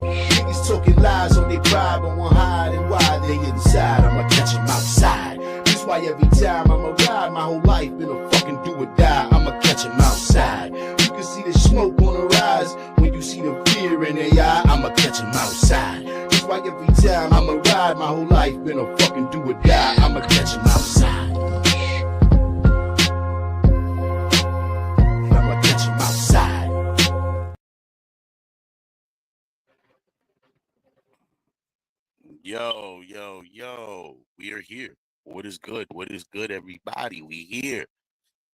Niggas talking lies on their pride, but won't hide and why they inside. I'ma catch them outside. That's why every time I'ma ride, my whole life been a fucking do or die. I'ma catch them outside. You can see the smoke on the rise when you see the fear in their eye. I'ma catch them outside. That's why every time I'ma ride, my whole life been a fucking do or die. I'ma catch them outside. I'ma catch them outside. Yo, yo, yo, we are here. What is good? What is good, everybody? We here.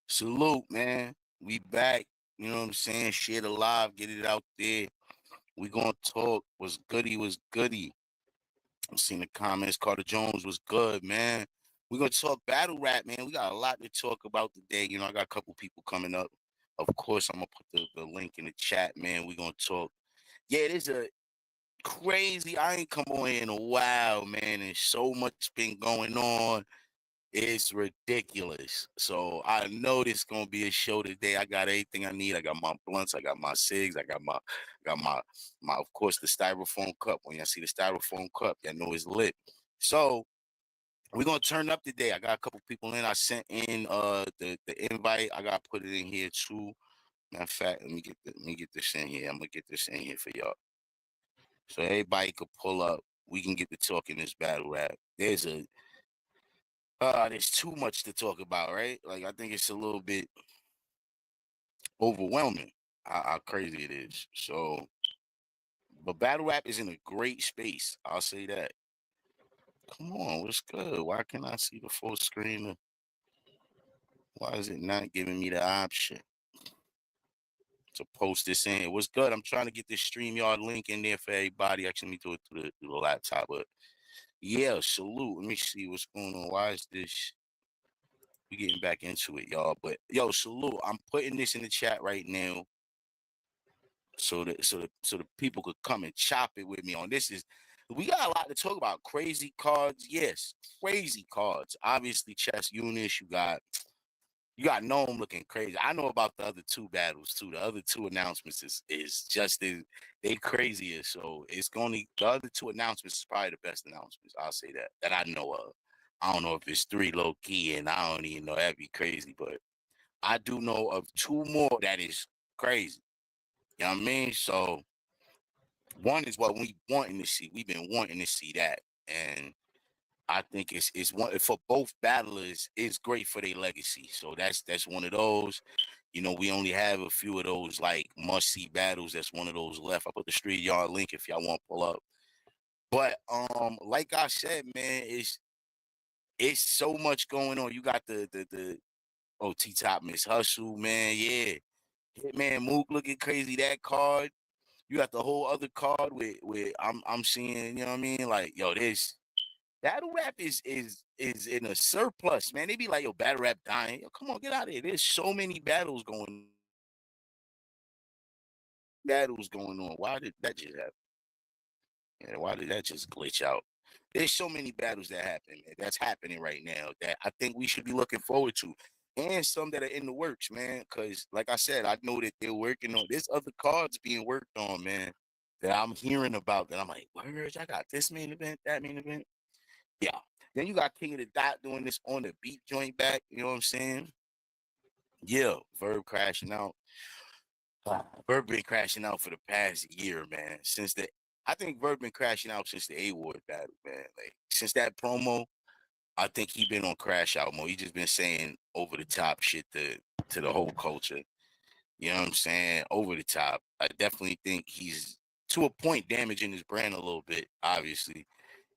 Salute, man. We back. You know what I'm saying? Share the live, get it out there. We gonna talk. Was goody, was goody. I'm seeing the comments. Carter Jones was good, man. We're gonna talk battle rap, man. We got a lot to talk about today. You know, I got a couple people coming up. Of course, I'm gonna put the link in the chat, man. We're gonna talk. Yeah, it is a crazy. I ain't come on here in a while, man, and so much been going on. It's ridiculous. So I know this gonna be a show today. I got everything I need. I got my blunts, I got my cigs, I got my of course the styrofoam cup. When y'all see the styrofoam cup, y'all know it's lit. So we're gonna turn up today. I got a couple people in. I sent in the invite. I gotta put it in here too. Matter of fact, let me get this in here. I'm gonna get this in here for y'all. So everybody could pull up. We can get to talking this battle rap. There's too much to talk about, right? Like I think it's a little bit overwhelming how crazy it is. So, but battle rap is in a great space. I'll say that. Come on, what's good? Why can't I see the full screen? Why is it not giving me the option to post this in? What's good? I'm trying to get this StreamYard link in there for everybody. Actually, let me do it through the laptop, but yeah, salute. Let me see what's going on. Why is this? We getting back into it, y'all. But yo, salute. I'm putting this in the chat right now, so the people could come and chop it with me on this. We got a lot to talk about. Crazy cards, yes, crazy cards. Obviously, Chess Eunice. You got Gnome looking crazy. I know about the other two battles too. The other two announcements is just they crazier. So it's going to the other two announcements is probably the best announcements. I'll say that I know of. I don't know if it's three low key, and I don't even know. That'd be crazy, but I do know of two more that is crazy. You know what I mean? So one is what we wanting to see. We've been wanting to see that, and I think it's one for both battlers. It's great for their legacy. So that's one of those. You know, we only have a few of those like must see battles. That's one of those left. I put the Street Yard link if y'all want to pull up. But like I said, man, it's so much going on. You got the T Top Miss Hustle, man. Yeah. Hitman Mook looking crazy. That card. You got the whole other card with I'm seeing, you know what I mean? Like, yo, this battle rap is in a surplus, man. They be like, yo, battle rap dying. Yo, come on, get out of here. There's so many battles going on. Why did that just happen? Yeah, why did that just glitch out? There's so many battles that happen, man, that's happening right now that I think we should be looking forward to. And some that are in the works, man. Cause like I said, I know that they're working on there's other cards being worked on, man, that I'm hearing about that I'm like, word, I got this main event, that main event. Yeah. Then you got King of the Dot doing this on the beat joint back. You know what I'm saying? Yeah. Verb crashing out. Verb been crashing out for the past year, man. I think Verb been crashing out since the A-Ward battle, man. Like since that promo, I think he been on crash out mode. He just been saying over the top shit to the whole culture. You know what I'm saying? Over the top. I definitely think he's to a point damaging his brand a little bit, obviously.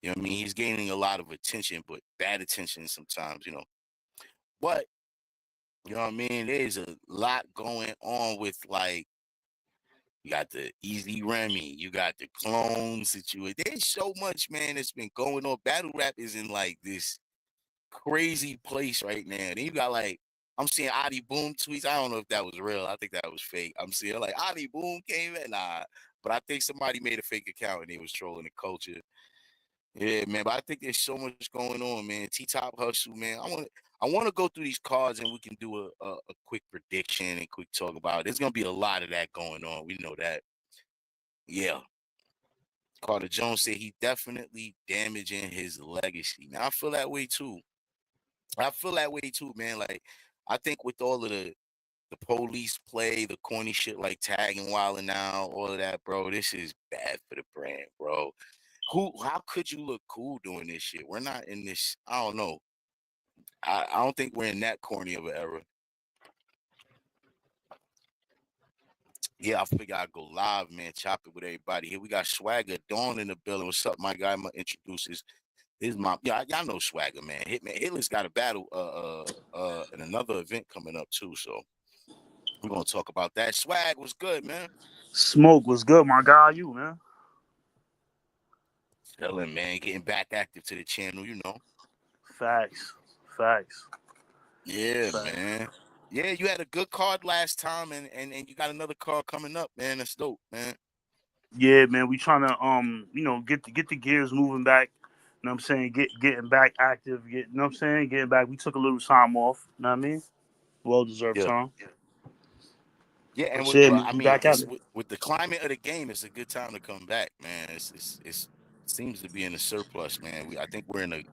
You know what I mean? He's gaining a lot of attention, but bad attention sometimes, you know. But, you know what I mean? There's a lot going on with like you got the Easy Remy, you got the clone situation. There's so much, man, that's been going on. Battle rap is in like this crazy place right now. Then you got like I'm seeing Adi Boom tweets. I don't know if that was real. I think that was fake. I'm seeing like Adi Boom came in. Nah, but I think somebody made a fake account and he was trolling the culture. Yeah, man. But I think there's so much going on, man. T Top Hustle, man. I want to go through these cards and we can do a quick prediction and quick talk about it. There's gonna be a lot of that going on. We know that. Yeah. Carter Jones said he definitely damaging his legacy. Now I feel that way too. I feel that way too, man. Like I think with all of the police play, the corny shit like tagging wilding now, all of that, bro. This is bad for the brand, bro. How could you look cool doing this shit? We're not in this. I don't know. I don't think we're in that corny of an era. Yeah, I figure I'd go live, man. Chop it with everybody. Here we got Swagger Dawn in the building. What's up, my guy? I'm gonna introduce his mom. Yeah, y'all know Swagger, man. Hitman's got a battle and another event coming up too. So we're gonna talk about that. Swag was good, man. Smoke was good, my guy. You man. Chilling, man. Getting back active to the channel, Facts, facts, Yeah, facts. man. Yeah, you had a good card last time, and you got another card coming up, man. That's dope, man. Yeah, man. We trying to get the gears moving back. You know what I'm saying? Getting back active. You know what I'm saying? Getting back. We took a little time off. You know what I mean? Well deserved Yeah, time. yeah, and But yeah, well, man, I we mean, back at it's it. with the climate of the game, it's a good time to come back, man. It seems to be in a surplus, man. I think we're in a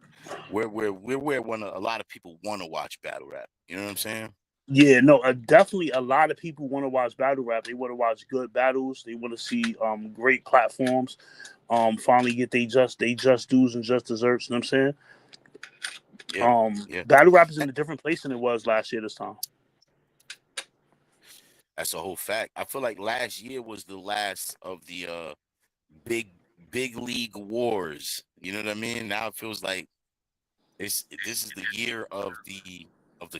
we're where a lot of people want to watch battle rap. You know what I'm saying? Yeah, no, definitely a lot of people want to watch battle rap. They want to watch good battles. They want to see great platforms. Finally get they just dues and just desserts. You know what I'm saying? Yeah, yeah. Battle rap is in a different place than it was last year this time. That's a whole fact. I feel like last year was the last of the big big league wars. You know what I mean? Now it feels like this is the year of the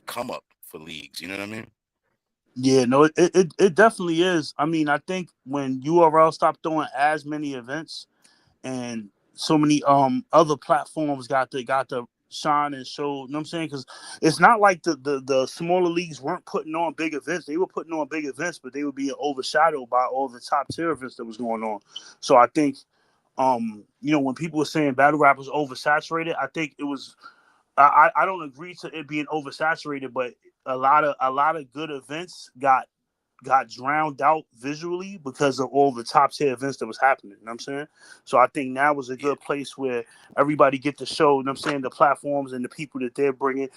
come up for leagues. You know what I mean? Yeah, no, it definitely is. I mean, I think when URL stopped throwing as many events and so many other platforms got to shine and show, you know what I'm saying? Because it's not like the smaller leagues weren't putting on big events. They were putting on big events, but they were being overshadowed by all the top tier events that was going on. So I think when people were saying battle rap was oversaturated, I think it was I don't agree to it being oversaturated, but a lot of good events got drowned out visually because of all the top tier events that was happening. You know what I'm saying? So I think now is a Yeah, good place where everybody get to show, you know what I'm saying, the platforms and the people that they're bringing.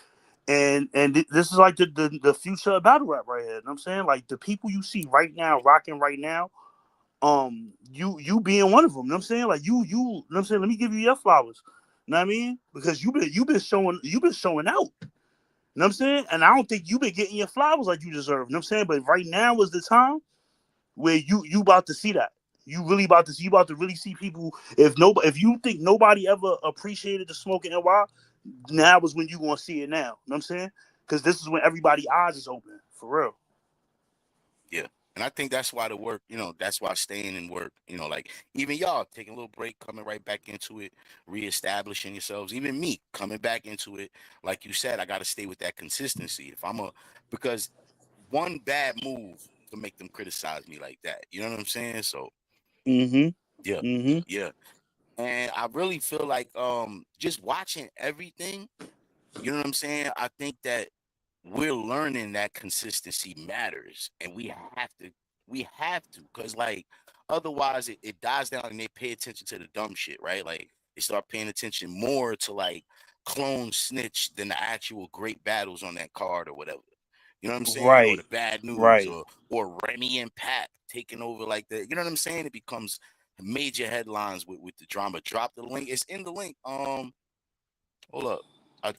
And this is like the future of battle rap right here. You know what I'm saying? Like the people you see right now, rocking right now, you being one of them. You know what I'm saying? Like you know what I'm saying? Let me give you your flowers. You know what I mean? Because you've been showing out. You know what I'm saying? And I don't think you've been getting your flowers like you deserve. You know what I'm saying? But right now is the time where you about to see that. You about to really see people. If you think nobody ever appreciated the smoking NY, now is when you gonna see it now. You know what I'm saying? Because this is when everybody eyes is open. For real. yeah. And I think that's why the work, that's why staying in work, like even y'all taking a little break, coming right back into it, reestablishing yourselves. Even me coming back into it, like you said, I got to stay with that consistency. Because one bad move to make them criticize me like that. You know what I'm saying? So Mm-hmm. yeah, Mm-hmm. yeah. And I really feel like just watching everything, you know what I'm saying? I think that we're learning that consistency matters, and we have to because like otherwise it dies down and they pay attention to the dumb shit, right? Like they start paying attention more to like clone snitch than the actual great battles on that card or whatever. You know what I'm saying? Or Right. the bad news Right. or Remy and Pat taking over like the, you know what I'm saying? It becomes major headlines with the drama. Drop the link. It's in the link. Hold up.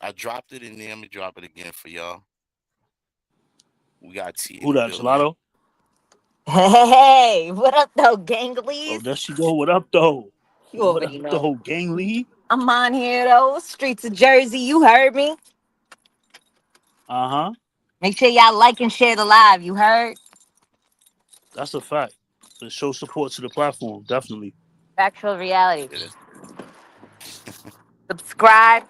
I dropped it in there. Let me drop it again for y'all. We got T in Who the that? building. Gelato? Hey, what up, though, Oh, ganglies? there she go. What up, though? You What already up, know. though, gang Lee? I'm on here, though. Streets of Jersey, you heard me. Uh huh. Make sure y'all like and share the live, you heard? That's a fact. To show support to the platform, definitely. Factual reality. Yeah, Subscribe.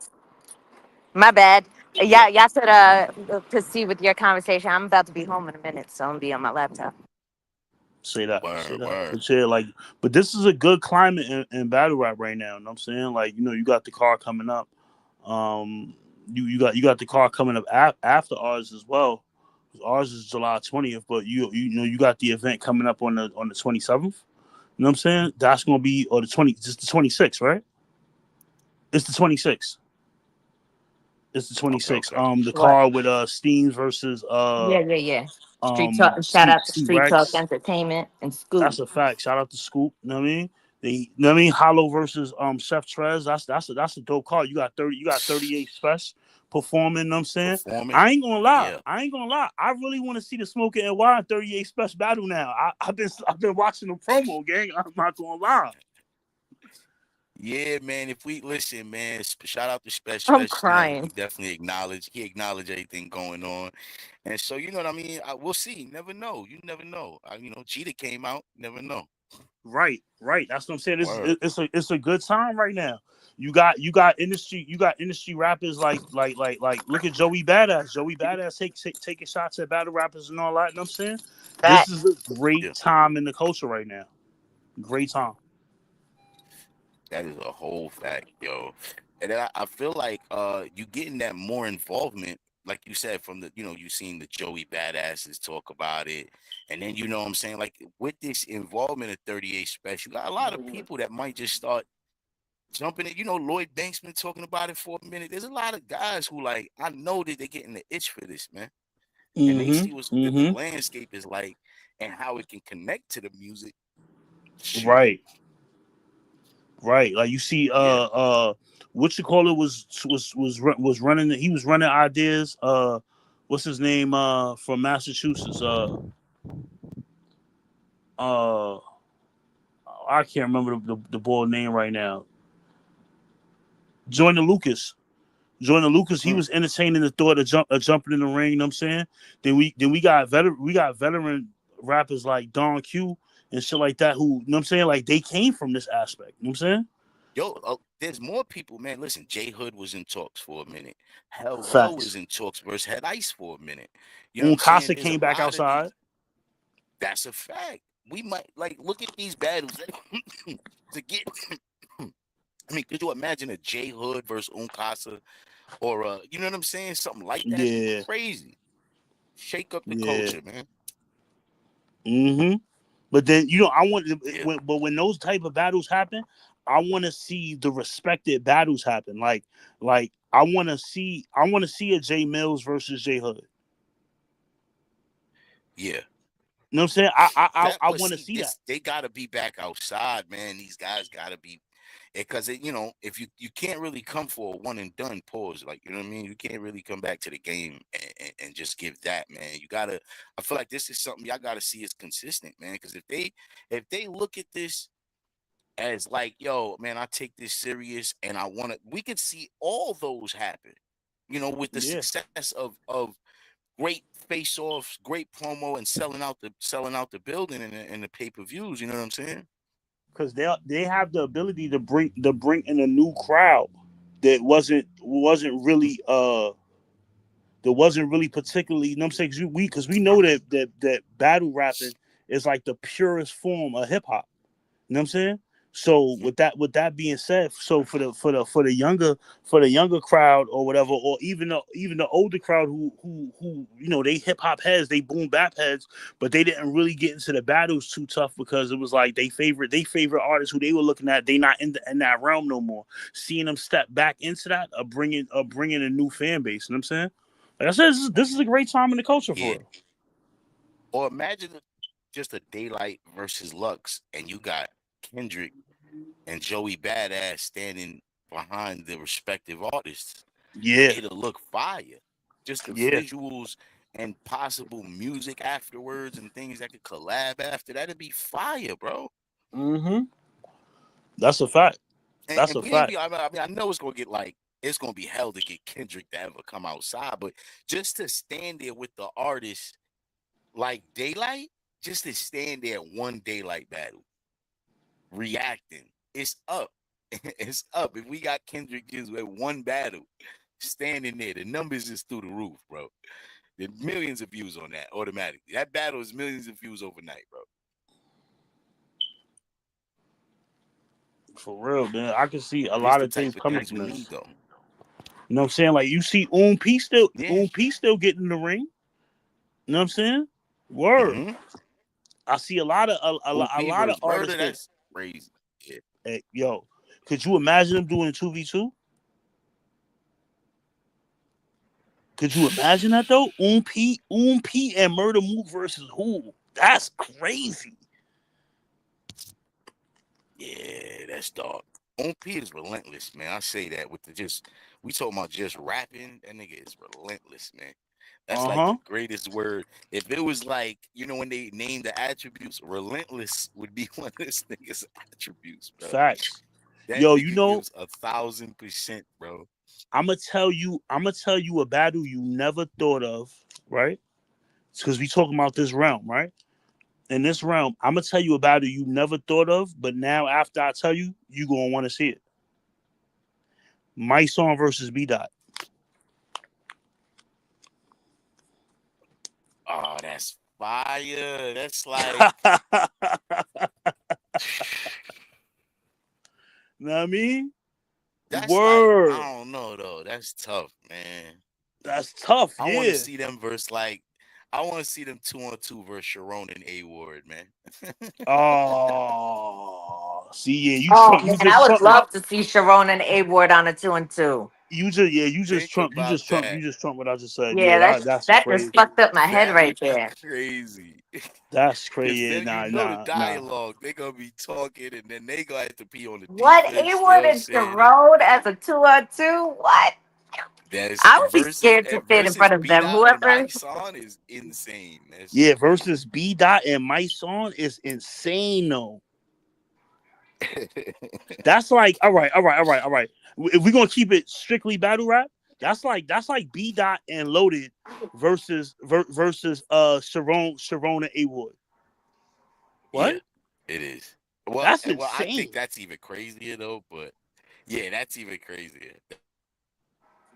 My bad. yeah. Y'all said proceed with your conversation. I'm about to be home in a minute, so I'm gonna be on my laptop. Say that. Say Word, that. word. But yeah, like, but this is a good climate in battle rap right now. You know what I'm saying? Like, you got the car coming up. Um, you got the car coming up after ours as well. Ours is July 20th, but you got the event coming up on the 27th. You know what I'm saying? That's gonna be or the 20, just the 26th, right? It's the 26th. It's the Okay, 26th. okay. The What? card with Steams versus Yeah, yeah, yeah. Street Talk. Shout out to C Street Talk Rex. Entertainment and Scoop. That's a fact. Shout out to Scoop. You know what I mean? You know what I mean? Hollow versus Chef Trez. That's a dope card. You got 38 special performing, you know what I'm saying? Performing. I ain't gonna lie. Yeah. I ain't gonna lie. I really want to see the Smoking and Wine 38 special battle now. I've been watching the promo, gang. I'm not gonna lie. Yeah, man. If we listen, man, shout out to I'm Special. He crying. definitely acknowledged everything going on, and so you know what I mean. We'll see. Never know. You never know. Cheetah came out. Never know. Right. That's what I'm saying. Word. It's a good time right now. You got industry rappers like look at Joey Badass. Joey Badass taking shots at battle rappers and all that. You know what I'm saying? This is Facts. a great Yeah, time in the culture right now. Great time. that is a whole fact, yo. And then I feel like you getting that more involvement, like you said, from you seen the Joey Badasses talk about it, and then you know what I'm saying, like with this involvement of 38 Special, you got a lot of people that might just start jumping it. Lloyd Banks been talking about it for a minute. There's a lot of guys who like I know that they're getting the itch for this, man, and they see what the Mm-hmm. landscape is like and how it can connect to the music. Shoot, Right. Right. Like you see, yeah. what you call it was running. He was running ideas. What's his name? From Massachusetts. Uh, I can't remember the boy name right now. Joyner Lucas. Joyner Lucas, he Mm. was entertaining the thought of jumping in the ring. You know what I'm saying? Then we got veteran rappers like Don Q and shit like that who, you know what I'm saying, like they came from this aspect. You know what I'm saying? Yo, there's more people, man. Listen, J Hood was in talks for a minute. Hell Well was Facts. in talks versus Head Ice for a minute. You know what I'm saying? Casa There's a came back lot of outside. these. That's a fact. We might like look at these battles to get. I mean, could you imagine a J Hood versus Uncasa or you know what I'm saying? Something like that. Be Yeah, crazy. Shake up the yeah. culture, man. Mm-hmm. But then I want Yeah, when those type of battles happen, I want to see the respected battles happen. Like I want to see a J Mills versus J Hood. yeah. You know what I'm saying? I But want to see, see that. this they gotta be back outside, man. These guys gotta be because if you can't really come for a one and done pause, like you know what I mean, you can't really come back to the game and just give that, man. You gotta. I feel like this is something y'all gotta see as consistent, man. Because if they look at this as like, yo, man, I take this serious and I want to, we could see all those happen. With the Yeah, success of great face offs, great promo, and selling out the building and the pay per views. You know what I'm saying? because they have the ability to bring in a new crowd that wasn't really particularly, you know what I'm saying? Because we know that battle rapping is like the purest form of hip hop. You know what I'm saying? So Mhm. with that being said, so for the younger crowd or whatever, or even the older crowd who they hip hop heads, they boom bap heads, but they didn't really get into the battles too tough because it was like they favorite artists who they were looking at, they not in that realm no more. Seeing them step back into that, bringing a new fan base. You know what I'm saying? Like I said, this is a great time in the culture for Yeah. real. Or imagine just a Daylight versus Lux, and you got Kendrick and Joey Badass standing behind the respective artists. Yeah, It'll look fire. Just the yeah. visuals and possible music afterwards and things that could collab after that'd be fire, bro. Mm-hmm. That's a fact. That's And a we ain't fact. be. I mean, I know it's gonna be hell to get Kendrick to ever come outside, but just to stand there with the artist like Daylight, just to stand there at one Daylight battle, reacting, it's up. It's up. If we got Kendrick just at one battle, standing there, the numbers is through the roof, bro. There are millions of views on that automatically. That battle is millions of views overnight, bro. For real, man. I can see a This lot the of things type of coming things from we this. need, though. You know what I'm saying? Like you see Yeah. Oom P still getting in the ring. You know what I'm saying? Word. Mm-hmm. I see a lot of a OP lot of versus artists Murder, that, that's crazy. Yeah. hey, yo, could you imagine them doing 2v2? Could you imagine that though? P and Murder Mook versus who? That's crazy. Yeah, that's dark. OP is relentless, man. I say that with the just we talking about just rapping. That nigga is relentless, man. That's like Uh-huh. the greatest word. If it was like, when they name the attributes, relentless would be one of this nigga's attributes, bro. Facts. That Yo, you nigga know, gives 1,000%, bro. I'm gonna tell you a battle you never thought of, right? Because we talking about this realm, right? In this realm, I'm gonna tell you a battle you never thought of, but now after I tell you, you gonna want to see it. My song versus B Dot. Oh, that's fire. That's like, Know what I mean? that's like, Word. I don't know though. That's tough, man. That's tough, I want to yeah. see them versus like, I want to see them 2-on-2 versus Sharon and A Ward, man. Oh, see, yeah, Oh You man, I just would Trump. love to see Sharon and A Ward on a 2-on-2. You just Think Trump. about You that. just Trump what I just said. Yeah, Yeah, that that's that just crazy. fucked up my head That'd right be there. crazy. That's Because crazy. Yeah, then the nah. dialogue, they're going to be talking and then they going to have to be on the What, defense. You know A-Ward what I'm and saying? Sharon as a 2-on-2? What? That's I would be scared to stand in versus front of B them. Dot and Whoever. Mike Son is insane. That Yeah, shit versus B Dot and my song is insane though. crazy. That's like all right. If we're gonna keep it strictly battle rap, that's like B Dot and Loaded versus Sharon and A Wood. Yeah, What? it is. Well, That's I think insane. that's even crazier though. But yeah, that's even crazier.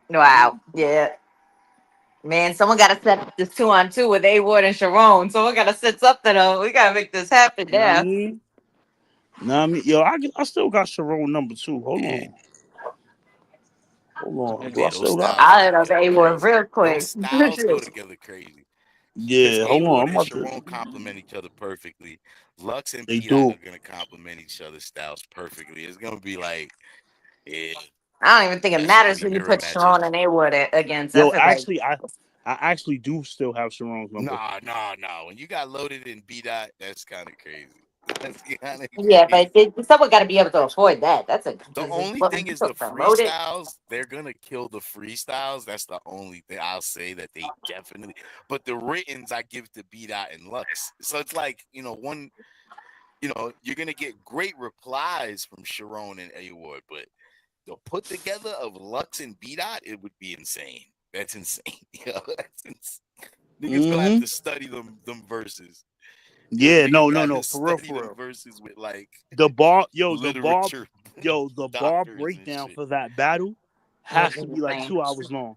Wow. Yeah. Man, someone got to set up this 2-on-2 with A-Ward and Sharon. Someone got to set something up. We got to make this happen Know what I now. mean? Know what I mean? Yo, I still got Sharon number 2. Yeah, Hold on. Do yeah, I those still got? styles I'll go hit up together A-Ward crazy. real Those quick. styles go together crazy. Because Yeah, A hold on. Ward I'm and about to. Sharon complement each other perfectly. Lux and They B Dot do. are gonna complement each other's styles perfectly. It's gonna be like, yeah, I don't even think it that shit gonna matters be who you mirror put Sharon matches. and A-Ward against. I Yo, feel like, I actually do still have Sharon's number. Nah. When you got Loaded and B Dot, that's kind of crazy. That's kind of yeah, but crazy. someone got to be able to afford that. That's a The only what we thing is the took from Loaded. freestyles. They're gonna kill the freestyles. That's the only thing I'll say that they definitely. But the writtens I give to B Dot and Lux. So it's like you're gonna get great replies from Sharon and A Ward, but the put together of Lux and B Dot, it would be insane. That's insane. That's insane. Niggas gonna have Mm-hmm. to study them verses. Yeah, Niggas no, got no. to For real, study for them real. verses with like The bar, literature the bar doctors and breakdown shit. for that battle Would has be to the be like same. 2 hours long.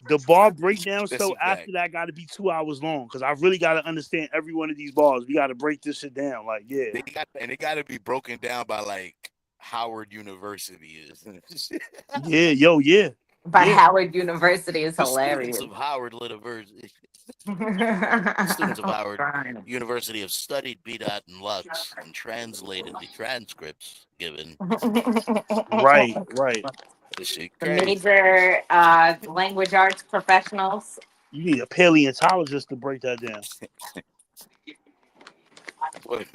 The bar breakdown, That's so a fact. after that got to be 2 hours long because I really got to understand every one of these bars. We got to break this shit down. Like, yeah, It got to be broken down by like Howard University is. yeah, yo, yeah, But yeah. Howard University is The students hilarious. of Howard University, students of I'm Howard crying. University have studied B. Dot and Lux and translated the transcripts given. Right. This shit The crazy. major language arts professionals. You need a paleontologist to break that down.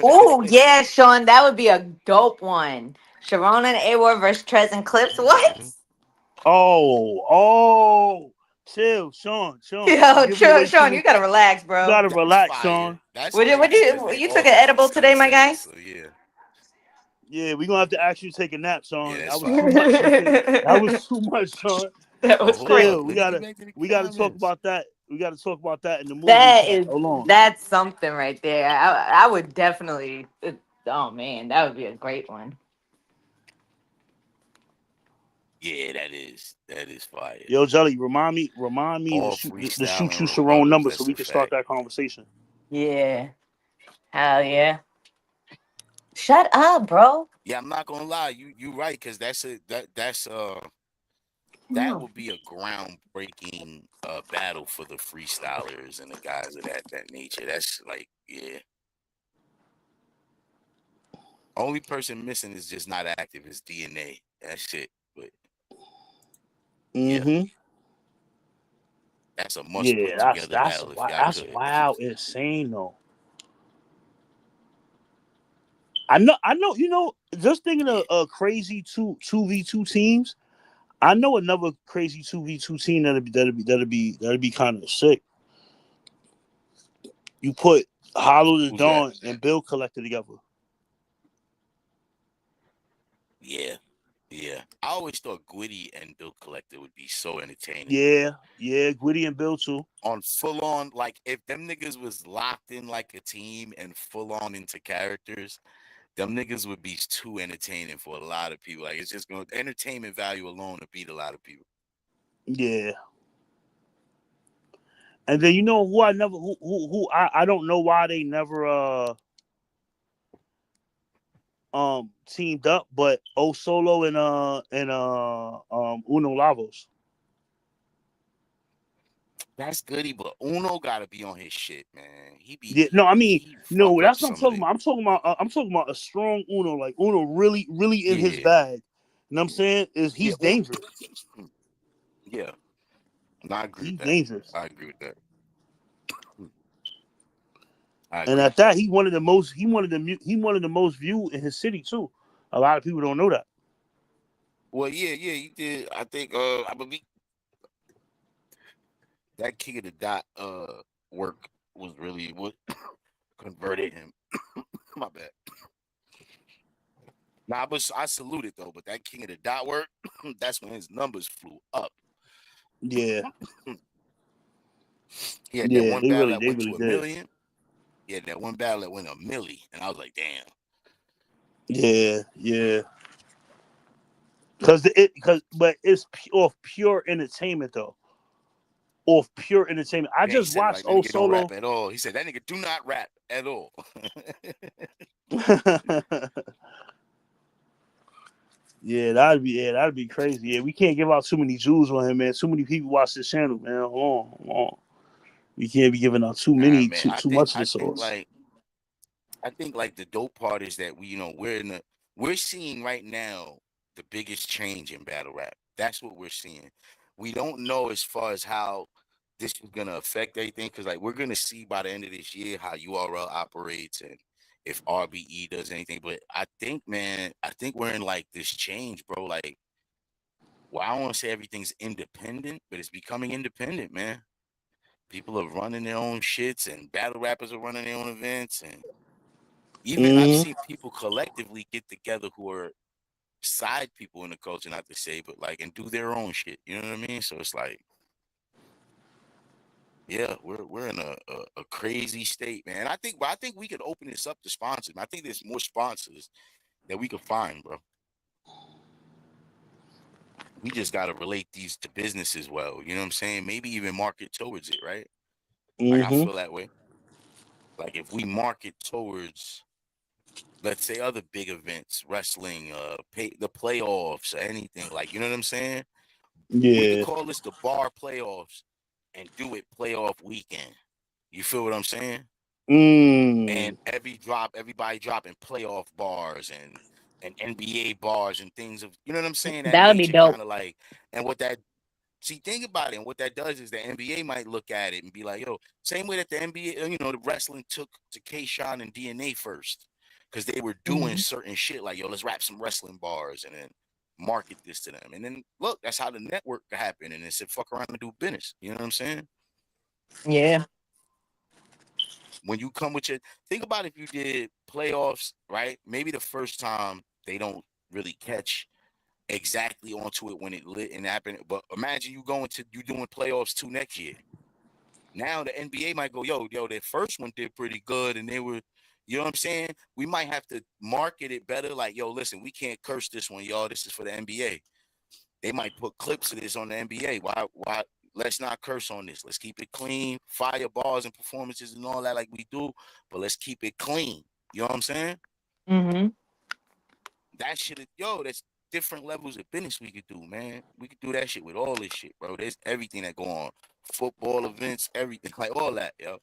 Oh yeah, Sean, that would be a dope one. Sharon and A-Ward versus Trez and Clips. What? Mhm. Oh, chill, Sean. You Yo, giving away too Sean, much. you gotta relax, You bro. gotta That's relax, fire. Sean. That's What you, what crazy because you, they you all took an got the edible skill today, my set. guy? So yeah, Yeah, we're gonna have to actually take a nap, yeah, Sean. that's That was fire. too much. That was too much, Sean. That Oh, was hold crazy. up. Chill. Let me get back to the We gotta talk comments. about that. We gotta talk about that in the movie That chat. is Hold on. that's something right there. I would definitely. Oh man, that would be a great one. Yeah, that is fire. Yo, Jelly, remind me All to shoot you freestyling Sharon rebuttals. number so That's we a can start fact. that conversation. Yeah. Hell yeah. Shut up, bro. Yeah, I'm not gonna lie. You right because that's that would be a groundbreaking battle for the freestylers and the guys of that nature. That's like, yeah. Only person missing is just not active is DNA. That's it. But yeah, Mm-hmm. that's a must Yeah, put together battle if y'all that's could. wild, insane though. I know. You know, just thinking Yeah. of crazy two v two teams. I know another crazy 2v2 team that'll be kind of sick. You put Hollow the Who's that? Dawn and Bill Collector together. Yeah. Yeah. I always thought Gwitty and Bill Collector would be so entertaining. Yeah, Gwitty and Bill too. On full on, like if them niggas was locked in like a team and full on into characters, them niggas would be too entertaining for a lot of people. Like it's just going entertainment value alone to beat a lot of people. Yeah. And then you know who I never who I don't know why they never teamed up, but O Solo and Uno Lavos. That's goody, but Uno gotta be on his shit, man. Yeah, no, I mean, He no, fuck up that's what I'm some of talking the about. I'm talking about a strong Uno, like Uno really in his yeah. bag. You know what I'm saying? Is Yeah, he's dangerous. yeah. No, I agree with He's that. dangerous. I agree with that. I And agree at with that. that, he one of the most viewed in his city too. A lot of people don't know that. Well, yeah, you did. I think I believe that King of the Dot work was really what converted him. My bad. Nah, but I salute it though. But that King of the Dot work, that's when his numbers flew up. Yeah, He had that yeah, one battle that they went really to a did. million. He had that one battle that went a milli, and I was like, damn. Yeah. But it's off pure entertainment though. Off pure entertainment. I Yeah, he just said it watched like that O nigga don't rap Solo. at all. He said that nigga do not rap at all. That'd be crazy. Yeah, we can't give out too many jewels on him, man. Too many people watch this channel, man. Hold on. We can't be giving out Nah, man. too much of the I think sauce. like the dope part is that we're seeing right now the biggest change in battle rap. That's what we're seeing. We don't know as far as how this is gonna affect everything because like we're gonna see by the end of this year how URL operates and if RBE does anything. But I think, man, I think we're in like this change, bro. Like, well, I don't want to say everything's independent, but it's becoming independent, man. People are running their own shits and battle rappers are running their own events and even I've Hmm. seen people collectively get together who are side people in the culture, not to say, but like, and do their own shit. You know what I mean? So it's like, yeah, we're in a crazy state, man. I think we could open this up to sponsors. I think there's more sponsors that we could find, bro. We just gotta relate these to businesses well. You know what I'm saying? Maybe even market towards it, right? Like I Hmm. feel that way. Like if we market towards let's say other big events, wrestling, the playoffs or anything like you know what I'm saying? We could Yeah. call this the bar playoffs and do it playoff weekend. You feel what I'm saying? And Mm. everybody dropping playoff bars and NBA bars and things of you know what I'm saying? That That would be nature dope. kind of like and what that see think about it and what that does is the NBA might look at it and be like, yo, same way that the NBA, you know, the wrestling took to K-Shon and DNA first because they were doing Hmm. certain shit like, yo, let's rap some wrestling bars and then market this to them. And then look, that's how the network happened. And they said, fuck around and do business. You know what I'm saying? Yeah. When you come with your think about if you did playoffs, right? Maybe the first time they don't really catch exactly onto it when it lit and happened. But imagine you doing playoffs two next year. Now the NBA might go, yo, their first one did pretty good, and they were, you know what I'm saying? We might have to market it better. Like, yo, listen, we can't curse this one, y'all. This is for the NBA. They might put clips of this on the NBA. Why? Let's not curse on this. Let's keep it clean. Fire bars and performances and all that like we do, but let's keep it clean. You know what I'm saying? Hmm. That shit, yo, different levels of business we could do, man. We could do that shit with all this shit, bro. There's everything that go on. Football events, everything, like all that, yo.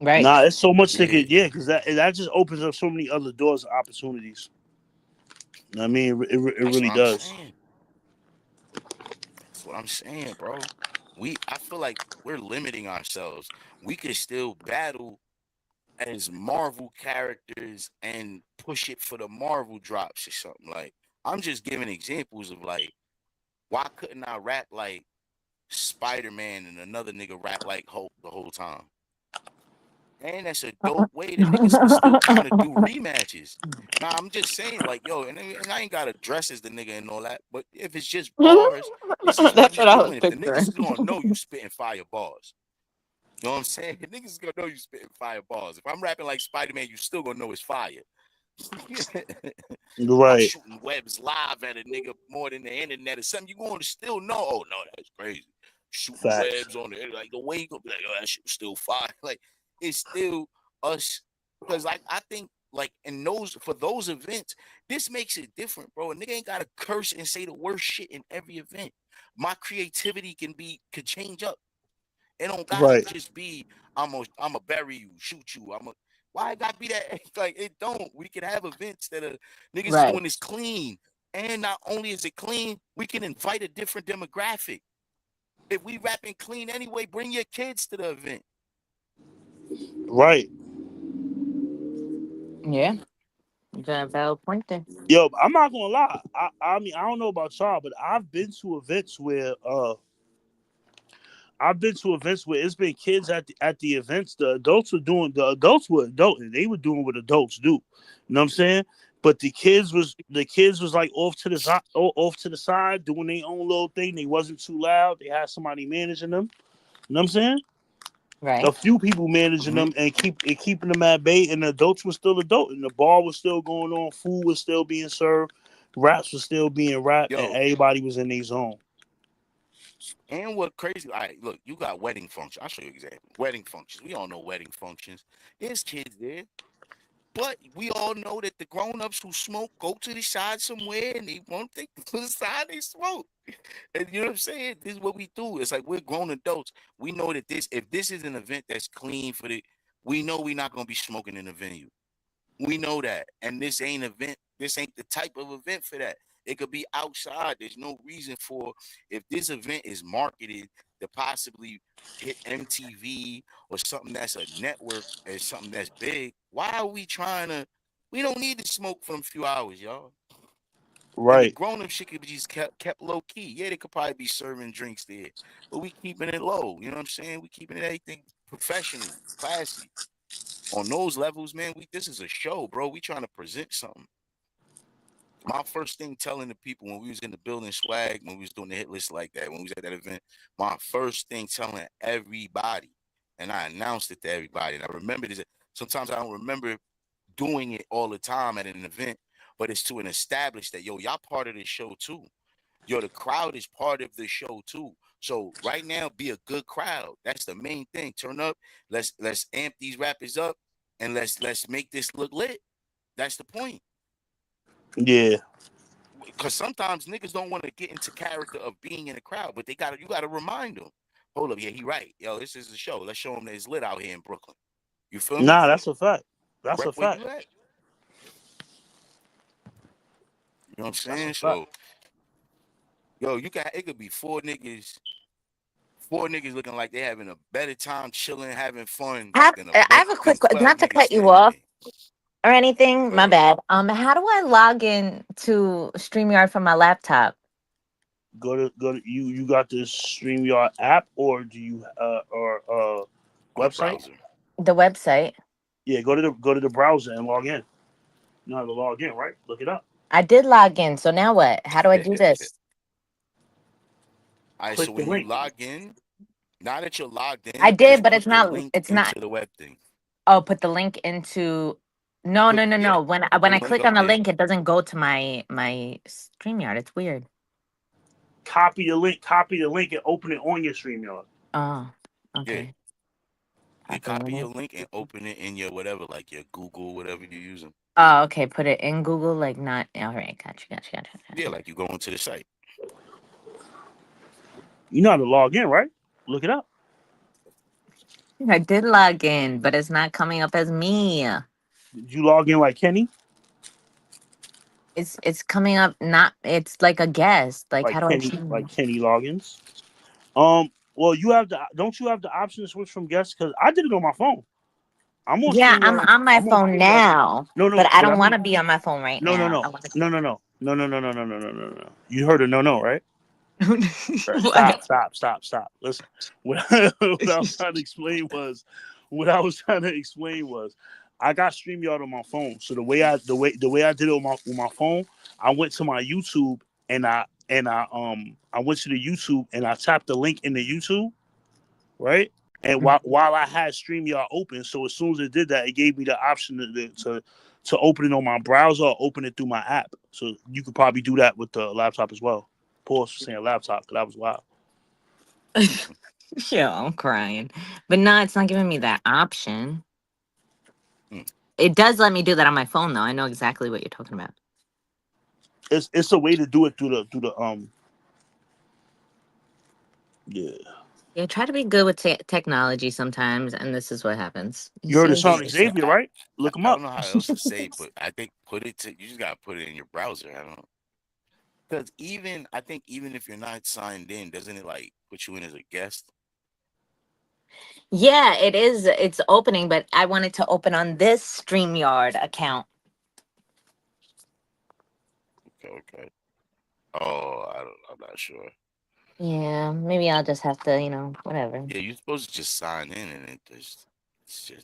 Right. Nah, it's so much they Yeah, could, yeah, because that just opens up so many other doors of opportunities. I mean, it that's what really I'm does. saying. That's what I'm saying, bro. I feel like we're limiting ourselves. We could still battle as Marvel characters and push it for the Marvel drops or something. Like, I'm just giving examples of like, why couldn't I rap like Spider-Man and another nigga rap like Hulk the whole time? And that's a dope way that niggas can still kind of do rematches. Nah, I'm just saying, like, yo, and I ain't got to dress as the nigga and all that, but if it's just bars, this is what That's we what I was doing. If the niggas picturing. is gonna know you spitting fire bars, you know what I'm saying? The niggas is gonna know you spitting fire bars. If I'm rapping like Spider-Man, you still gonna know it's fire. I'm Right, shooting webs live at a nigga more than the internet or something. You going to still know? Oh no, that's crazy. Shooting facts. webs on the internet, like the way you gonna be like, oh, that shit was still fire. Like it's still us, because like I think like in those for those events, this makes it different, bro. A nigga ain't gotta curse and say the worst shit in every event. My creativity could change up. It don't gotta Right, just be I'm a bury you, shoot you. Why it gotta be that? Like it don't. We can have events that are niggas is Right. doing this clean, and not only is it clean, we can invite a different demographic. If we rapping clean anyway, bring your kids to the event. right. Yeah. You got a valid point there. Yo, I'm not gonna lie. I mean, I don't know about y'all, but I've been to events where it's been kids at the events. The adults were adulting. They were doing what adults do. You know what I'm saying? But the kids was like off to the side, doing their own little thing. They wasn't too loud. They had somebody managing them. You know what I'm saying? A Right. few people managing Mm-hmm. them and keeping them at bay, and the adults were still adult, and the bar was still going on, food was still being served, raps was still being rapped, and Yo, everybody was in their zone. and what crazy? All right, look, you got wedding functions. I'll show you an example. Wedding functions. We all know wedding functions. There's kids there. But we all know that the grown-ups who smoke go to the side somewhere and they won't take to the side they smoke. And you know what I'm saying? This is what we do. It's like we're grown adults. We know that if this is an event that's clean we know we're not gonna be smoking in the venue. We know that. And this ain't the type of event for that. It could be outside. There's no reason for if this event is marketed to possibly hit MTV or something that's a network and something that's big. Why are we trying to we don't need to smoke for them few hours, y'all. And the Right. grown-up shit could be just kept low key. Yeah, they could probably be serving drinks there. But we keeping it low. You know what I'm saying? We keeping it everything professional, classy on those levels, man, this is a show, bro. We trying to present something. My first thing telling the people when we was in the building swag, when we was doing the hit list like that, when we was at that event, my first thing telling everybody, and I announced it to everybody. And I remember this. Sometimes I don't remember doing it all the time at an event, but it's to an establish that y'all part of this show too. The crowd is part of the show too. So right now, be a good crowd. That's the main thing. Turn up. Let's amp these rappers up, and let's make this look lit. That's the point. Yeah. Because sometimes niggas don't want to get into character of being in a crowd, but you gotta remind them. Hold up, yeah, he right. Yo, this is the show. Let's show them that it's lit out here in Brooklyn. You feel me? Nah, that's a fact. That's Rep a where fact. you at. You know what I'm That's a saying? fact. So, yo, it could be four niggas looking like they having a better time chilling, having fun than I have a than quick, 12 not to niggas cut you standing off there. or anything. Go My ahead. bad. How do I log in to StreamYard from my laptop? Go to you got this StreamYard app or do you On the website? browser. The website. Yeah, go to the browser and log in. You know how to log in, right? Look it up. I did log in. So now what? How do I do this? All right, so Click the when you link. log in, now that you're logged I in, did, just but put it's the not. link It's not. into the web thing. Oh, put the link into. No, Put no, no, yeah, no. When put the I link click up on the there. link, it doesn't go to my StreamYard. It's weird. Copy the link, and open it on your StreamYard. Oh, Yeah. okay. You Copy copy your link. link and open it in your whatever, like your Google, whatever you're using. Oh, okay. Put it in Google, like not. All right. Gotcha. Yeah, like you go into the site. You know how to log in, right? Look it up. I did log in, but it's not coming up as me. Did you log in like Kenny? It's coming up not. It's like a guest. Like how Like do I Kenny, change? like Kenny logins. Well, you have the. Don't you have the option to switch from guests? Because I did it on my phone. I'm on Yeah, I'm StreamYard. on my I'm on phone StreamYard. now, No, but I but I don't want mean, to be on my phone right now. I want to. no. You heard a no. Right, What? stop. Listen, what I was trying to explain was, I got StreamYard on my phone. So the way I did it on my phone, I went to my YouTube and I went to the YouTube and I tapped the link in the YouTube, right? And while I had StreamYard open, so as soon as it did that, it gave me the option to open it on my browser or open it through my app. So you could probably do that with the laptop as well. Pause for saying laptop because that was wild. Yeah, I'm crying. But no, it's not giving me that option. Hmm. It does let me do that on my phone though. I know exactly what you're talking about. It's a way to do it through the yeah. Yeah, try to be good with technology sometimes, and this is what happens. You You heard of see? Sonic Listen, Xavier, right? Look him I up. don't know how else to say, but I think you just gotta put it in your browser. I don't know. Because I think even if you're not signed in, doesn't it like put you in as a guest? Yeah, it is. It's opening, but I wanted to open on this StreamYard account. Okay. Oh, I'm not sure. Yeah, maybe I'll just have to, whatever. Yeah, you're supposed to just sign in and it just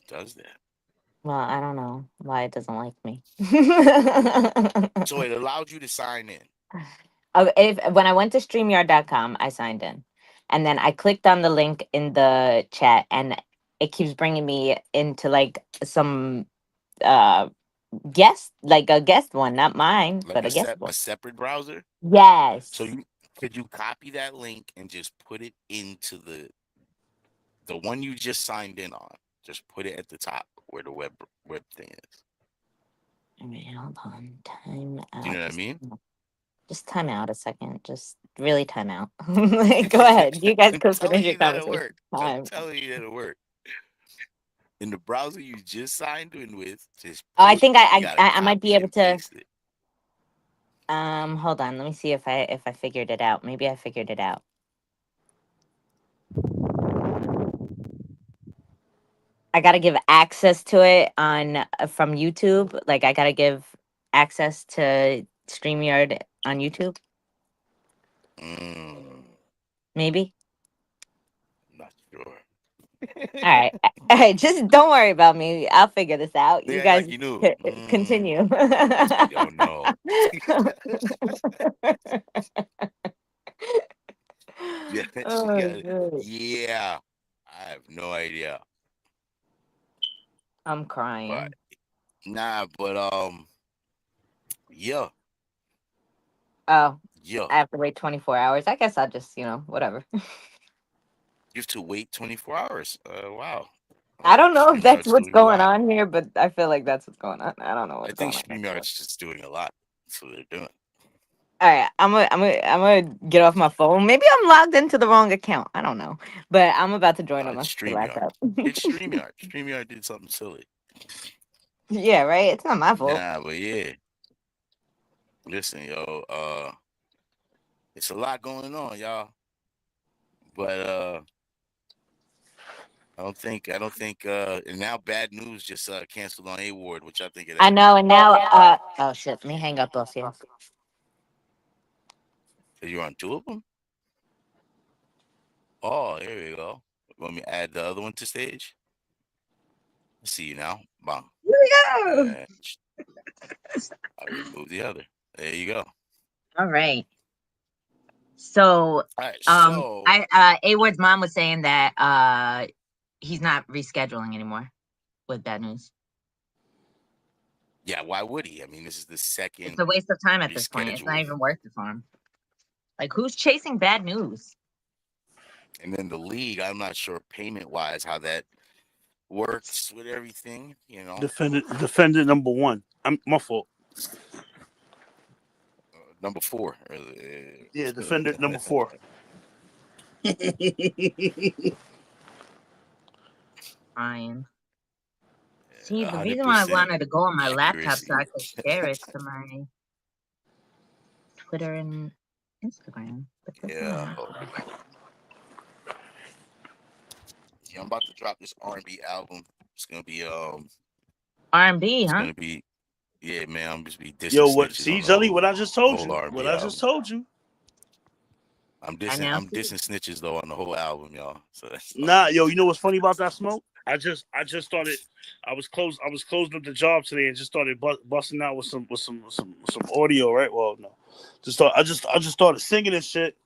does that. Well, I don't know why it doesn't like me. So it allowed you to sign in. If when I went to StreamYard.com, I signed in, and then I clicked on the link in the chat, and it keeps bringing me into like some uh like a guest one, not mine, Like but a guest a one. separate browser. So Yes. could you copy that link and just put it into the one you just signed in on? Just put it at the top where the web thing is. I mean, hold on. Time Do you out. know what I mean? Just time out a second. Just really time out. Like, go ahead. You guys I'm can finish telling your you that'll conversation. work. I'm Time. telling you that'll work. In the browser you just signed in with, just Oh, I think you gotta I might be copy able and to. paste it. Hold on. Let me see if I figured it out. Maybe I figured it out. I gotta give access to it on from YouTube. Like I gotta give access to StreamYard on YouTube. Mm, Maybe. not sure. All right. All right. Just don't worry about me. I'll figure this out. You Yeah, guys like you knew. continue. I don't know. Yeah, she Oh, got it. good. Yeah, I have no idea. I'm But crying. nah, but yeah, Oh, yeah. I have to wait 24 hours. I guess I'll just, whatever. You have to wait 24 hours. Wow. I don't know if that's StreamYard's what's doing a going lot. on here, but I feel like that's what's going on. I don't know I what's think going on actually. StreamYard's just doing a lot. That's what they're doing. All right, I'm gonna get off my phone. Maybe I'm logged into the wrong account. I don't know, but I'm about to join on my It's stupid StreamYard. laptop. It's StreamYard. StreamYard did something silly. Yeah, right. It's not my fault. Nah, but yeah. Listen, yo, it's a lot going on, y'all. But I don't think and now bad news just canceled on A Ward, which I think of I that. know, and now, oh shit, let me hang up off you. You're on two of them? Oh, here we go. Want me to add the other one to stage? I see you now. Bang. Here we go. And I remove the other. There you go. All right. So, All right. So A Ward's mom was saying that he's not rescheduling anymore with bad news. yeah, why would he? I mean, this is the second It's a waste of time at this point. It's not reschedule. even worth it for him. Like, who's chasing bad news? And then the league, I'm not sure payment wise how that works with everything, you know. Defendant number one. I'm my fault. Number 4. Yeah, defendant number 4. Fine. See, the reason why I 100% wanted to go on my laptop accuracy. so I could share it to my Twitter and Instagram, but that's not Yeah. happening. Yeah, I'm about to drop this R&B album. It's gonna be R&B, it's huh? gonna be yeah, man. I'm just be dissing Yo, what? snitches See, on the Jelly, what I just told whole you. What R&B I just album. told you. I now I'm see. dissing snitches though on the whole album, y'all. So that's all. Nah, yo, you know what's funny about that smoke? I just started. I was closing up the job today and just started busting out with some audio, right? Well, no, I just started singing and shit.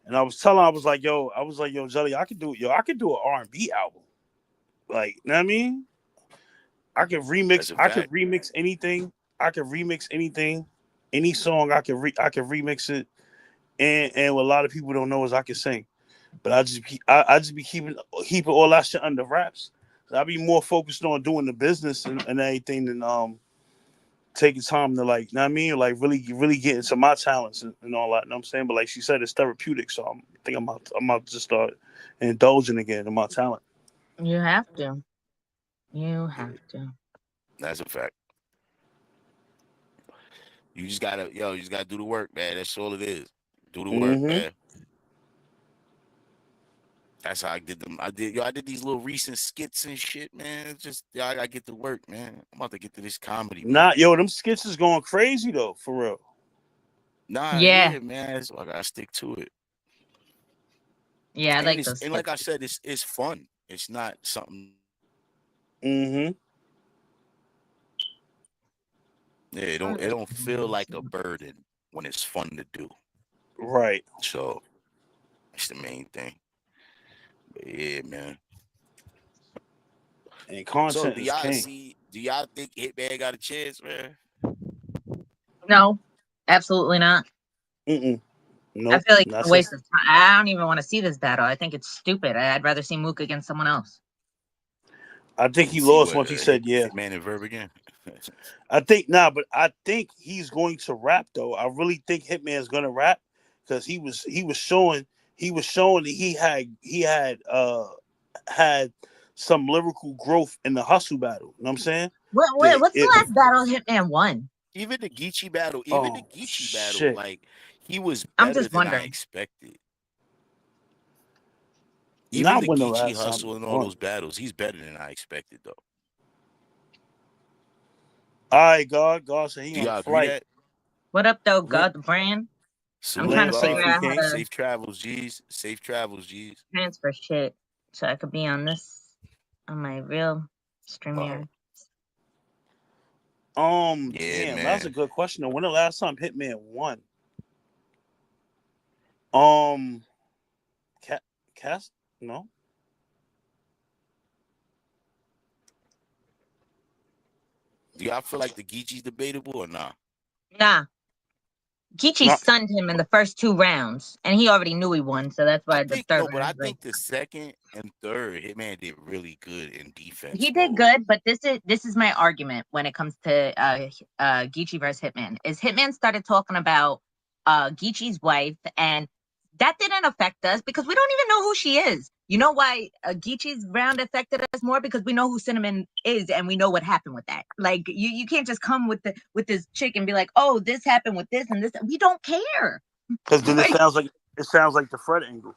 And I was like, yo, Jelly, I could do an R&B album. Like, you know what I mean? I could That's a fact. remix anything. I could remix anything, any song. I could remix it, and what a lot of people don't know is I can sing. But I just be keeping all that shit under wraps. I be more focused on doing the business and everything than taking time to, like, you know what I mean, like really get into my talents and all that. You know what I'm saying? But like she said, it's therapeutic, so I think I'm about to start indulging again in my talent. You have to. You have to. That's a fact. You just gotta do the work, man. That's all it is. Do the work, Mm-hmm. man. That's how I did them. I did these little recent skits and shit, man. It's just I gotta get to work, man. I'm about to get to this comedy, man. Yo, them skits is going crazy though, for real. Nah, Yeah. yeah, man. So I gotta stick to it. Yeah, I And like it's those and like I skits. said, it's fun. It's not something. Mm-hmm. Yeah, it don't feel like a burden when it's fun to do. Right. So it's the main thing. But yeah, man. And So content is king. do y'all think Hitman got a chance, man? No, absolutely not. Mm-mm. I Nope. feel like it's a That's it. waste of time. I don't even want to see this battle. I think it's stupid. I'd rather see Mook against someone else. I think he See lost what once he said yeah. Hitman and Verb again. But I think he's going to rap though. I really think Hitman's gonna rap because he was showing that he had some lyrical growth in the hustle battle. You know what I'm saying? What's the last battle Hitman won? Even the Geechee battle, Oh shit! like he was I'm better just than I wondering. expected. Even Not the when the Geechee last time he hustle and all won. those battles, he's better than I expected though. All right, God said he Do on a y'all agree flight. that? What up, though, Land, God the brand? I'm trying Salute land to figure God. safely, out how King. to Safe travels, G's. Safe travels, G's. transfer shit so I could be on my real StreamYard. Yeah, Damn, that's a man. good question. When the last time Hitman won? Um, Cast? No. Do y'all feel like the Geechee's debatable or not? Nah, Geechee No. stunned him in the first 2 rounds, and he already knew he won, so that's why the third I round, like, think the second and third Hitman did really good in defense he did mode. good. But this is my argument when it comes to Geechee versus Hitman. Is Hitman started talking about Geechee's wife, and that didn't affect us because we don't even know who she is. You know why Geechee's round affected us more? Because we know who Cinnamon is and we know what happened with that. Like you can't just come with this chick and be like, oh, this happened with this and this. We don't care. Because then Like, it sounds like the Fred angle.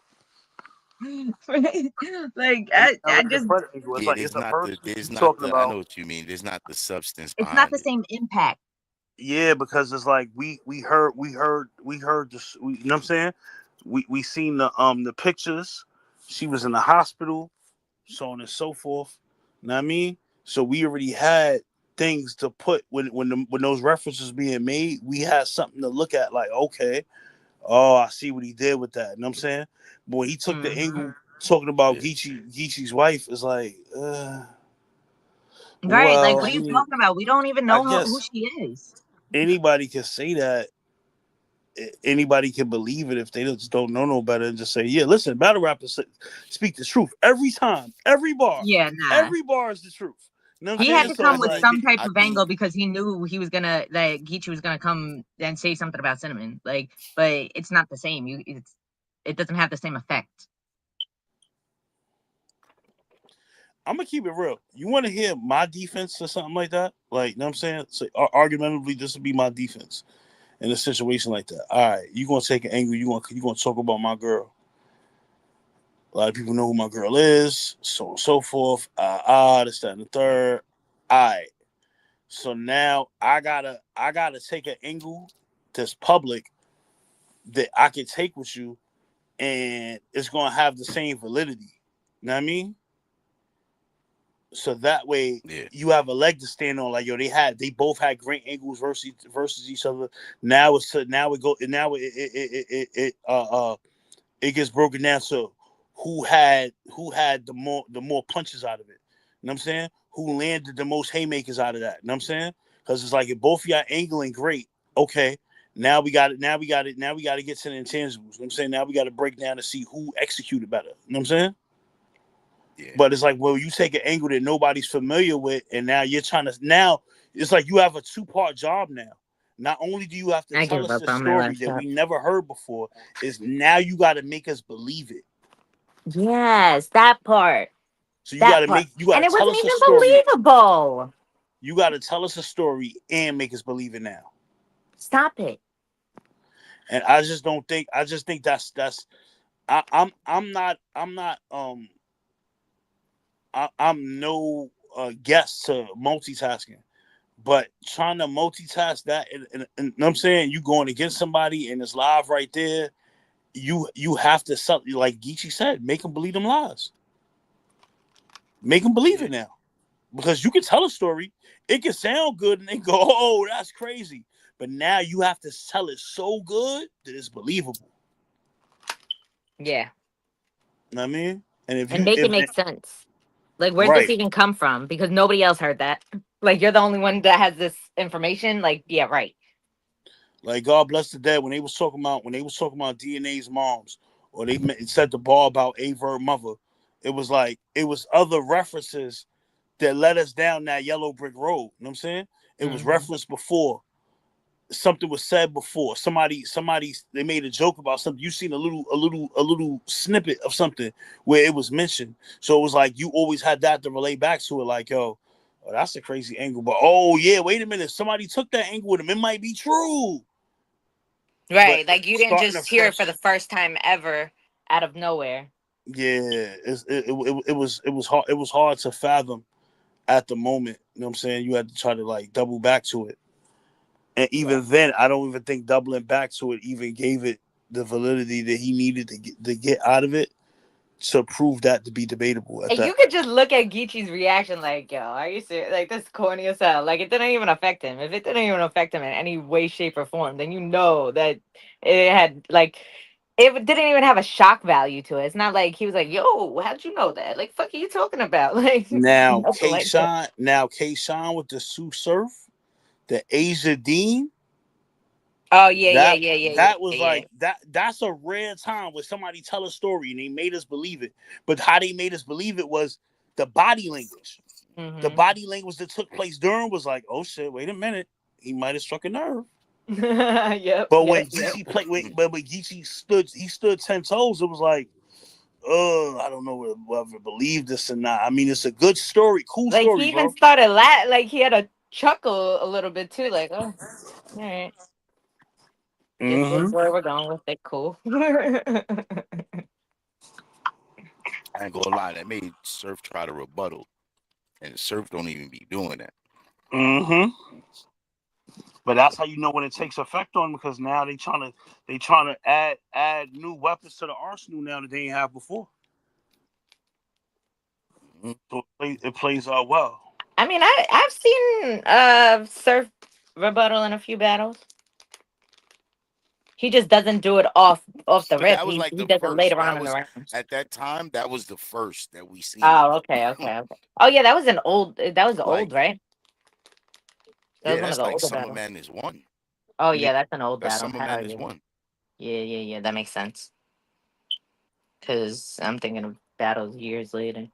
like It I, sounds I like the just Fred angle. It's Yeah, like it's a verse there's you not talking the I about. know what you mean. There's not the substance it's not behind the it. same impact. Yeah, because it's like we heard this. You know what I'm saying? We seen the pictures. She was in the hospital, so on and so forth. You know what I mean? So we already had things to put when those references being made. We had something to look at. Like, okay, oh, I see what he did with that. You know what I'm saying? But when he took the angle talking about Yeah. Geechee's wife, is like, Right, like well, what I are you mean, talking about? We don't even I know who guess she is. anybody can say that anybody can believe it if they just don't know no better and just say, yeah, listen, battle rappers speak the truth every time, Yeah, nah. every bar is the truth. You know what I'm He had saying? to So come it's with like, some type I of think angle because he knew he was gonna that Geechee was gonna come and say something about cinnamon. Like, but it's not the same. It doesn't have the same effect. I'm gonna keep it real. You want to hear my defense or something like that? Like, you know what I'm saying? So, argumentatively, this would be my defense in a situation like that. All right, you gonna take an angle? You gonna talk about my girl? A lot of people know who my girl is, so on and so forth. This, that, and the third. All right. So now I gotta take an angle that's public that I can take with you, and it's gonna have the same validity. You know what I mean? So that way yeah, you have a leg to stand on. Like, yo, they both had great angles versus each other. It gets broken down to who had the more punches out of it. You know what I'm saying? Who landed the most haymakers out of that? You know what I'm saying? Because it's like if both of y'all angling great, okay. Now we got it. Now we got it. Now we got to get to the intangibles. You know what I'm saying? Now we got to break down to see who executed better. You know what I'm saying? yeah. But it's like, well, you take an angle that nobody's familiar with, and now you're trying to now it's like you have a two-part job now. Not only do you have to I tell give us up this on my story that laptop. we never heard before, is now you got to make us believe it. Yes, that part. So That part. you got And to it tell wasn't us a even story. believable. You got to tell us a story and make us believe it now. Stop it. And I just don't think. I just think that's. I'm no guest to multitasking. But trying to multitask that, and you know what I'm saying, you going against somebody and it's live right there. You have to like Geechee said, make them believe them lies. Make them believe Yeah. it now, because you can tell a story, it can sound good, and they go, "Oh, that's crazy," but now you have to tell it so good that it's believable. Yeah. You know what I mean? And if And you make it if make sense. Like, where'd this right, even come from? Because nobody else heard that. Like, you're the only one that has this information. Like, yeah, right. like God bless the dead, when they was talking about DNA's moms, or they said the bar about a verb mother, it was like it was other references that led us down that yellow brick road. You know what I'm saying? It was Hmm. referenced before. Something was said before. Somebody they made a joke about something. You seen a little snippet of something where it was mentioned. So it was like you always had that to relate back to it, like, yo, oh, that's a crazy angle. But oh yeah, wait a minute. Somebody took that angle with him. It might be true. But Right. Like, you didn't starting just hear it for afresh. the first time ever out of nowhere. Yeah, it was hard to fathom at the moment. You know what I'm saying? You had to try to like double back to it. And Yeah. even then, I don't even think doubling back to it even gave it the validity that he needed to get out of it to prove that to be debatable at And you that. could just look at Geechee's reaction, like, yo, are you serious? Like, this is corny as hell. Like, it didn't even affect him. If it didn't even affect him in any way, shape, or form, then you know that it had, like, it didn't even have a shock value to it. It's not like he was like, yo, how'd you know that? Like, fuck are you talking about? Like, Now nothing K like that. Shine, with the Sue Surf, the Asia Dean, Oh, yeah, yeah, that yeah, yeah, that was yeah, like that's a rare time where somebody tell a story and they made us believe it. But how they made us believe it was the body language. The yeah. body language that took place during was like, oh shit, wait a minute, he might have struck a nerve. Yep, But when yep, yep. Geechee played, but when Geechee stood 10 toes. It was like, I don't know whether believe this or not. I mean, it's a good story, cool Like, story, he even bro. started like he had a chuckle a little bit too, like, oh, all right. If this is Mm-hmm. where we're going with it, cool. I ain't gonna lie, that made Surf try to rebuttal, and Surf don't even be doing that. Mm-hmm. But that's how you know when it takes effect on them, because now they trying to add new weapons to the arsenal now that they didn't have before. Mhm. So it plays out well. I mean, I've seen Surf rebuttal in a few battles. He just doesn't do it off the But rip. that was like He the does it later first. on That in the was rounds. at that time. That was the first that we seen it Oh, though. okay, okay, okay. Oh yeah, that was an old. That was old, Like, right? That was yeah, one of that's the like older Summer battles. Madness one. Oh Yeah. yeah, that's an old That's battle. Summer Hell Madness yeah. one. Yeah. That makes sense. Because I'm thinking of battles years later.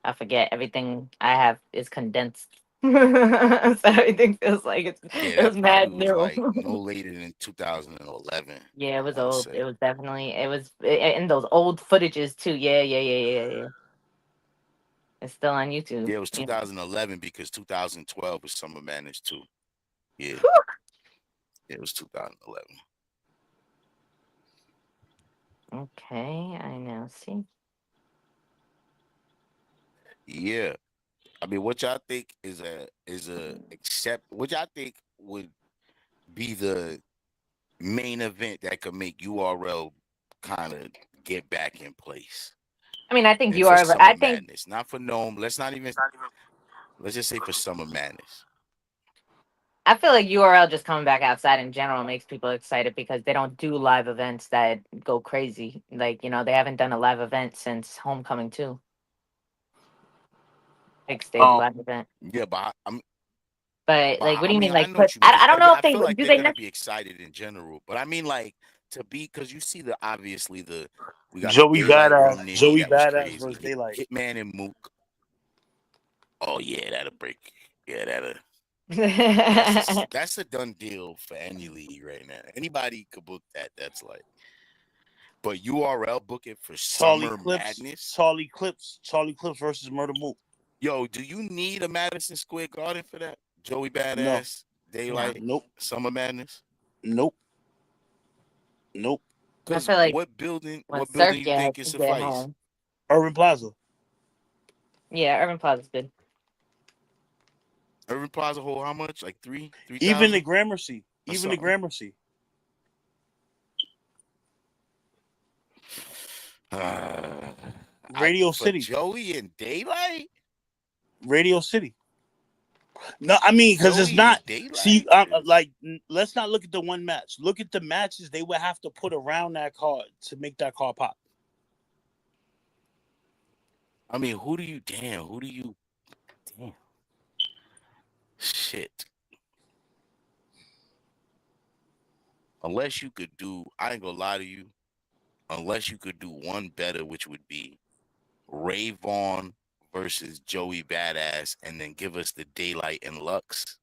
I forget everything I have is condensed. So everything feels like Yeah, it was that probably mad was new. like no later than 2011. Yeah, it I was want to old. say. It was definitely in those old footages too. Yeah. It's still on YouTube. Yeah, it was Yeah. 2011 because 2012 was Summer Madness too. Yeah, it was 2011. Okay, I now see. Yeah, I mean, what y'all think is a accept? What y'all think would be the main event that could make URL kind of get back in place? I mean, I think And you for are. I Summer think Madness, not for Gnome. Let's not even. Let's just say for Summer Madness. I feel like URL just coming back outside in general makes people excited because they don't do live events that go crazy. Like, they haven't done a live event since Homecoming 2. Big stage Um, live event. Yeah, I'm. But like, But what I do you mean, mean? I Like, know put? what you mean because I don't know if I feel like do they're they gonna be excited in general. But I mean, like to be because you see the obviously we got the Daylight Rum Nitty that was Versus crazy. Daylight. Hitman and Mook. Oh yeah, that'll break. Yeah, that'll. necessarily? That's a done deal for any league right now. Anybody could book that. That's like, but URL book it for Summer Madness. Charlie Clips versus Murder Mook. Yo, do you need a Madison Square Garden for that? Joey No, Badass, No, Daylight, nope, Summer Madness. nope, nope. I Because feel like what building? when What Surf building you think can get suffice? home. Urban Plaza. Yeah, Urban Plaza's good. Urban Plaza hold how much? Like three Even the thousand Gramercy. or Even the something. Gramercy. Radio For City. Joey and Daylight. Radio City. No, I mean, because it's Joey not. and See, Daylight is. let's not look at the one match. Look at the matches they would have to put around that card to make that card pop. I mean, who do you? Damn. Shit. Unless you could do, I ain't gonna lie to you. Unless you could do one better, which would be Ray Vaughn versus Joey Badass, and then give us the Daylight and Lux.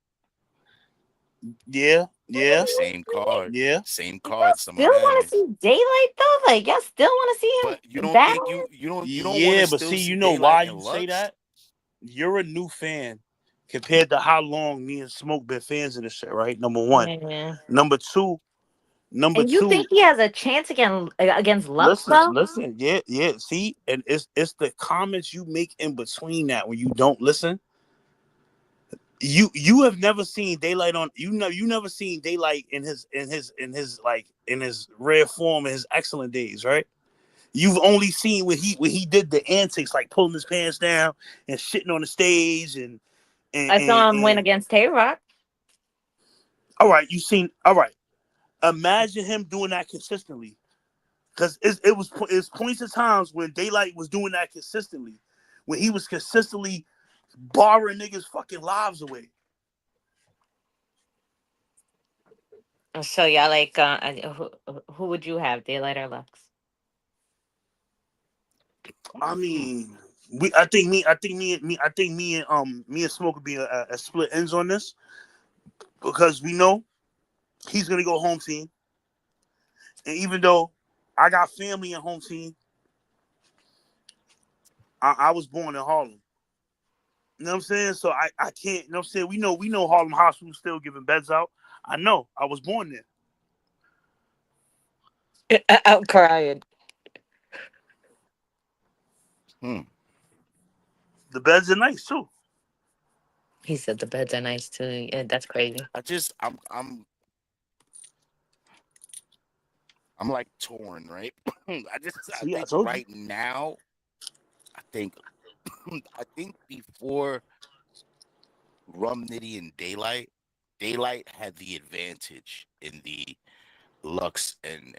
Yeah, yeah, Same card. yeah. Same Y'all card. Summer still want to Madness. see Daylight though? Like, y'all still want to see But you him don't battle? think you don't want to Yeah, but still see, see you know why Daylight and you say Lux? that? You're a new fan compared to how long me and Smoke been fans of this shit, right? Number one. Yeah. Number two. Number And you two. think he has a chance against Lux though? Listen. Yeah. See, and it's the comments you make in between that when you don't listen. You have never seen Daylight on you never seen Daylight in his rare form in his excellent days, right? You've only seen when he did the antics like pulling his pants down and shitting on the stage and I and, saw him win and against Tay Rock. all right. Imagine him doing that consistently. Because it's points of times when Daylight was doing that consistently, when he was consistently barring niggas' fucking lives away. So y'all like who would you have, Daylight or Lux? I mean, I think me and Smoke would be a split ends on this because we know he's gonna go home team, and even though I got family in home team, I was born in Harlem. You know what I'm saying? So I can't. You know what I'm saying? We know Harlem Hospital still giving beds out. I know. I was born there. I'm crying. Hmm. The beds are nice too. He said the beds are nice too. Yeah, that's crazy. I'm like torn, right? I See, I think told you. right now, I think I think before Rum Nitty and Daylight had the advantage in the Lux and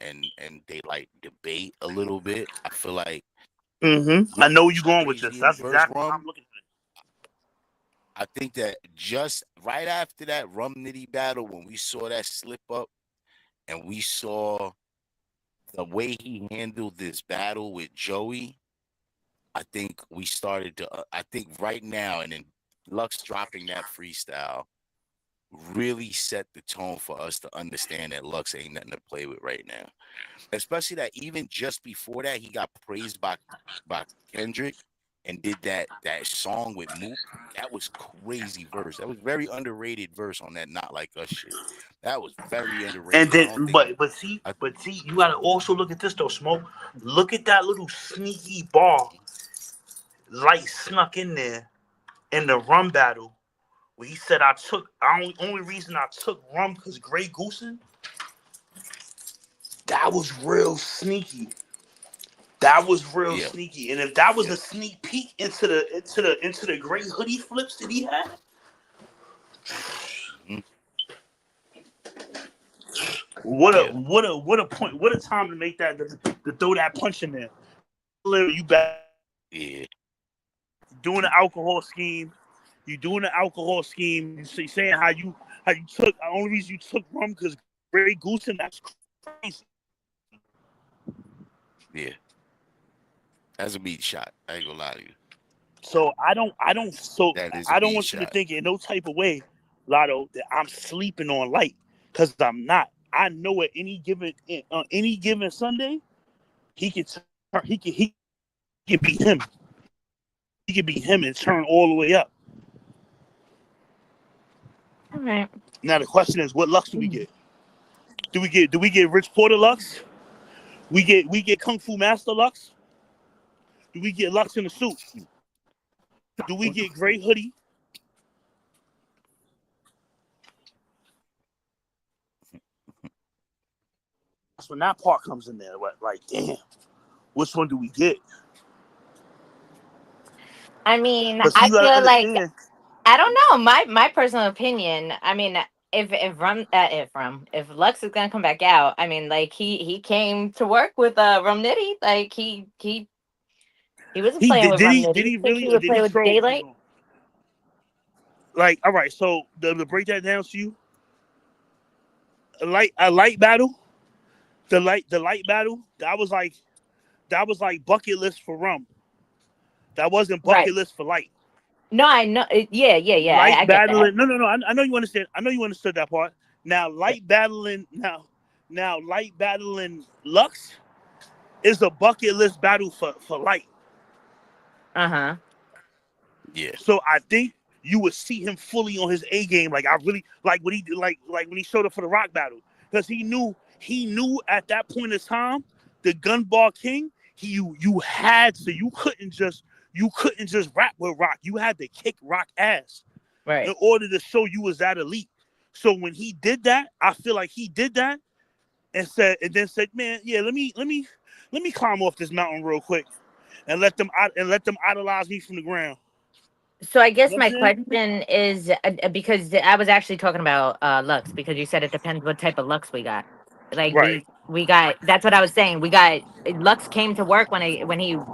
Daylight debate a little bit. I feel like I know where Lux you're is going with this. crazy in the That's first exactly how I'm Rum. looking at I think that just right after that Rum Nitty battle, when we saw that slip up and we saw the way he handled this battle with Joey, I think we started to. I think right now, and then Lux dropping that freestyle really set the tone for us to understand that Lux ain't nothing to play with right now. Especially that even just before that, he got praised by Kendrick and did that song with Mook. That was crazy verse. That was very underrated verse on that Not Like Us shit. That was very And underrated. I then, don't think. I, but see, you gotta also look at this though, Smoke. Look at that little sneaky bar, light snuck in there in the rum battle, where he said, only reason I took rum because Grey Goosen." That was real sneaky. That was real yeah, sneaky. And if that was yeah. a sneak peek into the gray hoodie flips that he had, Mhm. Yeah, what a point, what a time to make that to throw that punch in there. Literally, you back yeah, doing the alcohol scheme. You doing the alcohol scheme. You saying how you took the only reason you took rum because Grey Goose, and that's crazy. yeah. That's a beat shot. I ain't gonna lie to you. So That is a I don't beat want you to shot. think in no type of way, Lotto, that I'm sleeping on Light, because I'm not. I know at any given Sunday, he can he can beat him. He can beat him and turn all the way up. All right. Now the question is, what Lux do we get? Do we get Rich Porter Lux? We get Kung Fu Master Lux? Do we get Lux in the suit? Do we get Gray Hoodie? That's when that part comes in there. Like, damn, which one do we get? I mean, But see, I you gotta feel like understand. I don't know. My personal opinion. I mean, if Lux is gonna come back out, I mean, like he came to work with Rum Nitty. Like he wasn't He playing did. with Did Rum he? Nitty. Did You he think really, he or would did play he with troll? Daylight? Like, all right. So to break that down to you, a light battle, the light battle. That was like bucket list for Rum. That wasn't Right. bucket list for Light. No, I know. Yeah, yeah, yeah. I Light get that. battling. No. I know you understand. I know you understood that part. Now light battling. Now light battling Lux is a bucket list battle for Light. Uh-huh. Yeah, So I think you would see him fully on his A game. Like I really like what he did, like when he showed up for the rock battle, because he knew at that point in time, the Gunball King. You had to, you couldn't just rap with Rock. You had to kick Rock ass Right. in order to show you was that elite. So when he did that, I feel like he did that and then said, man, yeah, let me climb off this mountain real quick and let them idolize me from the ground. So I You guess know what my I'm saying? question is because I was actually talking about Lux, because you said it depends what type of Lux we got. Like Right. we got, that's what I was saying. We got Lux came to work when he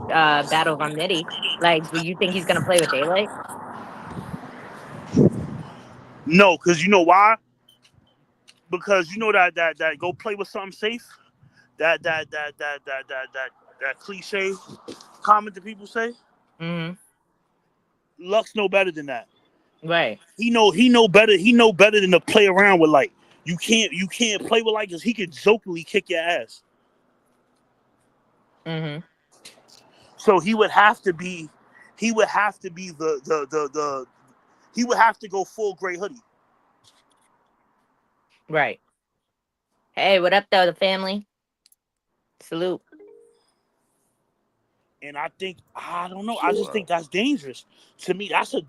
battled on Nitty. Like, do you think he's gonna play with Daylight? No, because you know why? Because you know that go play with something safe. That cliche comment that people say. Mm-hmm. Lux know better than that. Right. He know better than to play around with Light. You can't play with Light because he can jokingly kick your ass. Mm-hmm. So he would have to be the he would have to go full Gray Hoodie. Right. Hey, what up though, the family? Salute. And I don't know. I just well, think that's dangerous. To me, that's a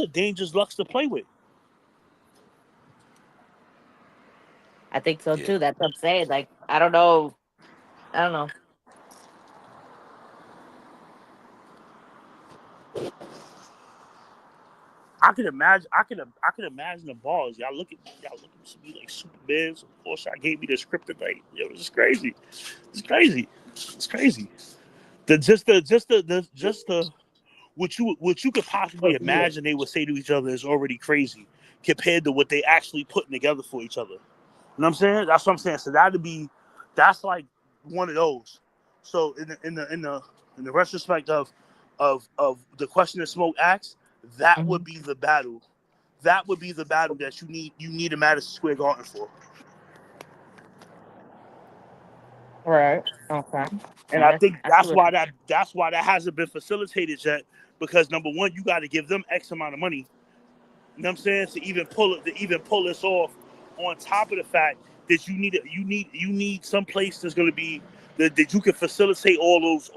dangerous Lux to play with. I think so yeah, too. That's what I'm saying. Like, I don't know. I don't know. I could imagine the balls. Y'all looking to be like super bigs. Of course, I gave me the script tonight. Yo, it's crazy. It's crazy. It's crazy. The what you could possibly Yeah. imagine they would say to each other is already crazy compared to what they actually putting together for each other. You know what I'm saying? That's what I'm saying. So that's like one of those. So in the retrospect of the question that Smoke asked, that would Mhm. be the battle. That would be the battle that you need a Madison Square Garden for. Right. Okay. And I think that's why that hasn't been facilitated yet. Because number one, you got to give them X amount of money. You know what I'm saying? To even pull this off. On top of the fact that you need some place that's going to be that you can facilitate all those.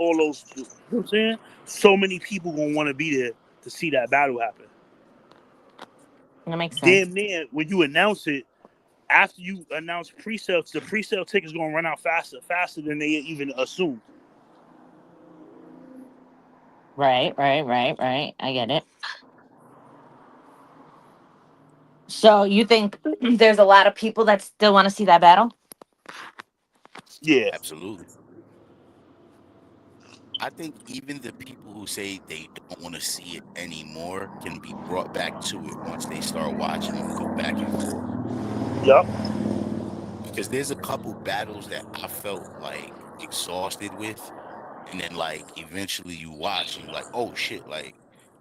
You know what I'm saying? So many people gonna want to be there to see that battle happen. That makes sense. Damn near when you announce it, after you announce pre-sale, the pre-sale tickets gonna run out faster than they even assumed. Right. Right. Right. Right. I get it. So you think there's a lot of people that still want to see that battle? Yeah. Absolutely. I think even the people who say they don't want to see it anymore can be brought back to it once they start watching them go back and forth. Yup. Because there's a couple battles that I felt like exhausted with, and then like eventually you watch and you're like, oh shit, like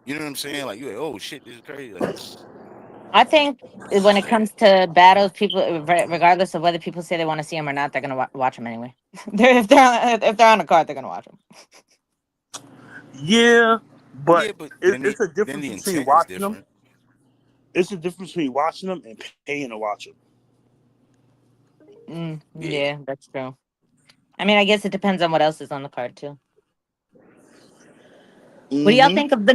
you know what I'm saying? Like you're like, oh shit, this is crazy. Like, I think when it yeah, comes to battles, people, regardless of whether people say they want to see them or not, they're gonna watch them anyway. If they're on a card, they're gonna watch them. Yeah, but yeah, but then it's a then difference the between intent is watching them. different. It's a difference between watching them and paying to watch them. Yeah, Yeah, that's true. I mean, I guess it depends on what else is on the card too. What do y'all Mm-hmm. think of the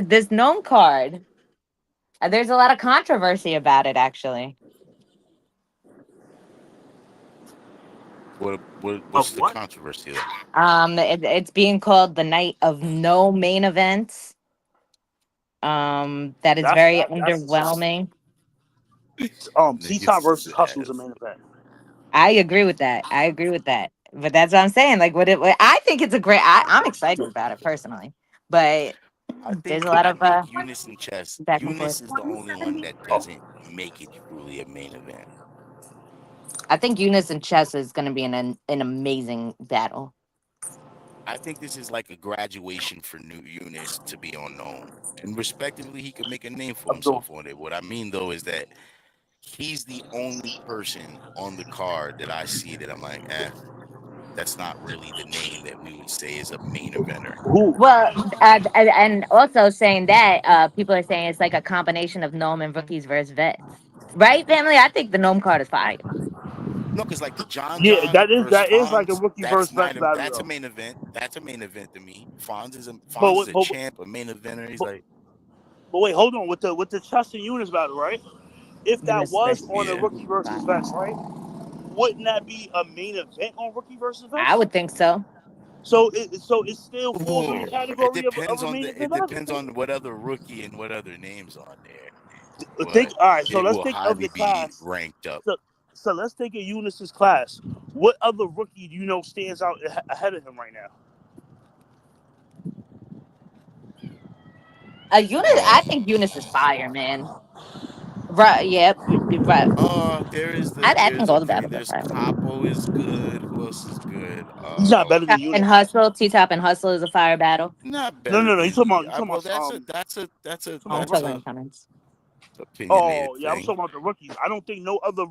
this gnome card? There's a lot of controversy about it, actually. what's Of the what? controversy though? It's being called the night of no main events. That is That's very that. That's underwhelming. T Niggas Top is versus Hustle is the ass. main event. I agree with that. I agree with that. But that's what I'm saying. Like, I think it's a great. I'm excited about it personally, but there's a lot I of think Eunice and Chess. back and forth. Eunice is the only one that doesn't make it truly a main event. I think Eunice and Chess is going to be an amazing battle. I think this is like a graduation for new Eunice to be unknown. And respectively, he could make a name for Abdul. himself on it. What I mean though is that he's the only person on the card that I see that I'm like, that's not really the name that we would say is a main eventer. Who? Well, and also saying that people are saying it's like a combination of gnome and rookies versus vets, right? Family, I think the gnome card is fire. No, because like the John Yeah, John that versus is like a Fonz, rookie versus vets battle that's a though. main event. That's a main event to me. But Fonz is wait, a but, champ, a main eventer. He's but, like, but wait, hold on with the Chess and Eunice battle, right? If that Eunice was versus on the yeah. rookie versus fire. vets, right? Wouldn't that be a main event on rookie versus I vets? would think so. So it still falls in the Ooh, it category of depends a on main the it event battle. depends on what other rookie and what other names on there, Think. but All right, so it let's will think of highly the be class. ranked up. So, so let's think of Eunice's class. What other rookie do you know stands out ahead of him right now? Eunice, I Um, think Eunice is fire, man. Right? Yep. Right. I think all the battles are There's fire. Capo is good. Who else is good? He's not better than And Eunice. Hustle, T Top and Hustle is a fire battle. Not No, better no, no. than you. You talking Well, about talking I'm about that's talking in a rookies. the comments. opinionated Oh yeah, I was thing. talking about the rookies. I don't think no other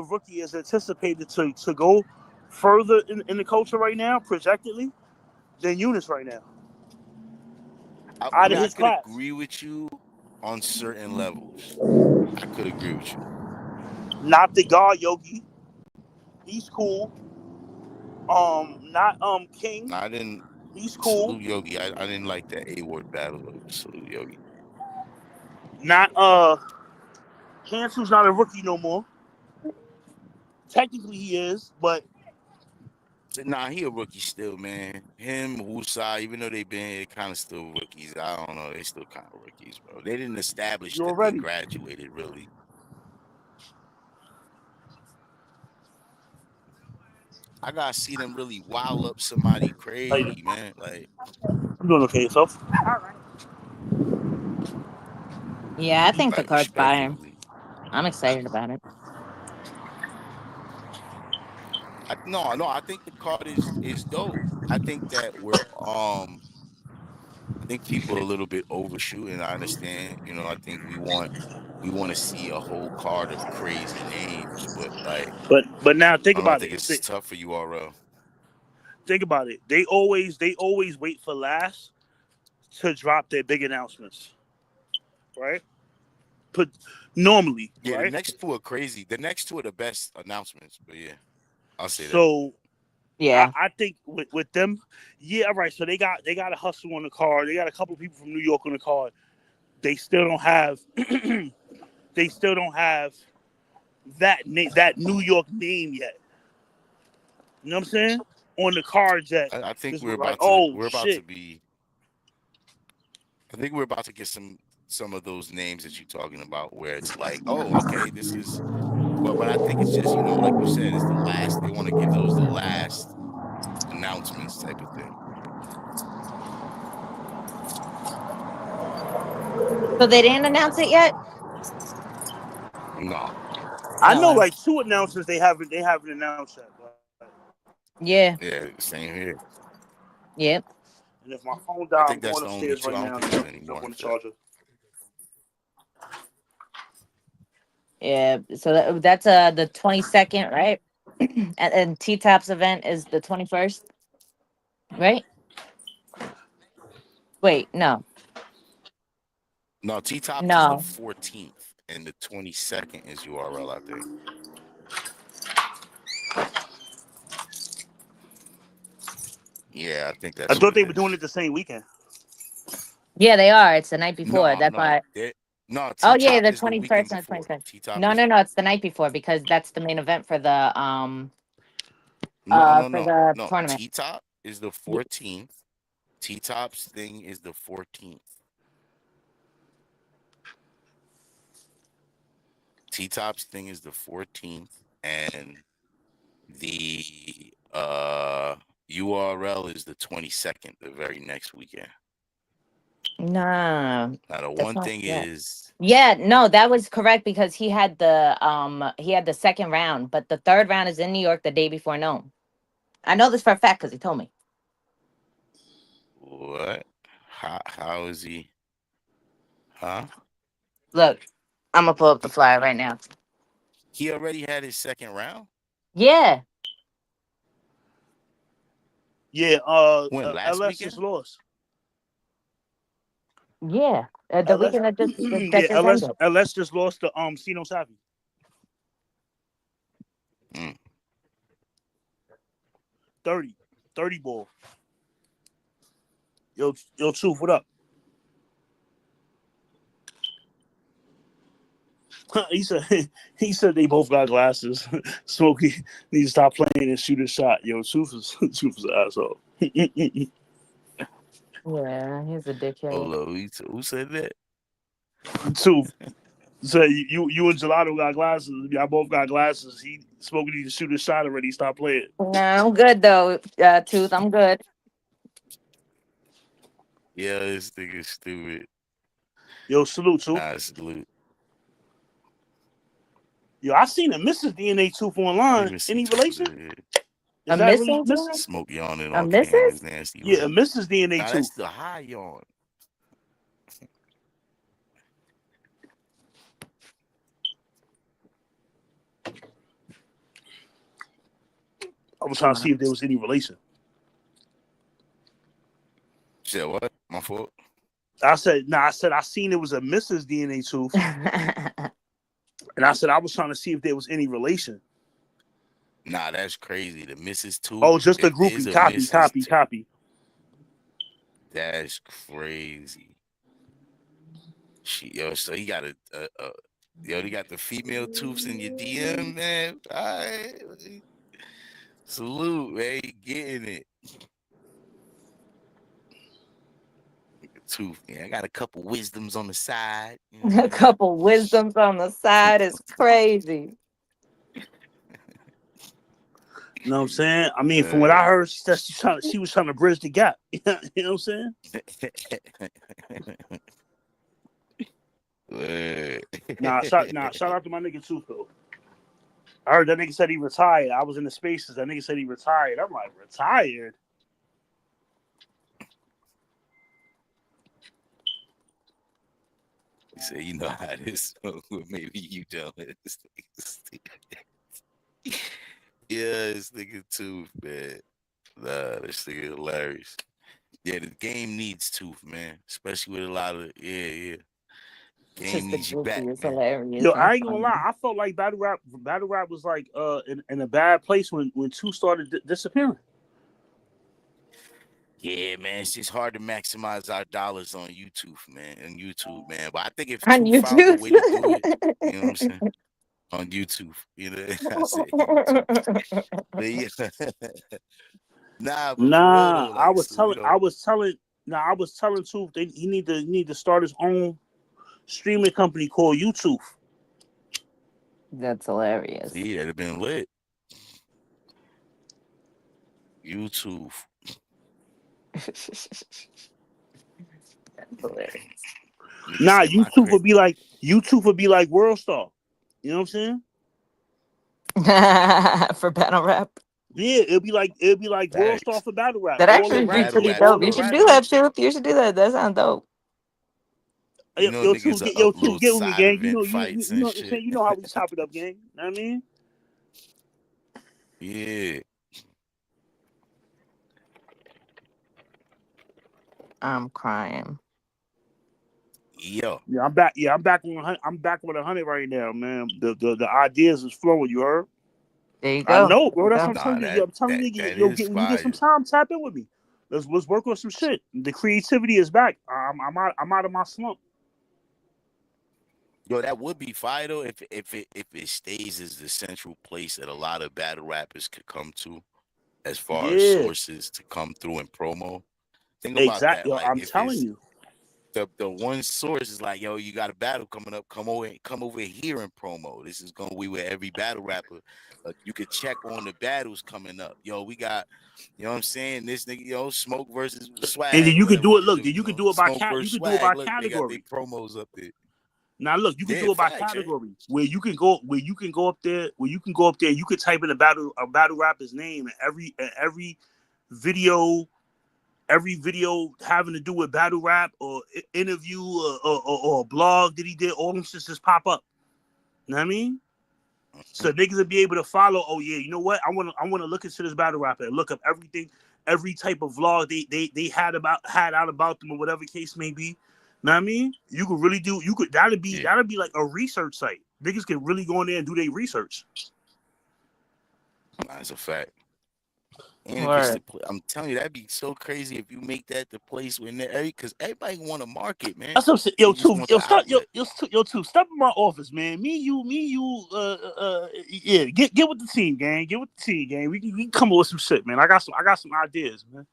rookie is anticipated to go further in the culture right now, projectedly, than Eunice right now. I Out of mean, I his could class. agree with you on certain levels. I could agree with you. Not the God Yogi. He's cool. Not King. I didn't He's cool. salute Yogi. I didn't like that A word battle of salute Yogi. Not Hansel's not a rookie no more. Technically he is, but Nah, he a rookie still, man. Him, Wusa, even though they been kind of still rookies, I don't know. They still kind of rookies, bro. They didn't establish you're that they ready. graduated, really. I gotta see them really wild up somebody How you crazy, doing? man. Like, I'm doing okay yourself. Yeah, I think the like card's fire. respectively. I'm excited about it. No, I think the card is dope. I think that I think people are a little bit overshooting. I understand. I think we want to see a whole card of crazy names, but like But now think I don't know. I about think it. it's tough for URL. Think about it. They always wait for last to drop their big announcements, right? Put normally, Yeah, the right? next two are crazy. The next two are the best announcements, but yeah, I'll say that. So Yeah. I think with them, yeah, all right. So they got a hustle on the card. They got a couple of people from New York on the card. They still don't have they still don't have that New York name yet. You know what I'm saying? On the cards that I think this was like, oh we're about to shit. be. I think we're about to get some of those names that you're talking about, where it's like, oh, okay, this is. But I think it's just like you said, it's the last. They want to give those the last announcements type of thing. So they didn't announce it yet? No, I know Oh, like two announcements they haven't announced yet. But, yeah. yeah, same here. Yep. and if my phone I died, I'm think that's going the only upstairs two. right I don't now think and there's any more. jump on the After that. charger. Yeah. So that's the 22nd, right? And T Top's event is the 21st, right? Wait, no. No, T Tops is the No. 14th, and the 22nd is URL. I think. Yeah, I think I that's what thought it they were doing is. it the same weekend. Yeah, they are. It's the night before. No, That's no, why. no. Oh T yeah, Top the is the weekend 21st and the before. 22nd. T Top No, is no, no. It's the night before because that's the main event no, no, for no, the no. tournament. T Top is the 14th. T Top's thing is the 14th. T Top's thing is the 14th, and the URL is the 22nd, the very next weekend. No, Now the that's one not thing yeah. is, Yeah, no, that was correct because he had the second round, but the third round is in New York the day before Nome. I know this for a fact because he told me. what? How is he? Huh? Look, I'm gonna pull up the flyer right now. He already had his second round. Yeah, Yeah, When last LS just weekend? lost. yeah. The LS, weekend that yeah, just LS, ended. LS just lost to Sino Savvy. Mm. 30, 30 ball. Yo, Truth, what up? he said he said they both got glasses. Smokey needs to stop playing and shoot a shot. Yo, Truth is Truth is an asshole. Yeah, he's a dickhead. Hold on, who said that? Truth said you and Gelato got glasses. Y'all both got glasses. He Smokey needs to shoot a shot already. Stop playing. Nah, I'm good though, Tooth. I'm good. Yeah, this thing is stupid. Yo, salute, Truth. Salute. Yo, I seen a Mrs. DNA Truth online. Let me see Any Tooth relation? in here. Is A that really missing Mrs.? DNA? Smoke yawning A on cam is missus? nasty Yeah, a work. Mrs. DNA Nah, that's Truth. the high yawn. I was trying to see if there was any relation. Said what? My fault. I said, nah, I seen it was a Mrs. DNA Truth. And I said I was trying to see if there was any relation. Nah, that's crazy. The Mrs. Two. Oh, just a If there's groupie. a Copy, Mrs. copy, Two, copy. that's crazy. So he got he got the female tooths in your DM, man. All right. Salute, man. He getting it. Tooth, man. I got a couple wisdoms on the side. You know what A I mean? couple wisdoms on the side is crazy. You know what I'm saying? I mean, from what I heard, she said she was trying to bridge the gap. You know what I'm saying? Shout out to my nigga Truth though. I heard that nigga said he retired. I was in the spaces. That nigga said he retired. I'm like, retired? He said, you know how this maybe you don't. Yeah, this nigga Tooth, man. Nah, this nigga hilarious. Yeah, the game needs Tooth, man. Especially with a lot of yeah. Game Just the needs you back, goofy is man. hilarious Yo, and I ain't gonna funny. lie. I felt like battle rap was like in a bad place when Tooth started disappearing. Yeah, man. It's just hard to maximize our dollars on YouTube, man. On YouTube, man. But I think if On Tooth found a YouTube. way to do it, you know what I'm saying? On YouTube, you know, I said YouTube. But yeah. Nah, but for real Nah, though, like so, you know, I was telling Tooth he need to start his own streaming company called YouTube. That's hilarious. see, that'd have been lit. YouTube. That's hilarious. Nigga Nah, said my credit. YouTube would be like World Star. You know what I'm saying? For battle rap. Yeah, it'd be like World Star Facts. for battle rap. That All the actually Yo, would be rap battle pretty shit, rap all dope. the You for should rap do real. that, shit. Truth. You should do that. That sounds dope. You know, Yo, Tooth, niggas Tooth, upload get with me, side gang. event You fights know and what I'm saying? shit. You know how we chop it up, gang. Know what I mean? Yeah. I'm crying. Yo. Yeah, I'm back. Yeah, I'm back with 100 right now, man. The ideas is flowing. You heard? There you I go. know, There bro. you That's what go. I'm Nah, telling you. Yo, I'm telling you, that yo, is when you get some fire. time, tap in with me. Let's work on some shit. The creativity is back. I'm out of my slump. Yo, that would be fire though if it stays as the central place that a lot of battle rappers could come to as far as Yeah, sources to come through and promo. Think about that. exactly. Yo, Like I'm if telling it's you. the one source is like, yo, you got a battle coming up. Come over here and promo. This is going to be where every battle rapper, you could check on the battles coming up. Yo, we got, you know what I'm saying? This nigga, Smoke versus And then Swag or you could whatever do we it. could Look, do. then you could do it by Smoke You versus could do it Swag. by Look, they got their category. promos up there. Now look, you can Yeah, do it by facts, right? category where you can go up there you could type in a battle rapper's name and every video having to do with battle rap or interview or a blog that he did, all them shits just pop up. You know what I mean? So niggas will be able to follow. Oh yeah, you know what? I wanna look into this battle rapper and look up everything, every type of vlog they had out about them or whatever case may be. Know what I mean? You could really do. You could that'd be Yeah, like a research site. Niggas can really go in there and do their research. that's a fact. And if it's Word. I'm telling you, that'd be so crazy if you make that the place when because everybody want to market, man. That's what I'm saying. They just want the Yo, outlet. step in my office, man. Me, you, yeah, get with the team, gang. Get with the team, gang. We can come up with some shit, man. I got some ideas, man.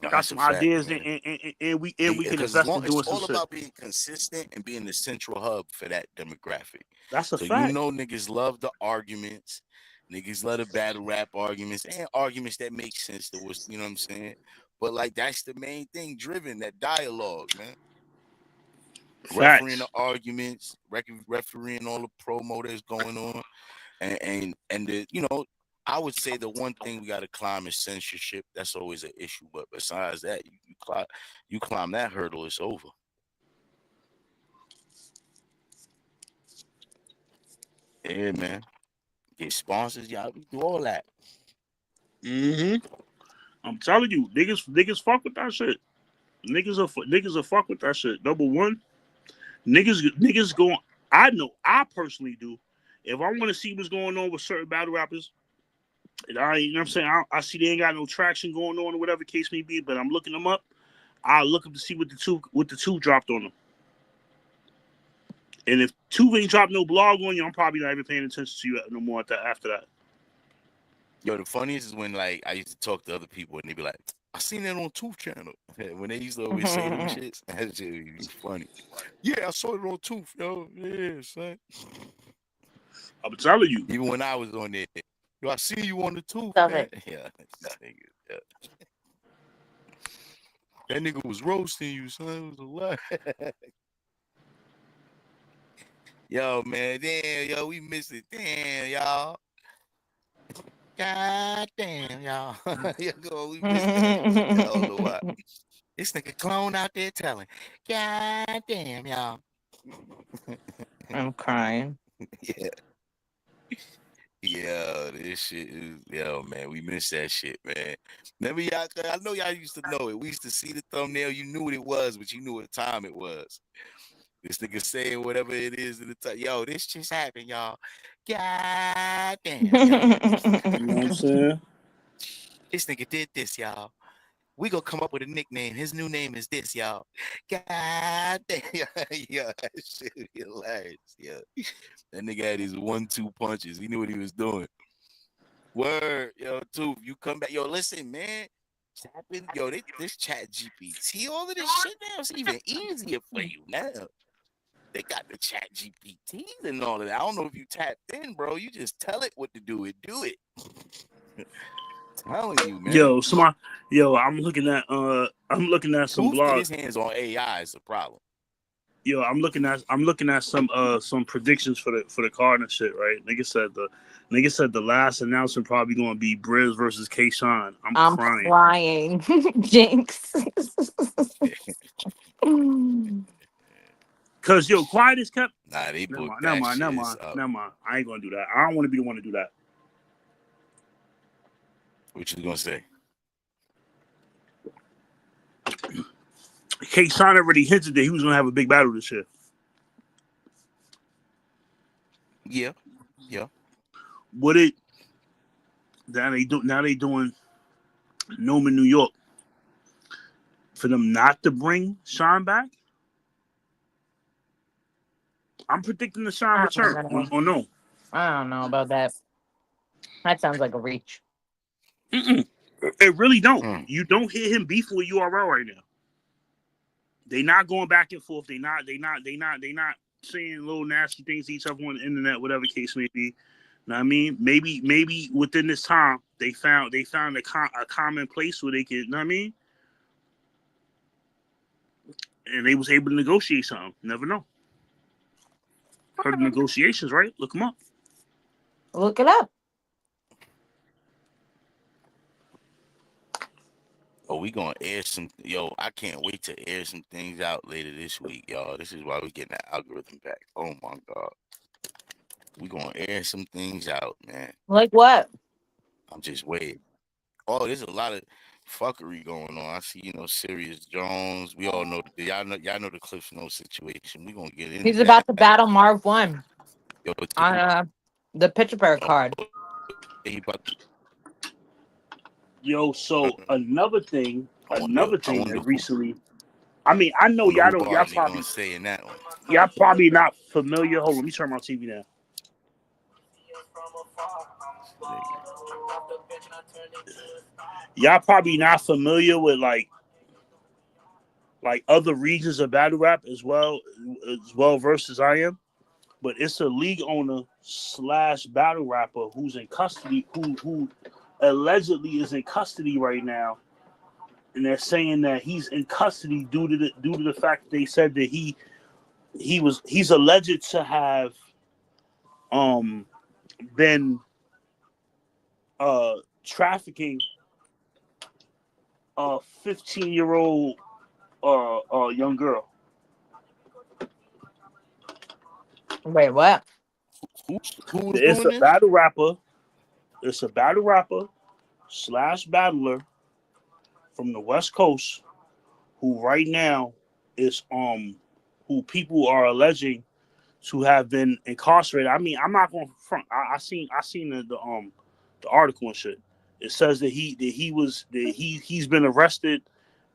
No, Got that's a some fact, ideas, man. and we can Because invest in it's doing some all shit. about being consistent and being the central hub for that demographic. That's a So fact. niggas love the arguments, niggas love the battle rap arguments and arguments that make sense to us. You know what I'm saying? But like that's the main thing, driven that dialogue, man. Refereeing the Facts. arguments, refereeing all the promo that's going on, and the I would say the one thing we got to climb is censorship. That's always an issue. But besides that, you climb that hurdle, it's over. Yeah, man. Get sponsors, y'all. We do all that. I'm telling you, niggas fuck with that shit. Niggas are fuck with that shit. Number one, niggas going. I know. I personally do. If I want to see what's going on with certain battle rappers, and you know what I'm saying. I see they ain't got no traction going on or whatever case may be, but I'm looking them up. I look up to see what the two dropped on them. And if two ain't dropped no blog on you, I'm probably not even paying attention to you no more after that. Yo, the funniest is when like I used to talk to other people and they be like, I seen that on Tooth channel. When they used to always say them shits, that shit would be funny. Yeah, I saw it on Tooth, yo. Yeah, son. I'm telling you. Even when I was on there, yo, I see you on the Tooth, Stop man. it. Yeah, yeah. That nigga was roasting you, son. It was a lot. Yo, man, damn, yo, we missed it. Damn, y'all. God damn, y'all. Yo, we missed that shit. I don't know why. This nigga clone out there telling. God damn, y'all. I'm crying. Yeah. Yo, this shit is yo, man. We missed that shit, man. Remember y'all? I know y'all used to know it. We used to see the thumbnail. You knew what it was, but you knew what time it was. This nigga saying whatever it is in the time. Yo, this just happened, y'all. God damn, y'all. You know what I'm saying? This nigga did this, y'all. We gonna come up with a nickname. His new name is this, y'all. God damn, yo, that shit is hilarious, yo. That nigga had his 1-2 punches. He knew what he was doing. Word, yo, too. You come back, yo. Listen, man. Tapping, yo, this Chat GPT, all of this shit now is even easier for you now. They got the Chat GPTs and all of that. I don't know if you tapped in, bro. You just tell it what to do. It do it. Telling you, man. I'm looking at some Truth get blogs. his hands on AI is the problem. Yo, I'm looking at some predictions for the card and shit, right? Nigga said the last announcement probably gonna be Briz versus K-Shine. I'm I'm crying. crying. Jinx. Cause yo, quiet is kept. Nah, they Never booked mind. that shit. It's up. I ain't gonna do that. I don't want to be the one to do that. What you gonna say? K-Shine already hinted that he was gonna have a big battle this year. Yeah. Would it? Now they doing Nome in New York for them not to bring Sean back. I'm predicting the Sean I return. don't know. Or no? I don't know about that. That sounds like a reach. Mm-mm. It really don't. Mm. You don't hear him beefing with URL right now. They not going back and forth. They not saying little nasty things to each other on the internet, whatever case may be. Know what I mean? Maybe within this time they found a common place where they could, know what I mean? And they was able to negotiate something. Never know. Heard the negotiations, right? Look them up. Look it up. Oh, we gonna air some. Yo, I can't wait to air some things out later this week, y'all. This is why we getting that algorithm back. Oh my god, we gonna air some things out, man. Like what? I'm just waiting. Oh, there's a lot of fuckery going on. I see, Sirius Jones. We all know y'all know the Cliff Note situation. We gonna get into He's that. about to battle Marv One Yo, on the Pittsburgh card. he about to, Yo, so another thing I wonder that recently, I mean, I know who y'all bars he probably gonna say in that one. not familiar. Hold on, let me turn my TV down. Y'all probably not familiar with like other regions of battle rap as well versus I am. But it's a league owner / battle rapper who's in custody, who allegedly is in custody right now, and they're saying that he's in custody due to the fact that they said that he's alleged to have been trafficking a 15-year-old young girl. Wait, what? Who was It's doing a this? battle rapper. It's a battle rapper / battler from the West Coast who right now is who people are alleging to have been incarcerated. I mean, I'm not going to front. I seen the article and shit. It says that he's been arrested,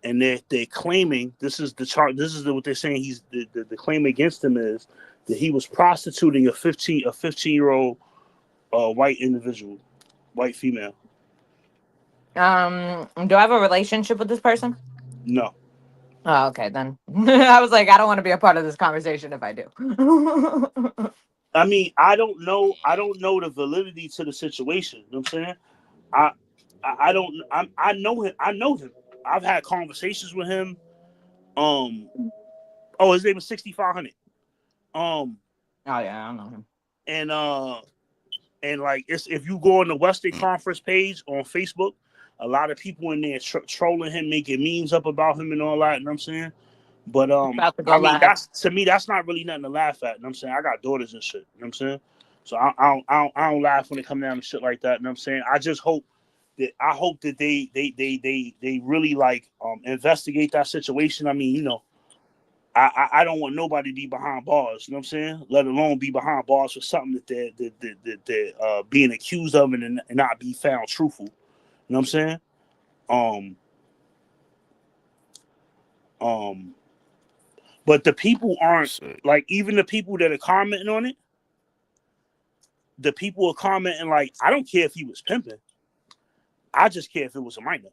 and they're claiming this is the chart. This is what they're saying. He's the claim against him is that he was prostituting a 15-year-old white individual, white female. Do I have a relationship with this person? No. Oh, okay, then. I was like, I don't want to be a part of this conversation if I do. I mean, I don't know the validity to the situation. You know what I'm saying? I don't. I know him. I've had conversations with him. Oh, his name is 6500. Oh yeah, I don't know him. And like it's if you go on the Western Conference page on Facebook, a lot of people in there trolling him, making memes up about him and all that. You know what I'm saying? But About to I go mean, live. that's to me, that's not really nothing to laugh at. You know what I'm saying? I got daughters and shit. You know what I'm saying? So I don't laugh when it come down to shit like that. You know what I'm saying? I hope that they really like investigate that situation. I mean, I don't want nobody to be behind bars. You know what I'm saying? Let alone be behind bars for something that they're being accused of and not be found truthful. You know what I'm saying? Um, um, but the people aren't So, like even the people that are commenting on it. The people are commenting like, I don't care if he was pimping. I just care if it was a minor.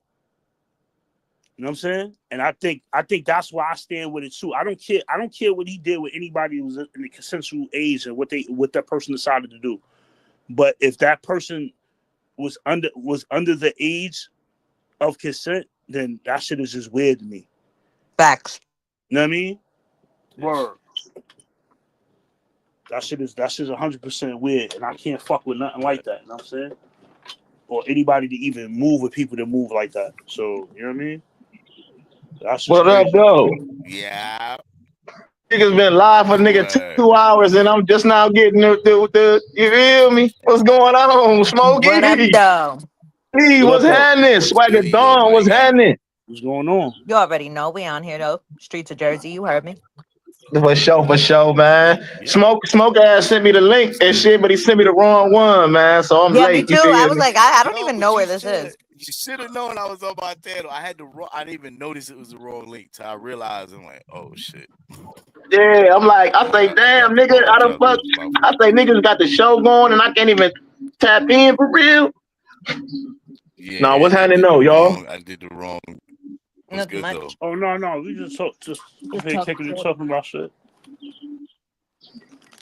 You know what I'm saying? And I think that's why I stand with it too. I don't care. I don't care what he did with anybody who was in the consensual age and what that person decided to do. But if that person was under the age of consent, then that shit is just weird to me. Facts. You know what I mean? yes. Word. That shit is 100% weird, and I can't fuck with nothing like But that. You know what I'm saying? Or anybody to even move with people that move like that. So you know what I mean? That's just What up, crazy. though? yeah, Niggas been live for nigga word. 2 hours, and I'm just now getting the you feel me? What's going on, What up, Smokey? though? Hey, What up, what's though? happening? What's Swagger good, yo, Dawn, my what's guy? happening? What's going on? You already know we on here though. Streets of Jersey. You heard me. For sure, man. Yeah. Smoke ass sent me the link and shit, but he sent me the wrong one, man. So I'm Yeah, me late. too. You I feel was me? like, I don't No, even but know you where this should have. is. You should have known I was on my channel. I had the wrong. I didn't even notice it was the wrong link. Till I realized, I'm like, oh shit. Yeah, I'm like, I say, I damn, dropped the nigga, ball. I don't Tell fuck. me, my I fault. say, niggas got the show going, and I can't even tap in for real. Nah, Yeah, what's I happening did the though, y'all? wrong. I did the wrong. What's Nothing good though? much. Oh no, we just Just here talk kicking and shit. talking about shit.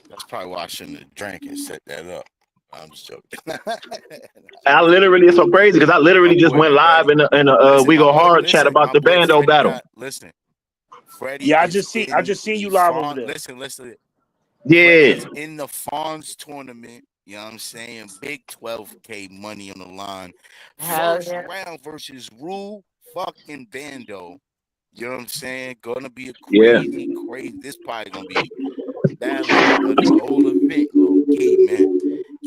That's probably why I shouldn't have drank and set that up. I'm just joking. I literally, it's so crazy because I My literally just boy went live Freddie. in a Listen, We my Go boy. Hard chat Listen, about my the boy bando Freddie battle. got. Listen, Freddie Yeah, is I in just seen the you live over fawn. there. Listen. Freddie Yeah, is in the Fawns tournament. You know what I'm saying? Big 12K money on the line. Hell First yeah. round versus Rule fucking Bando. You know what I'm saying? Gonna be a yeah, crazy. This probably gonna be battle of the whole event, low key, man.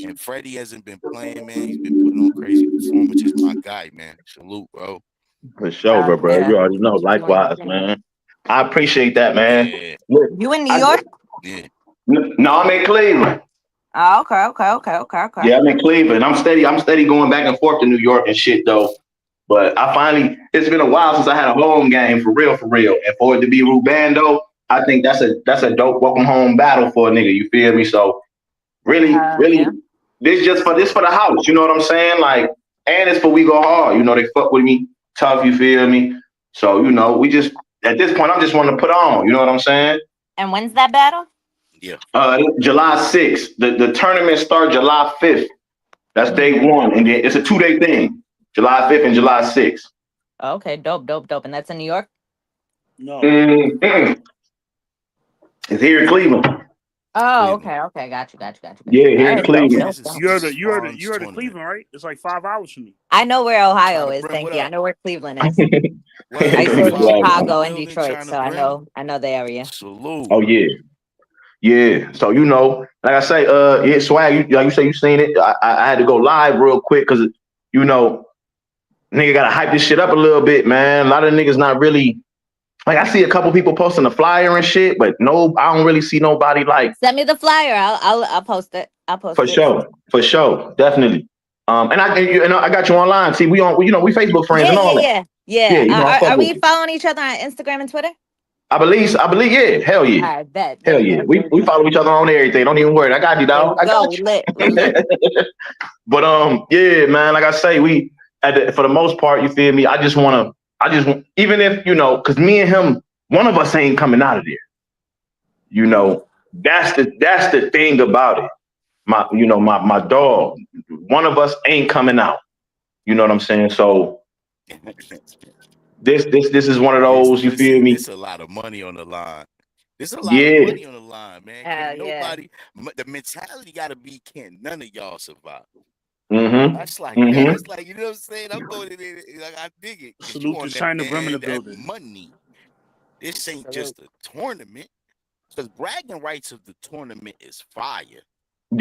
And Freddie hasn't been playing, man. He's been putting on crazy performances. My guy, man. Salute, bro. for sure, Hell bro. You yeah. already know. Doing your Likewise, thing. man. I appreciate that, man. Yeah, Look, You in New I, York? yeah. no, I'm in Cleveland. Oh, okay. Yeah, I'm in Cleveland. I'm steady going back and forth to New York and shit though. But I finally, it's been a while since I had a home game for real, for real. And for it to be Rubando, I think that's a dope welcome home battle for a nigga. You feel me? So really, Hell really, yeah. this for the house. You know what I'm saying? Like, and it's for We Go Hard. You know, they fuck with me tough. You feel me? So we just at this point, I'm just wanting to put on. You know what I'm saying? And when's that battle? Yeah. July 6th. The tournament start July 5th. That's day Mm. one, and then it's a 2 day thing. July 5th and July 6th. Okay, dope. And that's in New York? No, Mm-mm. It's here in Cleveland. Oh, Cleveland. okay. Got you. Yeah, All here in right, Yeah, Cleveland. this is you this heard is of Fawns tournament. Cleveland, right? It's like 5 hours from me. I know where Ohio China is, Brim, thank what you. I up? know where Cleveland is. I used to live in Right. in the Chicago and building, Detroit, China so I Brim. know the area. Salute. Oh yeah, yeah. So like I say, yeah, swag. Like you say, you seen it. I had to go live real quick because you know, nigga gotta hype this shit up a little bit, man. A lot of niggas not really like. I see a couple people posting the flyer and shit, but no, I don't really see nobody like Send me the flyer. I'll post it. I'll post it. for sure, definitely. And I got you online. See, we Facebook friends and all that. Yeah, Yeah. I fuck Are with we you. following each other on Instagram and Twitter? I believe, yeah. Hell yeah. All right, Hell bet. yeah. We follow each other on everything. Don't even worry. I got you, There dog. we I go. got We you. lit. We lit. But yeah, man, like I say, for the most part, you feel me? Even if, because me and him, one of us ain't coming out of there. You know, that's the thing about it. My dog, one of us ain't coming out. You know what I'm saying? So this is one of It's those, you this feel is me? this a lot of money on the line. There's a lot of Yeah. money on the line, man. Hell Can't yeah. nobody. The mentality got to be, can't none of y'all survive. Mm-hmm. That's like that. Mm-hmm. It's like, you know what I'm saying. I'm throwing it in. Like, I dig it because you Salute to on that, China Brim in the man. That building. money. This ain't Salute. just a tournament. Because bragging rights of the tournament is fire.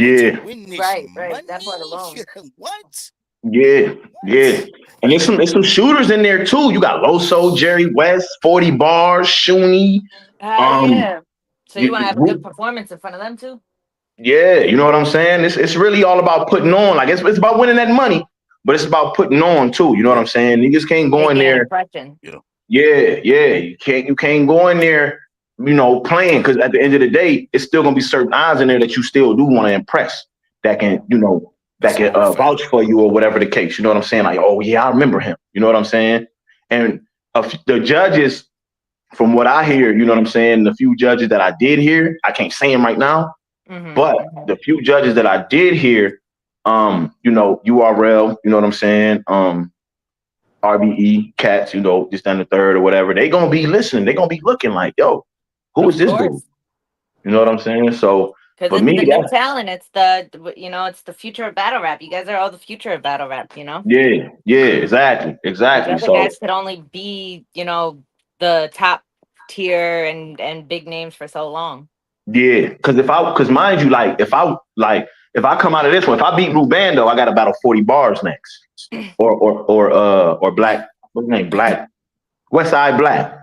But to Yeah. win this Right, right. That part money, alone. what? Yeah. Yeah. What? And there's some shooters in there too. You got Loso, Jerry West, 40 bars, Shuni. Hell Um, yeah. So you you, want to have a good you- performance in front of them too? yeah, you know what I'm saying? It's really all about putting on. Like it's about winning that money, but it's about putting on too. You know what Yeah. I'm saying? Niggas can't go in Making an there. impression. Yeah. Yeah, yeah. You can't go in there, playing because at the end of the day, it's still gonna be certain eyes in there that you still do want to impress. That can, that That's a can whole fact. vouch for you or whatever the case. You know what I'm saying? Like, oh yeah, I remember him. You know what I'm saying? And the judges, from what I hear, you know what I'm saying. The few judges that I did hear, I can't say them right now, but Mm-hmm. the few judges that I did hear, URL, you know what I'm saying. RBE cats, just on the third or whatever, they gonna be listening. They gonna be looking like, yo, who is Of this dude? course. You know what I'm saying? So Because for it's the me, new that's talent. It's it's the future of battle rap. You guys are all the future of battle rap, you know? yeah, yeah, exactly, These exactly. other So guys could only be, the top tier and big names for so long. yeah, because mind you, if I come out of this one, if I beat Rubando, I got to battle 40 bars next, or Black, what's his name, Black, West Side Black.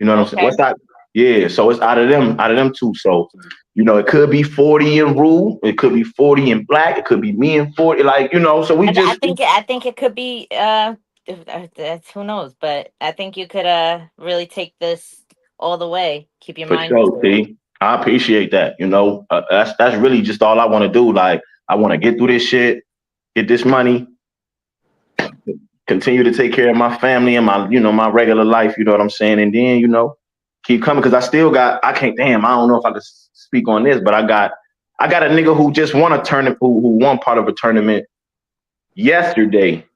You know what I'm saying? Okay. West Side, yeah. So it's out of them two. So it could be 40 in Rule, it could be 40 in Black, it could be me and 40. So we I just think I think it could be who knows, but I think you could really take this all the way. Keep your for mind sure. to it. See, I appreciate that. That's really just all I want to do. Like I want to get through this shit, get this money, continue to take care of my family and my regular life. You know what I'm saying? And then keep coming because I still got. I can't. Damn, I don't know if I could speak on this, but I got a nigga who just won a tournament, who won part of a tournament yesterday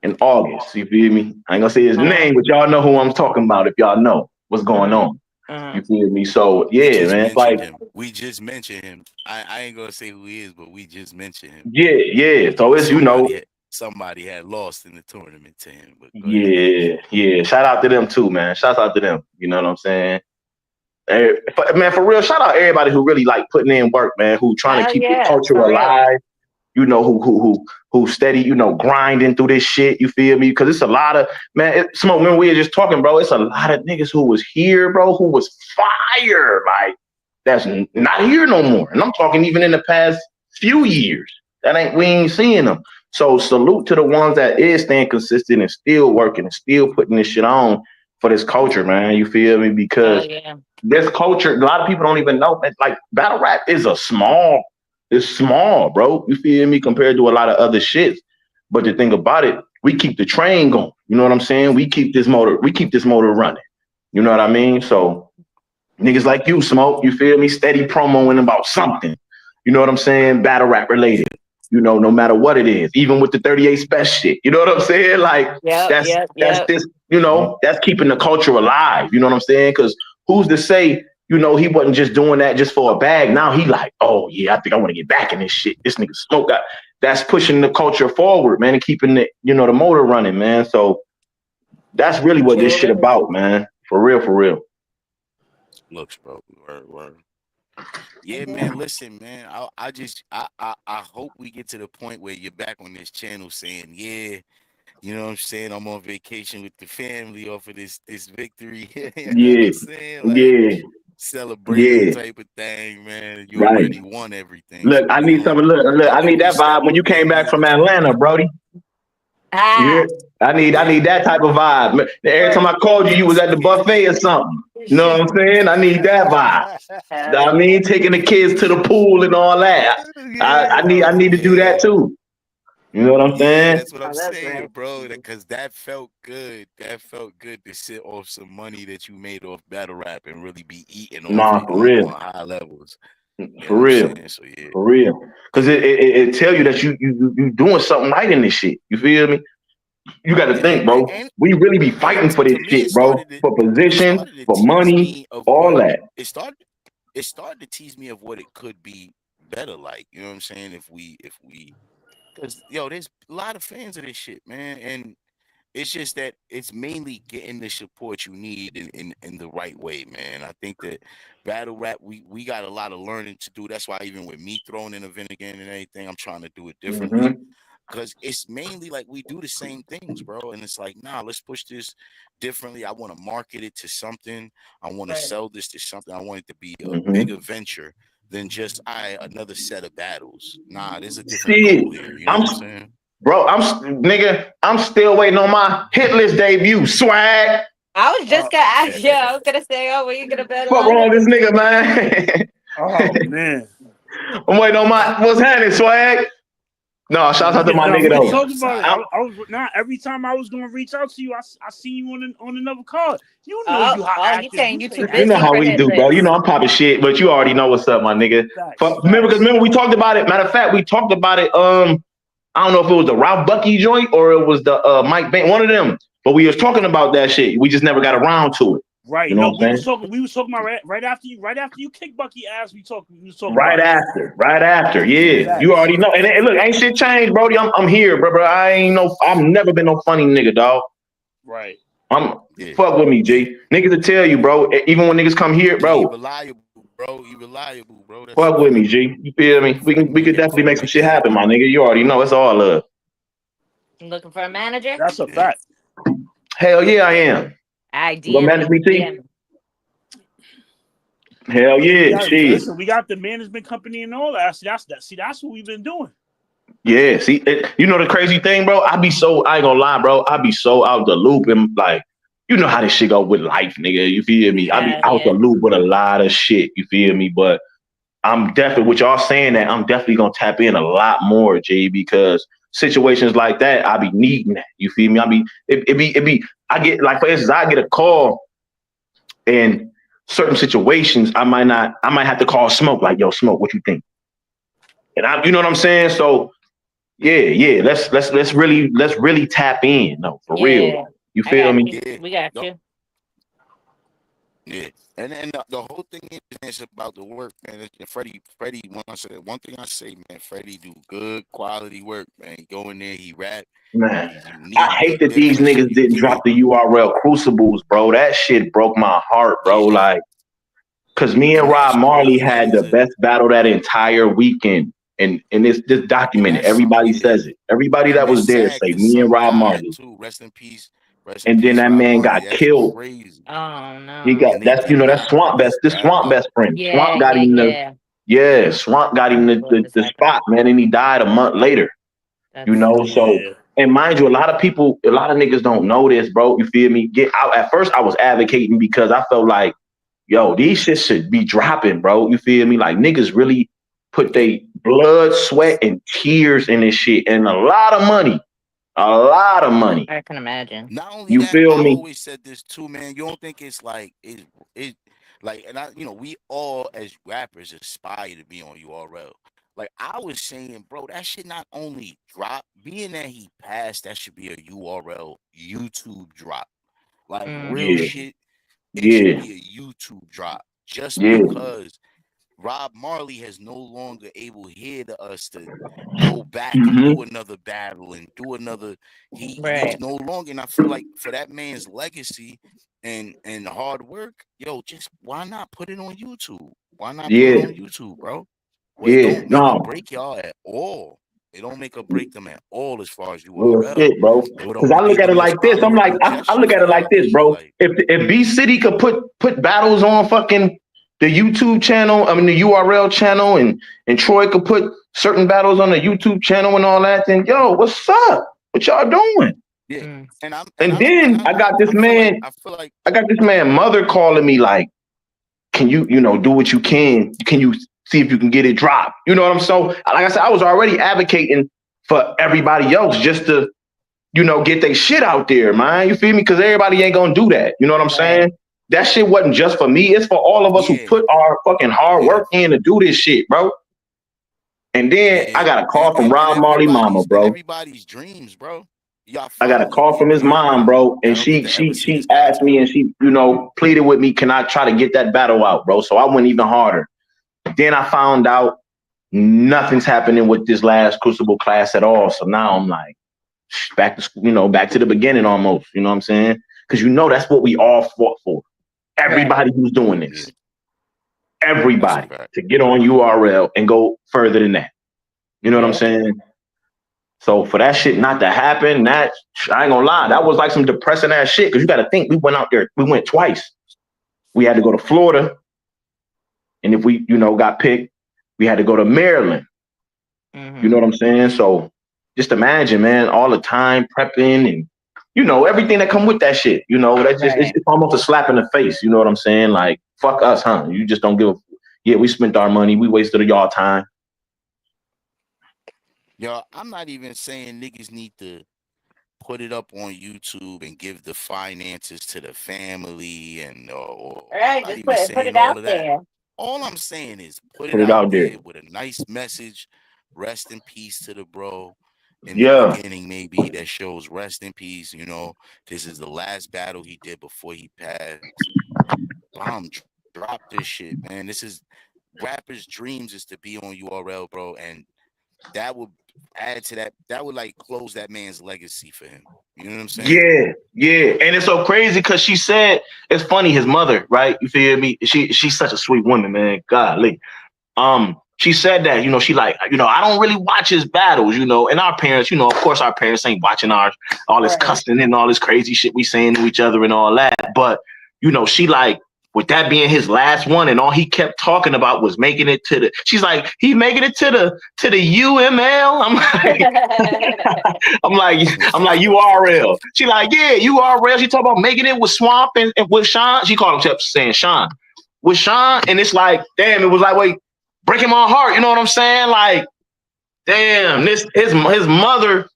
in August. You feel me? I ain't gonna say his Uh-huh. name, but y'all know who I'm talking about if y'all know what's going Uh-huh. on. Uh-huh. You feel me? So We yeah, just man. It's mentioned like him. We just mentioned him. I ain't gonna say who he is, but we just mentioned him. yeah, yeah. So Because it's somebody had lost in the tournament to him. But go ahead. yeah, yeah. Shout out to them too, man. Shout out to them. You know what I'm saying? Man, for real, shout out everybody who really like putting in work, man. Who trying to Hell keep the yeah, culture for real. alive. Who steady, grinding through this shit. You feel me? Because it's a lot of Smoke. When we were just talking, bro, it's a lot of niggas who was here, bro, who was fire. Like that's not here no more. And I'm talking even in the past few years. We ain't seeing them. So salute to the ones that is staying consistent and still working and still putting this shit on for this culture, man. You feel me? Hell Because yeah. this culture, a lot of people don't even know, man. Like battle rap is it's small, bro. You feel me? Compared to a lot of other shits. But the thing about it, we keep the train going. You know what I'm saying? We keep this motor running. You know what I mean? So niggas like you, Smoke, you feel me? Steady promoing about something. You know what I'm saying? Battle rap related. No matter what it is, even with the 38 special shit. You know what I'm saying? Like Yep, that's yep, that's yep. this, that's keeping the culture alive. You know what I'm saying? Because who's to say, he wasn't just doing that just for a bag. Now he like, oh yeah, I think I want to get back in this shit. This nigga Smoke got that's pushing the culture forward, man, and keeping the motor running, man. So that's really what this Sure shit is. about, man. For real, for real. Looks, bro. Word. Yeah, Yeah. man. Listen, man. I hope we get to the point where you're back on this channel saying, yeah, you know what I'm saying? I'm on vacation with the family off of this victory. You know what Yeah, I'm saying? Like yeah, celebrating yeah. type of thing, man. You Right. already won everything. Look, So I we need gonna some. Look. I when need we that step vibe when up you came there, back man, from what you gonna Atlanta, do? Brody. You Ah. hear? I need that type of vibe. Every time I called you, you was at the buffet or something. You know what I'm saying? I need that vibe. Hell I yeah. mean, taking the kids to the pool and all that. I, Yeah, I need I need to do yeah. that too. You know what I'm Yeah, saying? that's what I'm Oh, that's saying, right. bro. Because that felt good. That felt good to sit off some money that you made off battle rap and really be eating off Nah, it for real, on high levels. You know for what I'm real, saying? So yeah, for real. Because it tell you that you doing something right in this shit. You feel me? You got to think, bro. And We really be fighting for this to me, shit, bro. For it position, started to for tease money, me of all what that. it started to tease me of what it could be better like. You know what I'm saying? If we because there's a lot of fans of this shit, man, and it's just that it's mainly getting the support you need in the right way, man. I think that battle rap, we got a lot of learning to do. That's why even with me throwing in a event again and everything, I'm trying to do it differently. Mm-hmm. Because it's mainly like we do the same things, bro. And it's like, nah, let's push this differently. I want to market it to something. I want to Right. sell this to something. I want it to be a Mm-hmm. bigger venture than just another set of battles. Nah, there's a different Shit, goal here. You know I'm what I'm saying? bro. Nigga. I'm still waiting on my hit list debut. Swag. I was just Oh, gonna ask you. I was gonna say, oh, were you gonna battle Fuck on wrong it? with this nigga, man. oh man. I'm waiting on my what's happening, swag. No, shout out to my No, nigga we can Already though. talk about it. outside. I was not every time I was gonna reach out to you. I seen you on another call. You know Oh, you how oh, he's active. saying You you stay too You know busy how active. for we hit do, bro. You know list. I'm popping shit, but you already know what's up, my nigga. Facts, facts. Remember we talked about it. Matter of fact, we talked about it. I don't know if it was the Ralph Bucky joint or it was the Mike Bank, one of them. But we was talking about that shit. We just never got around to it. Right. You know No, what I'm saying? we was talking about right after you kick Bucky ass. We was talking Right about it. after, right after, Yeah, yeah. You Facts. already know. And look, ain't shit changed, Brody. I'm here, bro. I've never been no funny nigga, dog. Right. I'm yeah, fuck with me, yeah. G. Niggas will tell you, bro. Even when niggas come here, Yeah, he bro. reliable, bro. He reliable, bro. That's a Fuck with me, fact. G. You feel me? We Make could it definitely make some make shit it happen, my happen. nigga. You already know it's all love. You looking for a manager? That's a Yeah, fact. Hell yeah, I am. I You gonna DM manage me. me, T? DM me. Hell Yeah, we yeah, got shit. listen. We got the management company and all that. That's what we've been doing. Yeah, see, you know the crazy thing, bro. I ain't gonna lie, bro. I be so out the loop and like, you know how this shit go with life, nigga. You feel me? I be Yeah, out the yeah. loop with a lot of shit. You feel me? But I'm definitely with y'all saying that. I'm definitely gonna tap in a lot more, G, because situations like that, I be needing that. You feel me? It be. I get like, for instance, I get a call in certain situations. I might have to call Smoke like, yo, Smoke, what you think? And you know what I'm saying? So yeah. Let's really tap in. No, for real Yeah. though. You I feel got me? you. yeah, We got no, you. yeah. And the whole thing is it's about the work, man. Freddie, one thing I say, man, Freddie do good quality work, man. He go in there, he rap, Man, he's I unique, he hate that these different. niggas didn't Give drop you, the URL Crucibles, bro. That shit broke my heart, bro. yeah. Like, cause me and And Rob that's Marley crazy. That had is the a best battle that entire weekend. And it's this and documented. that's Everybody and says it. Everybody and that that's was there sad say because me and son Rob died Marley. too. Rest in And then peace, that Rob man Marley. got That's killed. crazy. Oh He got no. And they that's did it that's on Swamp Best, purpose. this That Swamp yo, best friend. Yeah, Swamp got yeah, him yeah. Swamp got him What just the happened? spot, man, and he died a month later. You That's know, so Yeah. and mind you, a lot of niggas don't know this, bro. You feel me? Get out. At first, I was advocating because I felt like, yo, these shit should be dropping, bro. You feel me? Like niggas really put yeah. their blood, sweat, and tears in this shit, and a lot of money, a lot of money. I can imagine. Not only You that, feel I me? always said this too, man. You don't think it's like it like, and we all as rappers aspire to be on URL. Like I was saying, bro, that should not only drop, being that he passed, that should be a URL YouTube drop. Like real Mm-hmm. Yeah, shit, it should yeah, be a YouTube drop just yeah. because Rob Marley has no longer able here to us to go back and do Hmm. another battle and do another. He's Right. no longer, and I feel like for that man's legacy and hard work, yo, just why not put it on YouTube? Why not put it Yeah, on YouTube, bro? Well, it yeah. don't make or No, break y'all at all. It don't make or break them at all as far as real URL. shit, bro. It would Because I only look be at the it most like this. I'm like, honorable I gesture look for at it like y'all. this, B, bro. like, If B City could put battles on fucking the YouTube channel, I mean the URL channel, and Troy could put certain battles on the YouTube channel and all that, then yo, what's up? What y'all doing? yeah. Mm. And then I I feel like got this man mother calling me like, can you do what you can? Can you see if you can get it dropped? You know what I'm so like I said, I was already advocating for everybody else just to get their shit out there, man. You feel me? Because everybody ain't gonna do that. You know what I'm Right. saying? That shit wasn't just for me. It's for all of us who yeah, put our fucking hard yeah. work in to do this shit, bro. And then I Yeah, got a call from and Rob Marley Mama, bro. everybody's dreams, bro. Y'all I got a following call me, from his man. mom, bro, I and don't get she to ever she see she this asked battle. me and she, pleaded with me, can I try to get that battle out, bro? So I went even harder. Then I found out nothing's happening with this last Crucible class at all. So now I'm like back to back to the beginning almost. You know what I'm saying? Because that's what we all fought for. Right. Everybody who's doing Yeah, this, that's a everybody fact. to get on URL and go further than that. You know what I'm Yep. saying? So for that shit not to happen, that I ain't gonna lie, that was like some depressing ass shit. Because you got to think, we went out there, we went twice. We had to go to Florida, and if we got picked, we had to go to Maryland. You know Mm-hmm. what I'm saying? So just imagine, man, all the time prepping and everything that come with that shit. That just it's, Right. it's almost a slap in the face. You know what I'm saying? Like fuck us, huh? You just don't give a. Yeah, we spent our money, we wasted y'all time. Yo, I'm not even saying niggas need to put it up on YouTube and give the finances to the family or I'm Right. not Just even put saying it all out of that. there. All I'm saying is put it Put it out out there. there with a nice message. Rest in peace to the bro. In the Yeah, beginning, maybe that shows rest in peace. This is the last battle he did before he passed. Bomb, drop this shit, man. This is rappers' dreams is to be on URL, bro, and that would add to that. That would like close that man's legacy for him. You know what I'm saying? yeah, yeah. And it's so crazy because she said it's funny. His mother, right? You feel me? She's such a sweet woman, man. Golly. She said that, she like, I don't really watch his battles, and our parents, of course our parents ain't watching all this Right. cussing and all this crazy shit we saying to each other and all that. But, she like, with that being his last one and all he kept talking about was making it to she's like, he making it to the UML. I'm like URL. She like, yeah, URL. She talk about making it with Swamp and with Sean. She called himself saying Sean. With Sean, and it's like, damn, it was like, wait, breaking my heart. You know what I'm saying? Like, damn, this his mother.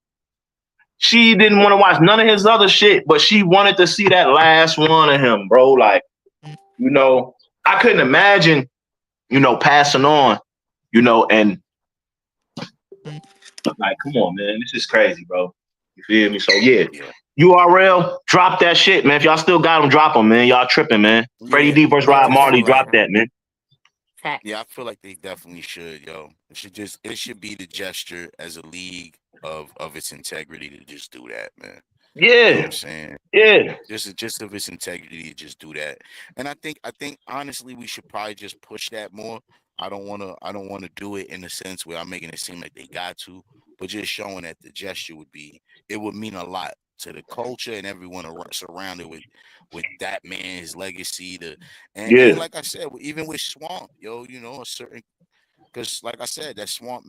She didn't want to watch none of his other shit, but she wanted to see that last one of him, bro. Like, I couldn't imagine, passing on, and like, come on, man, this is crazy, bro. You feel me? So yeah, Yeah, URL, drop that shit, man. If y'all still got them, drop them, man. Y'all tripping, man. Freddie yeah. D versus I Rob just Marley, feel drop like, that, man. yeah, I Facts. feel like they definitely should, yo. It should be the gesture as a league of its integrity to just do that, man. You know what I'm Yeah, saying? yeah, Just of its integrity to just do that. And I think honestly we should probably just push that more. I don't wanna do it in the sense where I'm making it seem like they got to, but just showing that the gesture it would mean a lot to the culture and everyone surrounded with that man's legacy to and yeah. like I said, even with Swamp, yo, a certain because like I said, that Swamp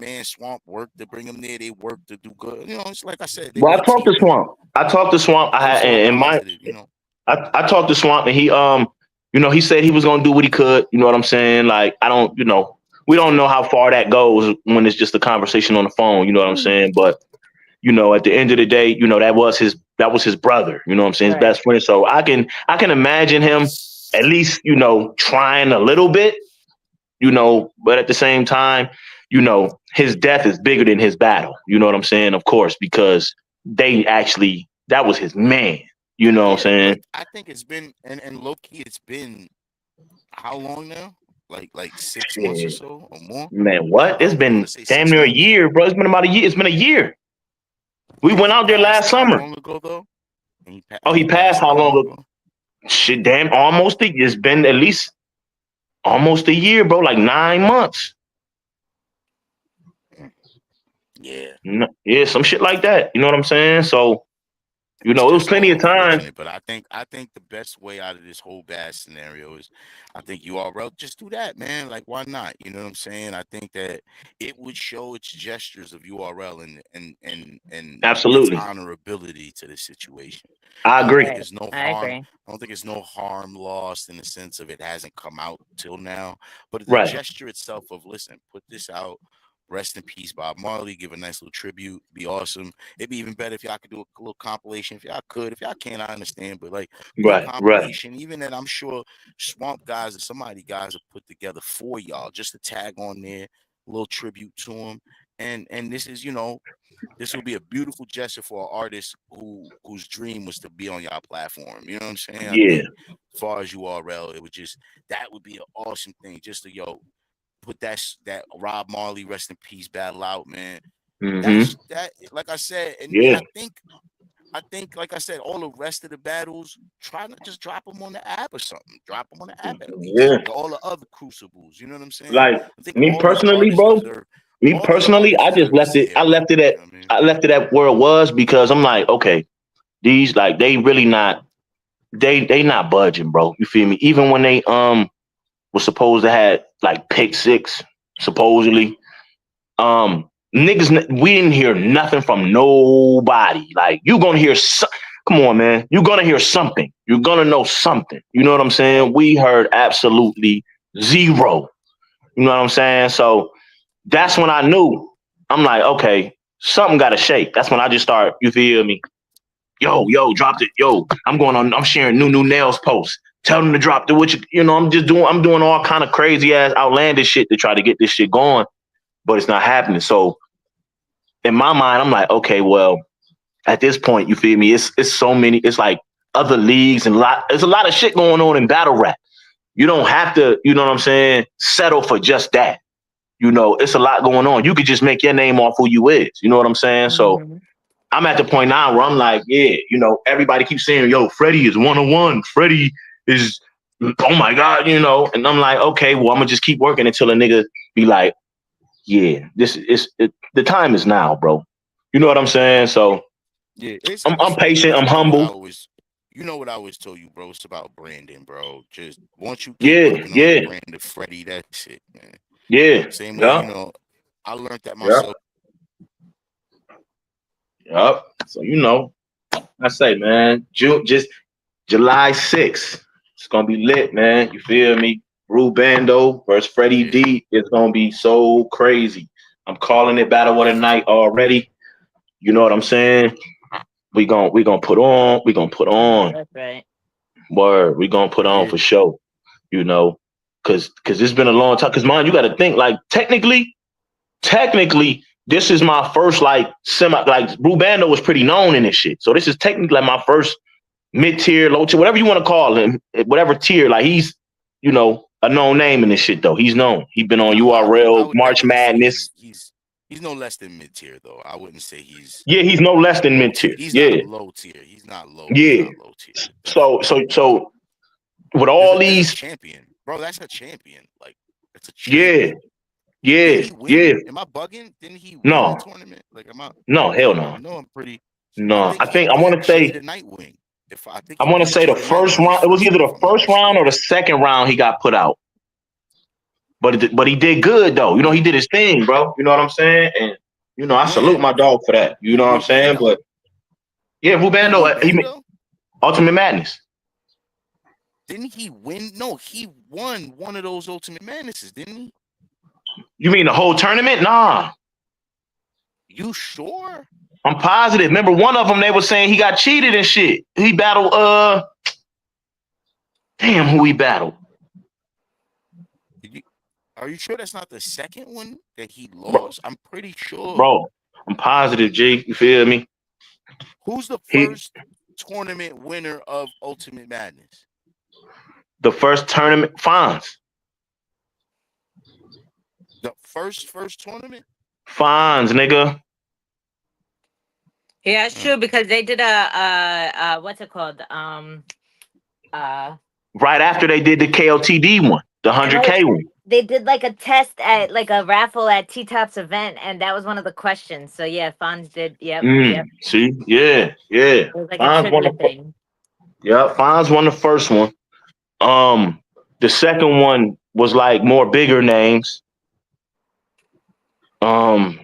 worked to bring him there. They worked to do good. It's like I said, they Well, was I a talked to team effort. Swamp. I talked to Swamp. I It was had all in my positive. I talked to Swamp and he said he was gonna do what he could. You know what I'm saying? Like I don't, we don't know how far that goes when it's just a conversation on the phone. You know what I'm saying? But at the end of the day, that was his brother. You know what I'm saying? His Right. best friend. So I can imagine him at least trying a little bit. But at the same time, his death is bigger than his battle. You know what I'm saying? Of course, because that was his man. You know what I'm Yeah, saying? but I think it's been and low key, it's been how long now? Like 6 months or Shit, so or more. man, what? It's I want been to say damn six near a months. year, bro. It's been about a year. It's been a year. We And went he out there passed last how summer. long ago though? Oh, And he he passed passed how how long long ago? ago? Shit, damn, almost it's been at least almost a year, bro. Like 9 months. Mm, yeah. Yeah, some shit like that. You know what I'm saying? So, It's it was just plenty all of time. unfortunate, but I think the best way out of this whole bad scenario is, I think URL just do that, man. Like, why not? You know what I'm saying? I think that it would show its gestures of URL and its Absolutely. honorability to the situation. I I don't agree. think Right. it's no I harm. agree. I don't think it's no harm lost in the sense of it hasn't come out till now. But the Right. gesture itself of listen, put this out. Rest in peace, Bob Marley. Give a nice little tribute. Be awesome. It'd be even better if y'all could do a little compilation. If y'all could, if y'all can't, I understand. But like, put a Right. Right. compilation. Even that, I'm sure Swamp guys or somebody guys have put together for y'all, just to tag on there, a little tribute to him. And this is, this will be a beautiful gesture for an artist whose dream was to be on y'all platform. You know what I'm saying? I Yeah. think as far as URL, it would just that would be an awesome thing. Just to put that Rob Marley rest in peace battle out, man. Mm-hmm. That's that. Like I said, and Yeah. I think, like I said, all the rest of the battles, try to just drop them on the app or something. Drop them on the app at least. Yeah. All the other crucibles, you know what I'm saying? Like I think me personally, bro. Me all of the personally, artists I just deserve to left see it. their I way. left it at. You know what I mean? I left it at where it was because I'm like, okay, these like they really not. They not budging, bro. You feel me? Even when they was supposed to have like pick six, supposedly. Niggas, we didn't hear nothing from nobody. Like you gonna hear, come on, man, you gonna hear something. You're gonna know something. You know what I'm saying? We heard absolutely zero. You know what I'm saying? So that's when I knew. I'm like, okay, something got to shake. That's when I just start. You feel me? Yo, dropped it. Yo, I'm going on. I'm sharing new nails posts. Tell them to drop the what you know. I'm doing all kind of crazy ass outlandish shit to try to get this shit going, but it's not happening. So in my mind, I'm like, okay, well, at this point, you feel me? It's so many. It's like other leagues and there's a lot of shit going on in battle rap. You don't have to, you know what I'm saying, settle for just that. You know, it's a lot going on. You could just make your name off who you is. You know what I'm saying? So Mhm. I'm at the point now where I'm like, yeah, you know, everybody keeps saying, yo, Freddie is 101. Freddie is, oh my God, you know. And I'm like, okay, well, I'm gonna just keep working until a nigga be like, yeah, the time is now, bro. You know what I'm saying? So Yeah, I'm patient. I'm you know what I humble. always told you, bro. It's about branding, bro. Just once you keep Yeah, working on the yeah, brand of Freddie, that's it, man. yeah, Same way, yeah, I learned that yeah, myself. yeah. So you know, I say, man, just July 6th. It's gonna be lit, man. You feel me? Rubando versus Freddie Yeah, D is gonna be so crazy. I'm calling it battle of the night already. You know what I'm saying? We gonna put on. We gonna put I know on. that's right. Word. We gonna put on yeah. for sure. You know, cause it's been a long time. Cause man, you got to think like technically, this is my first like semi like Rubando was pretty known in this shit. So this is technically like my first mid tier, low tier, whatever you want to call him, whatever tier. Like he's, you know, a known name in this shit though. He's known. He's been on I URL, would March definitely say Madness. he's no less than mid tier though. I wouldn't say he's Yeah, he's no less than low mid tier. tier. He's not Yeah, low tier. He's not low. He's yeah. not low tier. So Definitely so not. so with all There's a these, champion, bro. That's a champion. Like it's a yeah, champion. Didn't yeah, he win? yeah. Am I bugging? Didn't he win the No, tournament? Like am I? no, hell I no, know I'm pretty. I no. think he I want beat to say Jada Nightwing. If I think I he want to beat say the Jada first Nightwing the round. It was first either time, if the I'm not first round or the mistaken. second round he got put out. But he did good though. You know, he Mm. did his thing, bro. You know what I'm saying? And you know, I salute Yeah, my dog for that. You know what I'm saying? Rubando. But yeah, Who Rubando, he made Rubando? Ultimate Madness. Didn't he win? No, he won one of those Ultimate Madnesses, didn't he? You mean the whole tournament? Nah, You sure? I'm positive. Remember, one of them they were saying he got cheated and shit. He battled damn, who he battled, Did you, are you sure that's not the second one that he bro. lost? I'm pretty sure. Bro, I'm positive. G, you feel me? Who's the He first tournament winner of Ultimate Madness? the first tournament Fonz. The first tournament? Fonz, nigga. Yeah, it's Mm. true because they did a what's it called? Uh, Right after they did the KOTD one, the I know 100K one. they did like a test at like a raffle at T Top's event, and that was one of the questions. So yeah, Fonz did. Yep, yep. See, yeah, yeah. It was like a Fonz won trivia the thing. yeah. Fonz won the first one. The second one was like more bigger names. Um,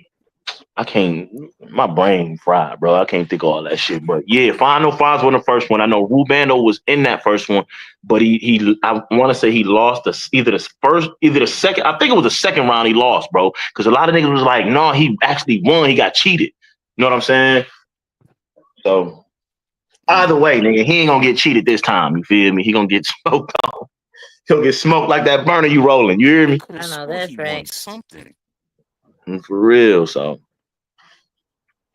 I can't. My brain fried, bro. I can't think of all that shit. But yeah, Final Fonz won the first one. I know Rubando was in that first one, but he I want to say he lost either the second. I think it was the second round he lost, bro. Because a lot of niggas was like, no, he actually won. He got cheated. You know what I'm saying? So either Mm. way, nigga, he ain't gonna get cheated this time. You feel me? He gonna get smoked on. He'll get smoked like that burner you rolling. You hear I me? could have I know swore he that's won right. something. For real. So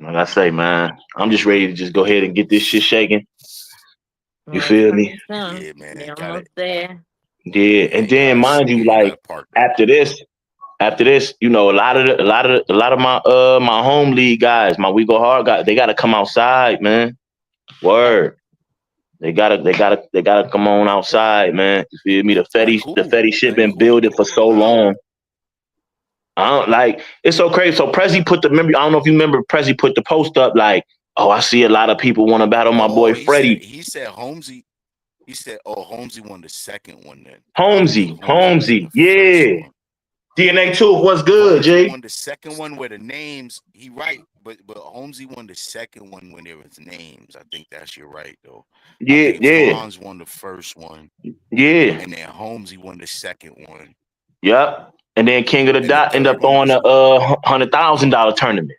Like I say, man, I'm just ready to just go ahead and get this shit shaking. You Well, it's feel me? coming soon. Yeah, man. You're Got almost it. there. Yeah, and then mind you, You like gotta park them. after this, a lot of my my home league guys, my We Go Hard guys, they gotta come outside, man. Word. They gotta come on outside, man. You feel me? The Fetty shit Like been who? building for Call so them out. long. I don't like it's so crazy. So Prezi put the remember, I don't know if you remember Prezi put the post up like, oh, I see a lot of people want to battle my Oh, boy Freddie. he said Holmesy. He said, "Oh, Holmesy won the second one. Then I think Holmesy, Holmesy was in Holmesy, the first yeah. one. DNA Tooth, what's good, Holmesy G? won the second one where the names. He right, but Holmesy won the second one when there was names. I think that's you're right though. I Yeah, think yeah, Fonz won the first one, yeah. and then Holmesy won the second one, Yep. And then King of the and the Dot end up third one throwing was a $100,000 tournament.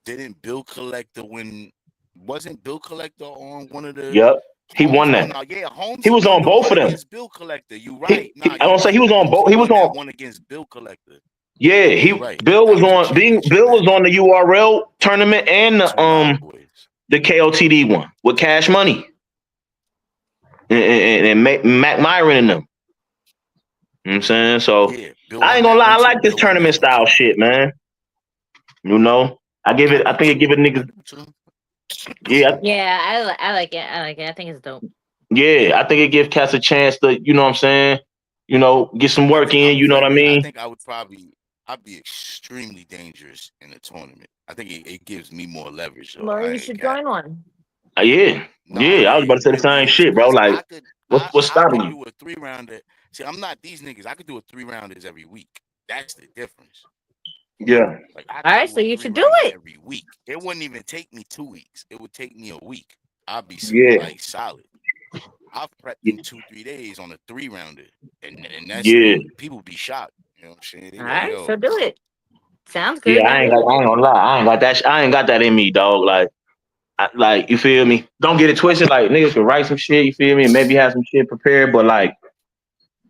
didn't Bill Collector win? Wasn't Bill Collector on one of the Yep. He Holmes? won Oh that. no, yeah, He Holmesy was won on the both one of them. against Bill Collector. You right? Nah, I you don't say he right. was on both. Holmesy He was won that on. one against Bill Collector. Yeah, Yeah, he you're right. Bill That was was a on. championship Bill was match. on the URL tournament and Two live boys. the KOTD one with Cash Money and Mac Myron and them. You know what I'm saying? So Yeah, Bill I ain't won gonna that lie, one I too. like this Bill won tournament that one style too. shit, man. You know, I give I it. I do think it give too. it I niggas. do too. Yeah, Yeah, I like it. I like it. I think it's dope. yeah. I think it gives cats a chance to, you know what I'm saying? You know, get some I work think in. I'm You know what I very. I mean? think I would probably. I'd be extremely dangerous in a tournament. I think it gives me more leverage. Though Well, I you ain't should cat. join one. Yeah, Nah, yeah. I was yeah, about to it say the really same is shit, bro. because Like, what's I stopping could you? do a 3-rounder. See, I'm not these niggas. I could do a 3-rounders every week. That's the difference. Yeah, Like I All could right, do so a you should do 3-rounder it. every week. It wouldn't even take me 2 weeks. It would take me a week. I'd be yeah, like solid. I've prepped in 2-3 days on a 3-rounder, and that's yeah, people be shocked. You know what I'm saying? They All like, right, so yo, do it. Sounds yeah. good. You do I it. ain't gonna lie. I ain't got that. I ain't got that in me, dog. Like you feel me? Don't get it twisted. Like niggas can write some shit. You feel me? And maybe have some shit prepared, but like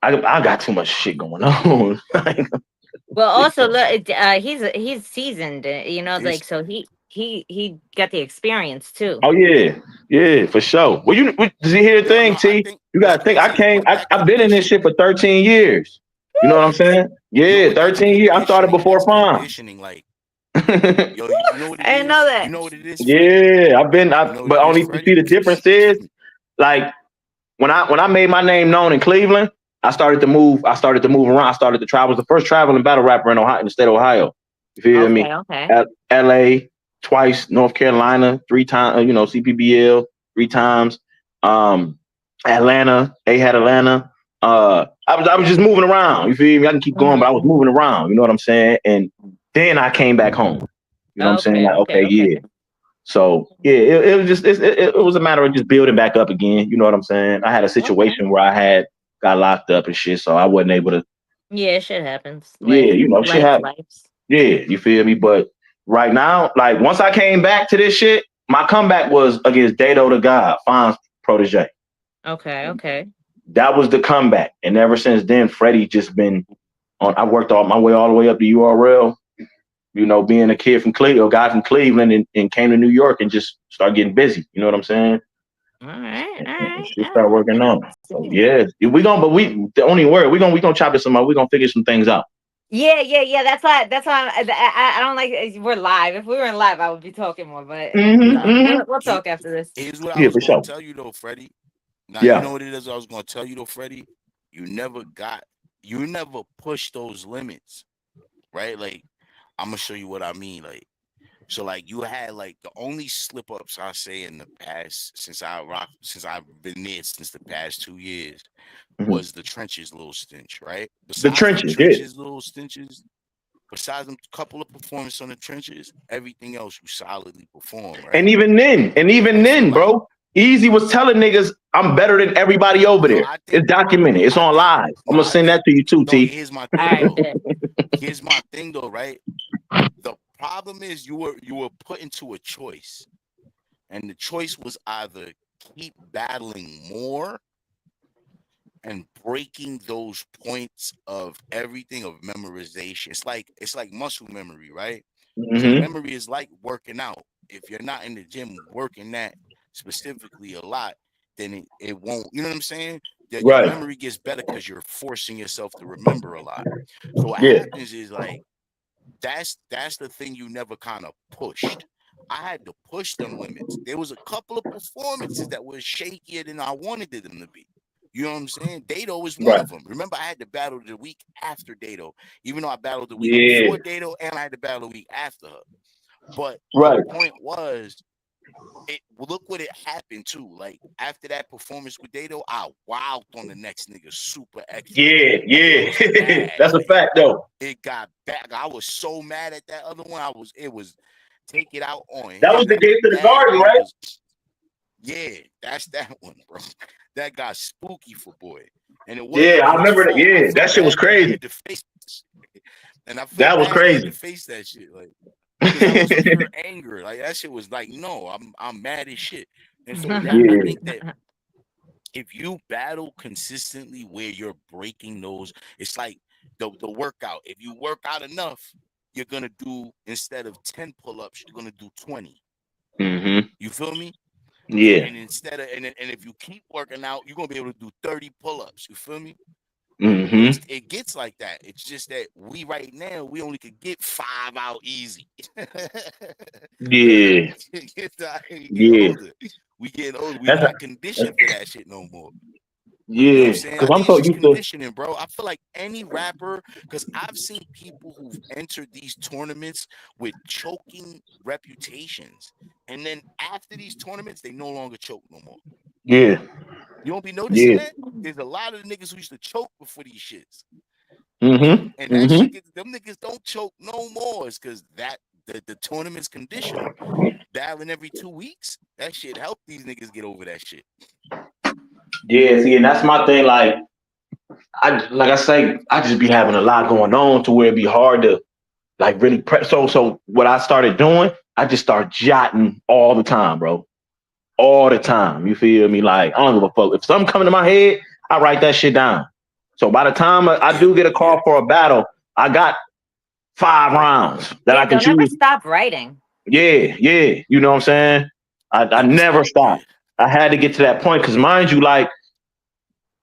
I got too much shit going on. Well, Shit also going look, on. he's seasoned. You know, it's like so he got the experience too. Oh yeah, yeah, for sure. Well, did you hear the yo, thing, no. I T? think You it's gotta think. crazy, but that I've been in this shit conditioning. for 13 years. You know what I'm saying? No, Yeah, but that's 13 years. I started conditioning. before That's Fine. conditioning. Like, yo, you know what it I didn't know is? You that. know what it is, Freddie? Yeah, You know what but it is, only you see Freddie? the difference is like when I made my name known in Cleveland, I started to move. I started to move around. I started to travel. I was the first traveling battle rapper in Ohio, in the state of Ohio. You feel me? Okay, okay. L.A. twice, North Carolina 3 times. You know, CPBL 3 times. Um, Atlanta, A had Atlanta. I was just moving around. You feel me? I can keep going, but I was Mm-hmm. moving around. You know what I'm saying? And then I came back home. You know what I'm saying? Okay, Like, okay, okay, okay. yeah. So yeah, it was just it was a matter of just building back up again. You know what I'm saying? I had a Okay. situation where I had got locked up and shit, so I wasn't able to. Yeah, shit happens. Yeah, you know, shit happened. Life. Yeah, you feel me? But right now, like once I came back to this shit, my comeback was against Dato the God, Fonz protege. Okay, okay. That was the comeback, and ever since then, Freddie just been on. I worked all my way all the way up to URL. You know, being a kid from Cleveland, a guy from Cleveland, and came to New York and just started getting busy. You know what I'm saying? All right, all And right. shit All start working right. on. So yeah, we the only word we gonna chop it some more. We gonna figure some things out. Yeah, yeah, yeah. That's why I don't like we're live. If we were in live, I would be talking more. But Mm-hmm, mm-hmm. we'll He- talk after this. Here's what I Yeah, was for gonna sure. tell you though, Freddie. Now you Yeah, know what it is. I was gonna tell you though, Freddie. You never got. You never pushed those limits, right? Like I'm gonna show you what I mean. Like so, like you had like the only slip ups I say in the past since I've been there since the past 2 years hmm. was the trenches little stench, right? The Besides them trenches. Yeah, trenches little stenches, besides them couple of performances on the trenches, everything else you solidly perform, right? and even And so then, like, bro, Easy was telling niggas I'm better than everybody over yo, there. It's documented. It's on live. I'm no, gonna send that to you too, no. T. Here's my All thing right, though. bet. Here's my thing though, right? The problem is you were put into a choice, and the choice was either keep battling more and breaking those points of everything of memorization. It's like muscle memory, right? So memory is like working out. If you're not in the gym working that specifically a lot, then it won't. You know what I'm saying? That your memory gets better because you're forcing yourself to remember a lot. So what happens is like that's the thing you never kind of pushed. I had to push them limits. There was a couple of performances that were shakier than I wanted them to be. You know what I'm saying? Dato is one of them. Remember, I had to battle the week after Dato, even though I battled the week before Dato, and I had to battle the week after her. But the point was, look what it happened too. Like after that performance with Dato, I wowed on the next nigga super extra. Yeah. That's a fact though. It got back. I was so mad at that other one. It was take it out on him. That was the game to the Garden, right? Yeah, that's that one, bro. That got spooky for boy. And it was I remember that. Yeah, that shit was crazy. And I feel that was crazy to face that shit. Like I was pure anger. Like that shit was like, no, I'm mad as shit. And so I think that if you battle consistently where you're breaking those, it's like the workout. If you work out enough, you're gonna do, instead of 10 pull-ups, you're gonna do 20. You feel me? Yeah. And instead of and if you keep working out, you're gonna be able to do 30 pull-ups. You feel me? It gets like that. It's just that we right now we only could get 5 out easy. Yeah. Older. We getting older. We're not conditioned for that shit no more. Yeah, you know what I'm saying? because I'm so used conditioning, bro. I feel like any rapper, because I've seen people who've entered these tournaments with choking reputations, and then after these tournaments, they no longer choke no more. Yeah. You won't be noticing that? There's a lot of the niggas who used to choke before these shits. And that shit gets, them niggas don't choke no more. It's because that the tournament's conditional. Battling every 2 weeks, that shit helped these niggas get over that shit. Yeah, see, and that's my thing. Like I say, I just be having a lot going on to where it'd be hard to like really prep. So what I started doing, I just start jotting all the time, bro. All the time. You feel me? Like, I don't give a fuck. If something coming to my head, I write that shit down. So by the time I do get a call for a battle, I got 5 rounds that I can choose. Don't ever stop writing. Yeah. You know what I'm saying? I never stopped. I had to get to that point because, mind you, like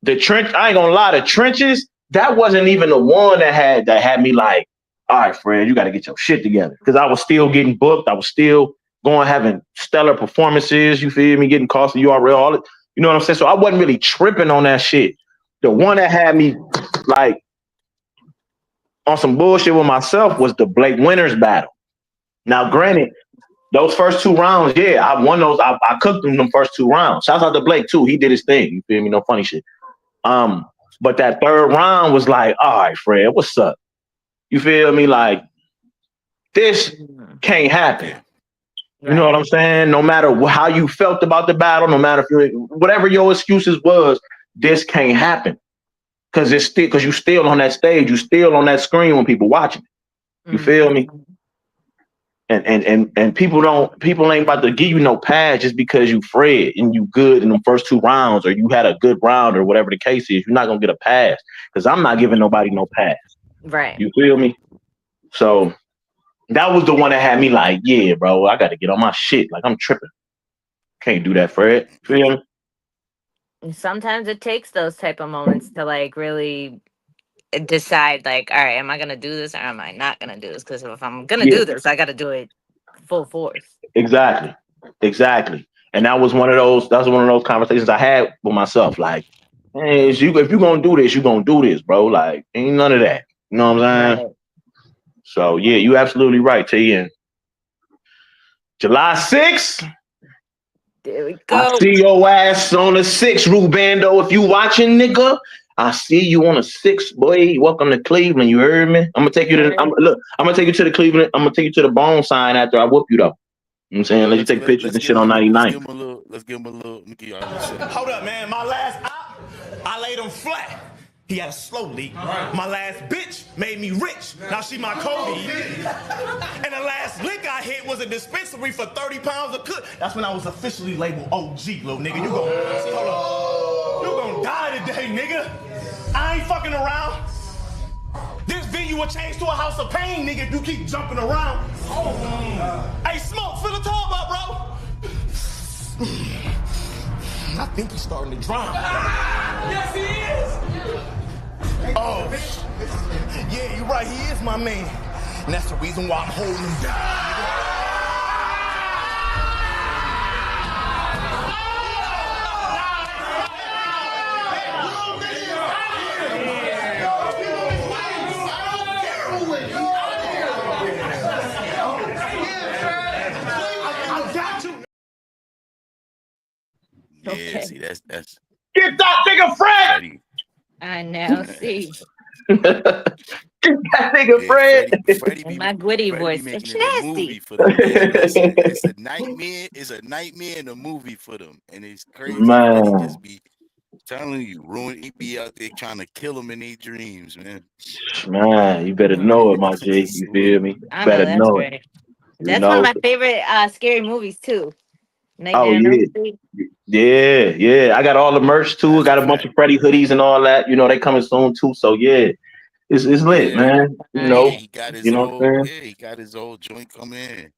the trench, I ain't gonna lie, the trenches, that wasn't even the one that had me like, all right, Fred, you got to get your shit together. Because I was still getting booked. I was still going, having stellar performances. You feel me? Getting calls to URL, all it. You know what I'm saying? So I wasn't really tripping on that shit. The one that had me like on some bullshit with myself was the Blake Winters battle. Now, granted, those first 2 rounds, I won those. I cooked them first 2 rounds. Shouts out to Blake too. He did his thing. You feel me? No funny shit. But that 3rd round was like, all right, Fred, what's up? You feel me? Like, this can't happen. You know what I'm saying? No matter how you felt about the battle, no matter if whatever your excuses was, this can't happen. Because you're still on that stage, you're still on that screen when people watching. You feel me? And people ain't about to give you no pass just because you Fred and you good in the first 2 rounds, or you had a good round, or whatever the case is. You're not gonna get a pass because I'm not giving nobody no pass. Right. You feel me? So that was the one that had me like, yeah, bro, I got to get on my shit. Like, I'm tripping. Can't do that, Fred. Feel me? Sometimes it takes those type of moments to like really decide, like, all right, am I gonna do this or am I not gonna do this? Because if I'm gonna do this, I got to do it full force. Exactly. And that was one of those conversations I had with myself. Like, hey, if you're gonna do this, you're gonna do this, bro. Like, ain't none of that. You know what I'm saying? Right. So yeah, you absolutely right, T. And July 6th. There we go. I see your ass on the 6th, Rubando. If you watching, nigga, I see you on the 6th, boy. Welcome to Cleveland. You heard me? I'm gonna take you to I'm gonna take you to the Cleveland. I'm gonna take you to the bone sign after I whoop you though. You know what I'm saying? Let you take pictures and shit on 99. Let's give him a little. Hold up, man. My last op, I laid him flat. He had a slow leak. My last bitch made me rich. Now she my kotd. And the last lick I hit was a dispensary for 30 pounds of cook. That's when I was officially labeled OG, little nigga. You gonna die today, nigga. I ain't fucking around. This venue you a change to a house of pain, nigga, if you keep jumping around. Hey, Smoke, fill the tub up, bro. I think he's starting to drown. Yes, he is. Oh, yeah, you're right. He is my man. And that's the reason why I'm holding him down. Yeah, Okay. see, that's Get that nigga Fred. Freddie. I know. See, Get that nigga Yeah, Fred. Freddie in be my Gwitty Freddie be voice, making it's it a movie nasty. for them. Man. Listen, it's a nightmare. It's a nightmare and a movie for them, and it's crazy. Freddie Man, just be telling you, ruin. He be out there trying to kill them in their dreams, man. man, you better know it, my G. You feel Salute. me? I know Better that's know it. right. You That's one of know. my favorite scary movies too. Oh Nightmare on Elm yeah. Street. Yeah, yeah. I got all the merch too. I That's a got a bunch fact. of Freddie hoodies and all that. You know, they coming soon too. So yeah, it's lit, Yeah, man. You yeah. know, Nice. He got his you know what old. I'm Yeah, he got his old joint coming in.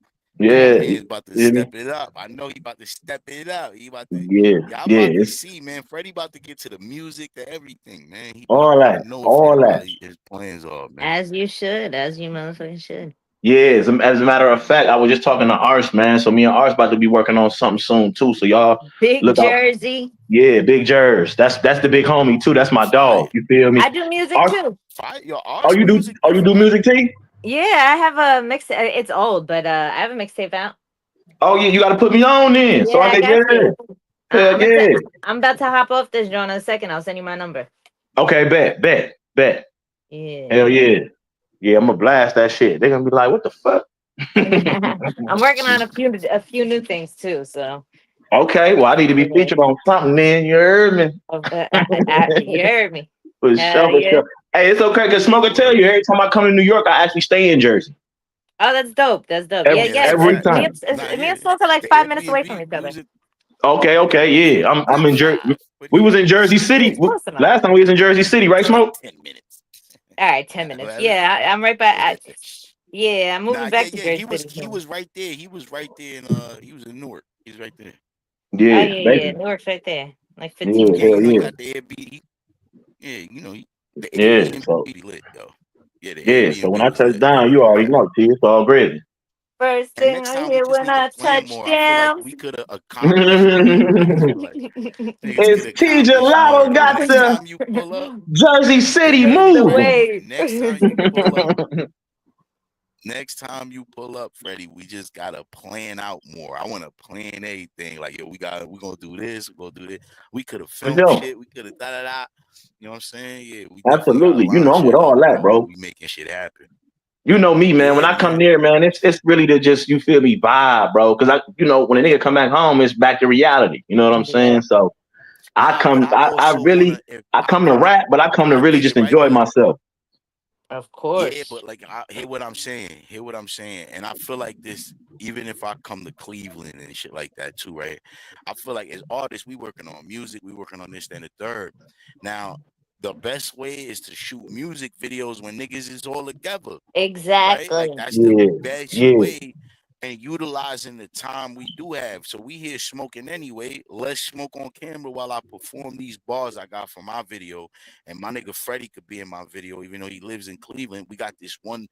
My saying? man's about to Yeah, step it up. I know he about to step it up. He about to. yeah, Y'all yeah. about to It's see, man. Freddie about to get to the music, to everything, man. He about. all I that, know what all Freddie that. about his plans are, man. As you should, as you motherfucking should. Yeah, as a matter of fact, I was just talking to Ars, man. So me and Ars about to be working on something soon too. So y'all Big look out. Jersey. Yeah, Big Jers. That's the big homie too. That's my Fire, dog. You feel me? I do music Ars, too. fire. Your oh arts you do? music Oh be you do fire. music too? Yeah, I have a mix. It's old, but I have a mixtape out. Oh yeah, you got to put me on then, so Yeah, I I can got yeah, you. hell yeah. I'm about to hop off this joint in a second. I'll send you my number. Okay, bet. Yeah. Hell yeah, yeah. I'm gonna blast that shit. They're gonna be like, what the fuck? I'm working on a few new things too. So Okay, well I need to be yeah. featured on something then. You heard me? You heard me. For Hell sure, for yeah. sure. Hey, it's okay because Smoker tell Word. you every time I come to New York, I actually stay in Jersey Oh, that's dope. That's dope. Yeah, every Yeah, yeah. that's a every fact. Me time. and Nah, me and yeah. Smoke are like The 5 minutes away from Airbnb, each we other. was in, Okay, yeah, yeah. I'm in Jersey. nah, but We he was in Jersey shit. City. Close enough. Last time we was in Jersey City, right, It's like Smoke? 10 minutes. All right, 10 minutes. Well, Yeah, I'm right back. yeah. Yeah, I'm moving Nah, yeah, back to yeah. Jersey He was City he soon. was right there. He was right there in he was in Newark. He's right there. Oh Yeah, yeah, basically. Newark's right there, like 15 Yeah, Yeah, minutes. you hell know he yeah. got the Airbnb. Yeah, you know the Yeah. So Airbnb lit, yo. Yeah, the yeah. So when Airbnb I was touch lit. down, you already And know, T. It's all gravy. First and thing next I time we hear just when need to I plan touch more. I feel like down. we could have accomplished more. I feel like niggas could It's T accomplish more. Gelato The got next the time you pull up, Jersey City Freddie, That's the moving. wave. next time you pull up, next time you pull up, Freddie, we just gotta plan out more. I want to plan everything. Like, yo, we're gonna do this, we're gonna do this. We could have For filmed sure. shit, we could have da da da. You know what I'm saying? Yeah, we definitely gotta Absolutely. You line know, I'm with shit up, all that, bro. bro. We making shit happen. You know me, man. When Yeah, I come man. near, man, it's really to just you feel me vibe, bro. Because when a nigga come back home, it's back to reality. You know what I'm Yeah, saying? So Nah, but I I also really wanna if I come to rap, but I come to I really get it, just right? enjoy But myself. of yeah, course. but like, hear what I'm saying. Hear what I'm saying. And I feel like this, even if I come to Cleveland and shit like that too, right? I feel like as artists, we working on music, we working on this, then the third. Now, the best way is to shoot music videos when niggas is all together, right? Like Exactly. that's the Yeah, best yeah, way, and utilizing the time we do have. So we here smoking anyway. Let's smoke on camera while I perform these bars I got for my video, and my nigga Freddie could be in my video, even though he lives in Cleveland. We got this one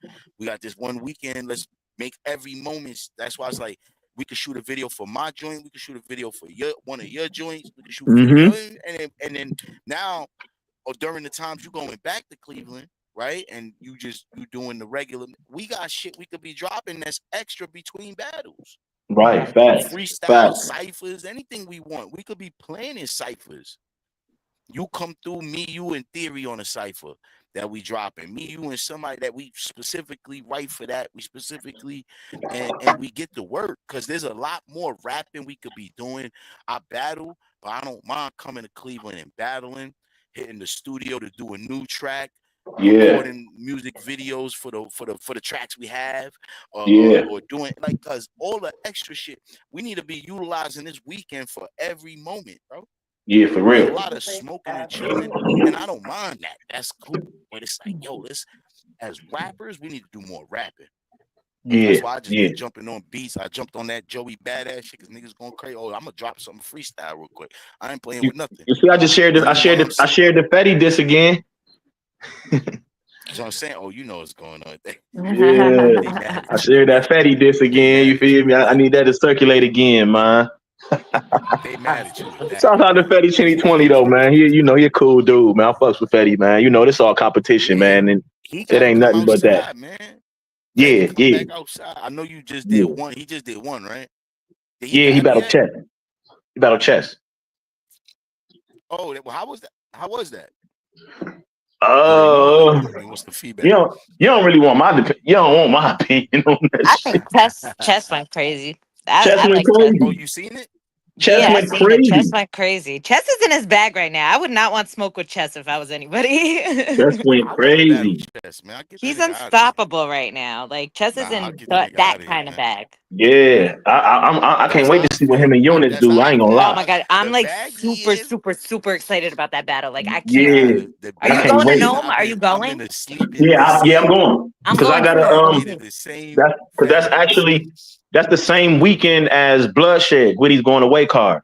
weekend. Let's make every moment. That's why it's like we could shoot a video for my joint. We could shoot a video for one of your joints. We could shoot for hmm your, and then now or during the times you going back to Cleveland, right? And you doing the regular. We got shit we could be dropping that's extra between battles. right, That's it. Freestyle facts. ciphers, anything we want. We could be planning ciphers. You come through, me, you, and Theory on a cipher that we dropping. Me, you, and somebody that we specifically write for that. We specifically and we get to work because there's a lot more rapping we could be doing. I battle, but I don't mind coming to Cleveland and battling, hitting the studio to do a new track, Yeah, recording music videos for the tracks we have, yeah, or doing like cause all the extra shit we need to be utilizing this weekend for every moment, bro. yeah, for There's a real. lot of smoking and chilling, and I don't mind that. That's cool. But it's like, yo, as rappers, we need to do more rapping. Yeah, That's why I just yeah. been jumping on beats. I jumped on that Joey Badass shit because niggas going crazy. Oh, I'm gonna drop something freestyle real quick. I ain't playing You, with nothing. you see, I just shared the, I Only shared while the, I'm I sitting. shared the Fetty diss again. So I'm saying, oh, you know what's going on. They Yeah, mad I at you. shared that Fetty diss They again. You mad at feel you me? with I that. need that to circulate again, man. They mad at you with that. Shout out to Fetty They mad 2020 at though, you with man. that. He a cool dude, man. I fucks with Fetty, man. You know, this all competition, Yeah, man, and he it gotta ain't come nothing but that. outside, man. Fetty Yeah, come yeah, back outside. I know you just did yeah, one. He just did one, right? Did he yeah. He battle battled yet? chess. He battled chess. Oh, well, how was that? How was that? Did it know? Like, Uh, I mean, what's the you feedback? don't, you don't really want you don't want my opinion on that I shit. think chess went crazy. I, Chess I went like chess. Oh, crazy. you seen it? Chess Yeah, I've went seen it. crazy. Chess went crazy. Chess is in his bag right now. I would not want smoke with Chess if I was anybody. Chess went I want to battle crazy. chess, man. I get that He's nigga out of here. unstoppable right now. Like Chess is Nah, I'll in get the nigga that out of here, kind of man. bag. Yeah, I can't That's wait how to I see what him feel. and Eunice That's do. how I I ain't gonna feel. Oh lie. my god, I'm The like bag he super, in. super, super excited about that battle. Like I can't Yeah, wait. Nah, the Are I you bag can't going to he wait. in. Nome? Are you I've been going? asleep in Yeah, the yeah, I'm same. going I'm because I going gotta too. I'm going Been in too. the same that's fan base. actually that's the same weekend as Bloodshed. Gwitty's going away card,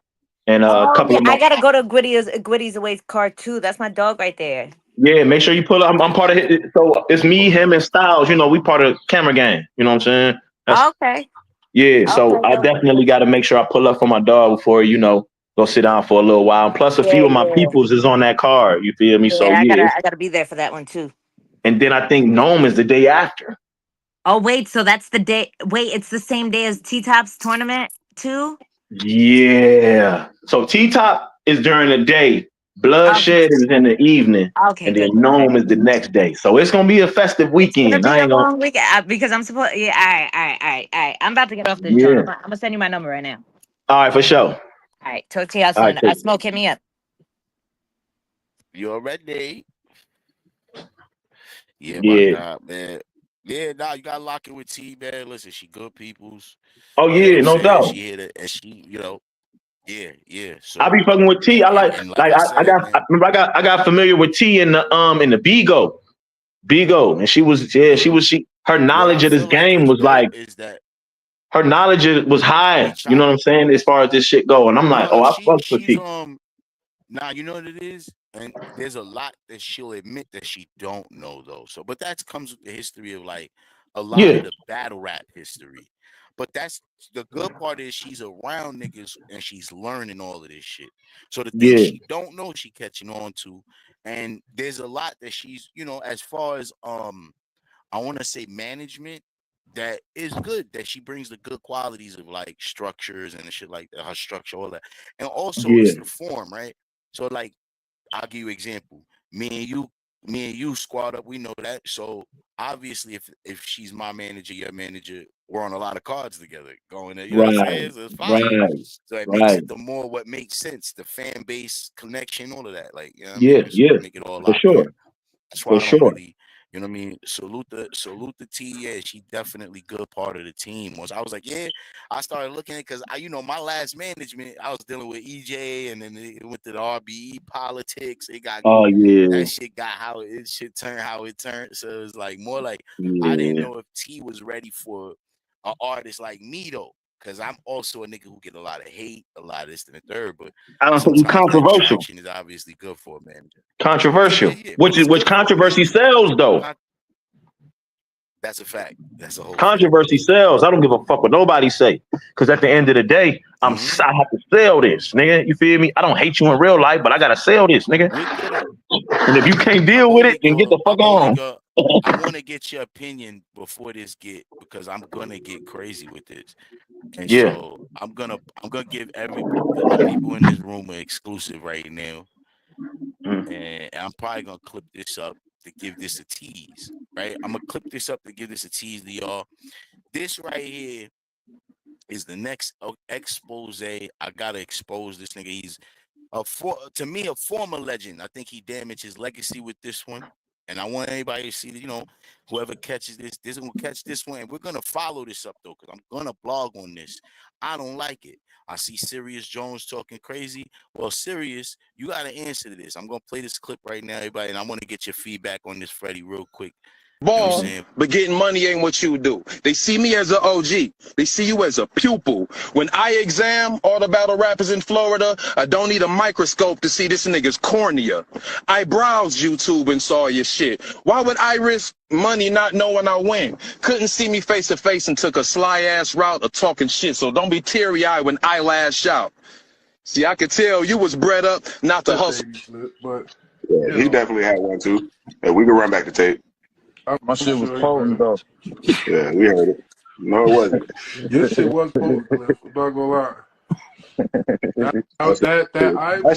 and a Oh couple yeah, of I my gotta go to Gwitty's away card too. That's my dog right there. yeah. Make sure you pull up. I'm part of Yeah. it. So it's me, Okay. him, and Styles. You know, we part of camera gang. You know what I'm saying? That's Okay. yeah. So Okay, I dope. definitely got to make sure I pull up for my dog before go sit down for a little while. And plus, a Yeah, few of my yeah. peoples is on that card. You feel me? So Yeah, yeah. I gotta be there for that one too. And then I think Nome is the day after. Oh wait, so that's the day. Wait, it's the same day as T Top's tournament too. Yeah. So T Top is during the day, Okay. Bloodshed is in the evening, Okay. and then Good. Good. Good. Nome is the next day. So it's gonna be a festive It's gonna weekend. be I a ain't gonna. long week because I'm supposed. Yeah. All right. All right. All right. All right. I'm about to get off this joint. Yeah. I'm gonna send you my number right now. All right, for sure. All right. Talk to y'all All right, soon. cool. Smoke, hit me up. You already? Yeah, my Yeah. God, man. Yeah, nah, you gotta lock it with T, man. Listen, she good peoples. Oh You know what yeah, I'm no saying? doubt. She hit it, and she, yeah, yeah. I be So, fucking with T. and like I I said, got man, I got familiar with T in the Bigo. Bigo. And she her what I knowledge of this feel like game is was dope like is that her knowledge was we high. You try. know what I'm saying? As far as this shit go. And I'm like, No, oh, I she fucks with she's T. Nah, you know what it is, and there's a lot that she'll admit that she don't know though. So, but that comes with the history of like a lot Yeah, of the battle rap history. But that's the good part is she's around niggas and she's learning all of this shit. So the things yeah, she don't know, she catching on to, and there's a lot that she's as far as I want to say management that is good that she brings the good qualities of like structures and shit like that, her structure, all that, and also yeah, it's the form, right? So like I'll give you an example. Me and you squad up. We know that. So obviously, if she's my manager, your manager, we're on a lot of cards together. Going there, you know what I'm right, saying? So it's fire. right, So it makes right. it the more what makes sense, the fan base connection, all of that. Like you know what I Yeah, mean? Just yeah, make it all for lock in. sure, That's for why I don't sure. really, you know what I mean? Salute the T. Yeah, she definitely good part of the team. Once I was like, yeah, I started looking at because my last management, I was dealing with EJ, and then it went to the RBE politics. It got Oh yeah, that shit got how it shit turned how it turned. So it was like more like I didn't yeah. know if T was ready for an artist like me though. Cause I'm also a nigga who get a lot of hate, a lot of this and the third, but I don't think you sometimes that controversial. traction is obviously good for a manager. Yeah, yeah, Controversial. yeah. But it's Which good for a controversy manager. sells though. Con- That's a fact. That's a whole fact. Controversy sells. I don't give a fuck what nobody say. Because at the end of the day, I Mm-hmm. have to sell this, nigga. You feel me? I don't hate you in real life, but I gotta sell this, nigga. We get it. And if you can't I'm deal with it, only then get go. the fuck I'm only on. go. I want to get your opinion before this get because I'm gonna get crazy with this. And Yeah. so I'm gonna give the people in this room an exclusive right now, Mm. and I'm probably gonna clip this up to give this a tease. Right, I'm gonna clip this up to give this a tease to y'all. This right here is the next expose. I gotta expose this nigga. He's to me a former legend. I think he damaged his legacy with this one. And I want everybody to see, whoever catches this will catch this one. And we're gonna follow this up though, because I'm gonna blog on this. I don't like it. I see Sirius Jones talking crazy. Well, Sirius, you gotta answer to this. I'm gonna play this clip right now, everybody, and I want to get your feedback on this, Freddie, real quick. ball, saying? but getting money ain't what you do. They see me as an OG. They see you as a pupil. When I exam all the battle rappers in Florida, I don't need a microscope to see this nigga's cornea. I browsed YouTube and saw your shit. Why would I risk money not knowing I win? Couldn't see me face to face and took a sly ass route of talking shit, so don't be teary-eyed when I lash out. See, I could tell you was bred up not to hustle. But Yeah, he definitely had one too. And we can run back the tape. My shit was potent though. Yeah, we heard it. No, it wasn't. Your shit was potent, Cliff. I'm not gonna lie. That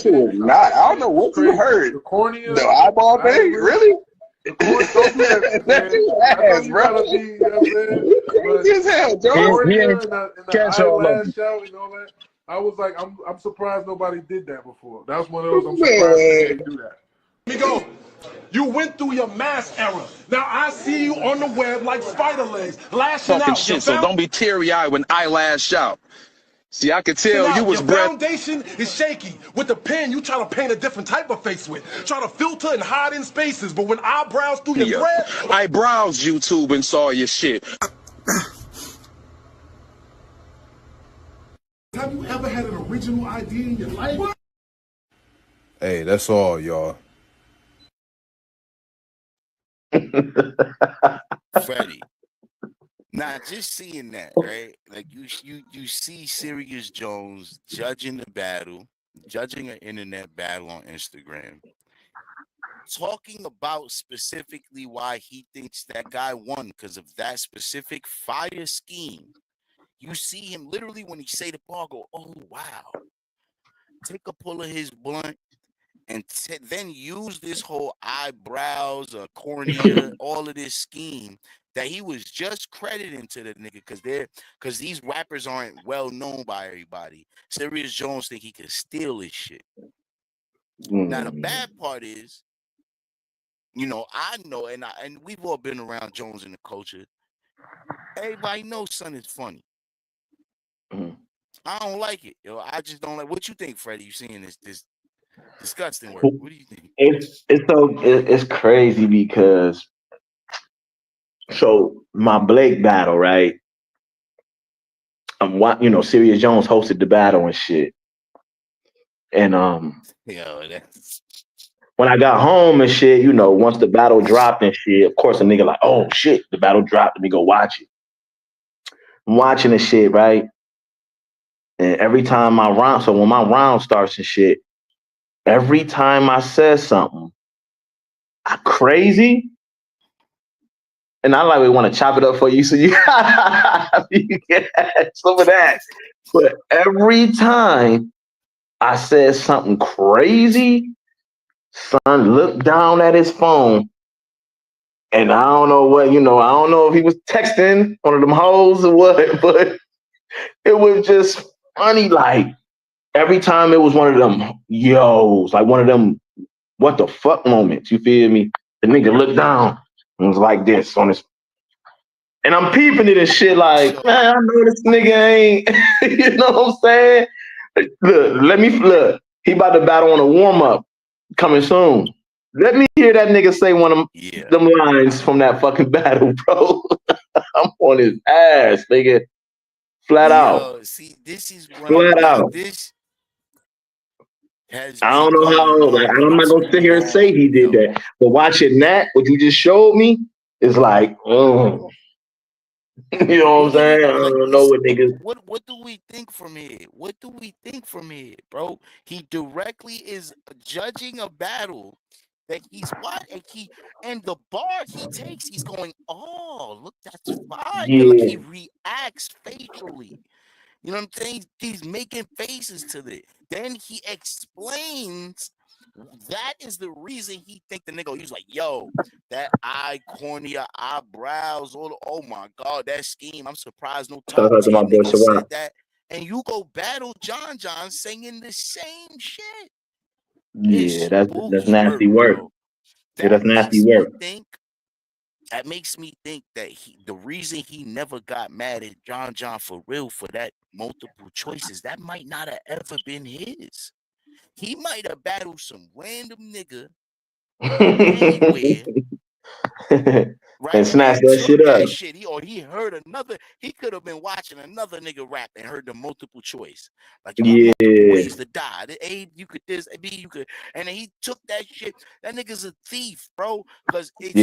shit was not. I don't know what you heard. The cornea, the eyeball thing, really? That's ass, bro. Crazy as hell, Joe. He ain't catch all of them. And all that. I was like, I'm surprised nobody did that before. That was one of those. I'm surprised they didn't do that. Let me go. You went through your mask era. Now I see you on the web like spider legs, lashing Talking out. shit, so don't be teary-eyed when I lash out. See, I could tell you was your bred. foundation is shaky. With the pen, you try to paint a different type of face with. Try to filter and hide in spaces. But when I browse through your thread, I browsed YouTube and saw your shit. Have you ever had an original idea in your life? Hey, that's all, y'all. Freddie. Nah, just seeing that, right? Like you see Sirius Jones judging the battle, judging an internet battle on Instagram, talking about specifically why he thinks that guy won because of that specific fire scheme. You see him literally when he say the bar, go, oh wow, take a pull of his blunt. And then use this whole eyebrows, cornea, all of this scheme that he was just crediting to the nigga because these rappers aren't well known by everybody. Sirius Jones think he can steal his shit. Now the bad part is, I know, and we've all been around Jones in the culture. Everybody knows son is funny. I don't like it, yo. I just don't like. What you think, Freddie? You seeing this disgusting work? What do you think? It's crazy because my Blake battle, right? Sirius Jones hosted the battle and shit. And when I got home and shit, once the battle dropped and shit, of course a nigga like, oh shit, the battle dropped, let me go watch it. I'm watching the shit, right? And every time when my round starts and shit, every time I said something crazy, and I like we want to chop it up for you so you get some of that. But every time I said something crazy, son looked down at his phone, and I don't know what, I don't know if he was texting one of them hoes or what, but it was just funny. Like every time it was one of them yos, like one of them what the fuck moments, you feel me? The nigga looked down and was like this on his, and I'm peeping it and shit like, man, I know this nigga ain't, you know what I'm saying? Look, he about to battle on a warm-up coming soon. Let me hear that nigga say one of them lines from that fucking battle, bro. I'm on his ass, nigga. Flat out. See, this is flat out. This has I don't know how. I'm not gonna sit here and say he did that, but watching that, what you just showed me, is like, oh. You know what I'm saying? I don't know what niggas. What do we think from here? What do we think from here, bro? He directly is judging a battle that he's what, and the bar he takes, he's going, oh, look, that's fire. Yeah. Like he reacts facially. You know what I'm saying? He's making faces to this. Then he explains that is the reason he think the nigga. He's like, yo, that cornea, eyebrows, oh my god, that scheme. I'm surprised no top 10 nigga said that. And you go battle John singing the same shit. Yeah, that's nasty work. Yeah, that's nasty work. That makes me think that the reason he never got mad at John for real for that multiple choices, that might not have ever been his. He might have battled some random nigga anywhere right? and snatch And that took shit up. that shit. He heard another. He could have been watching another nigga rap and heard the multiple choice. Like, yo, Yeah, multiple ways to die. A, you could this. B, you could. And then he took that shit. That nigga's a thief, bro. Because yeah.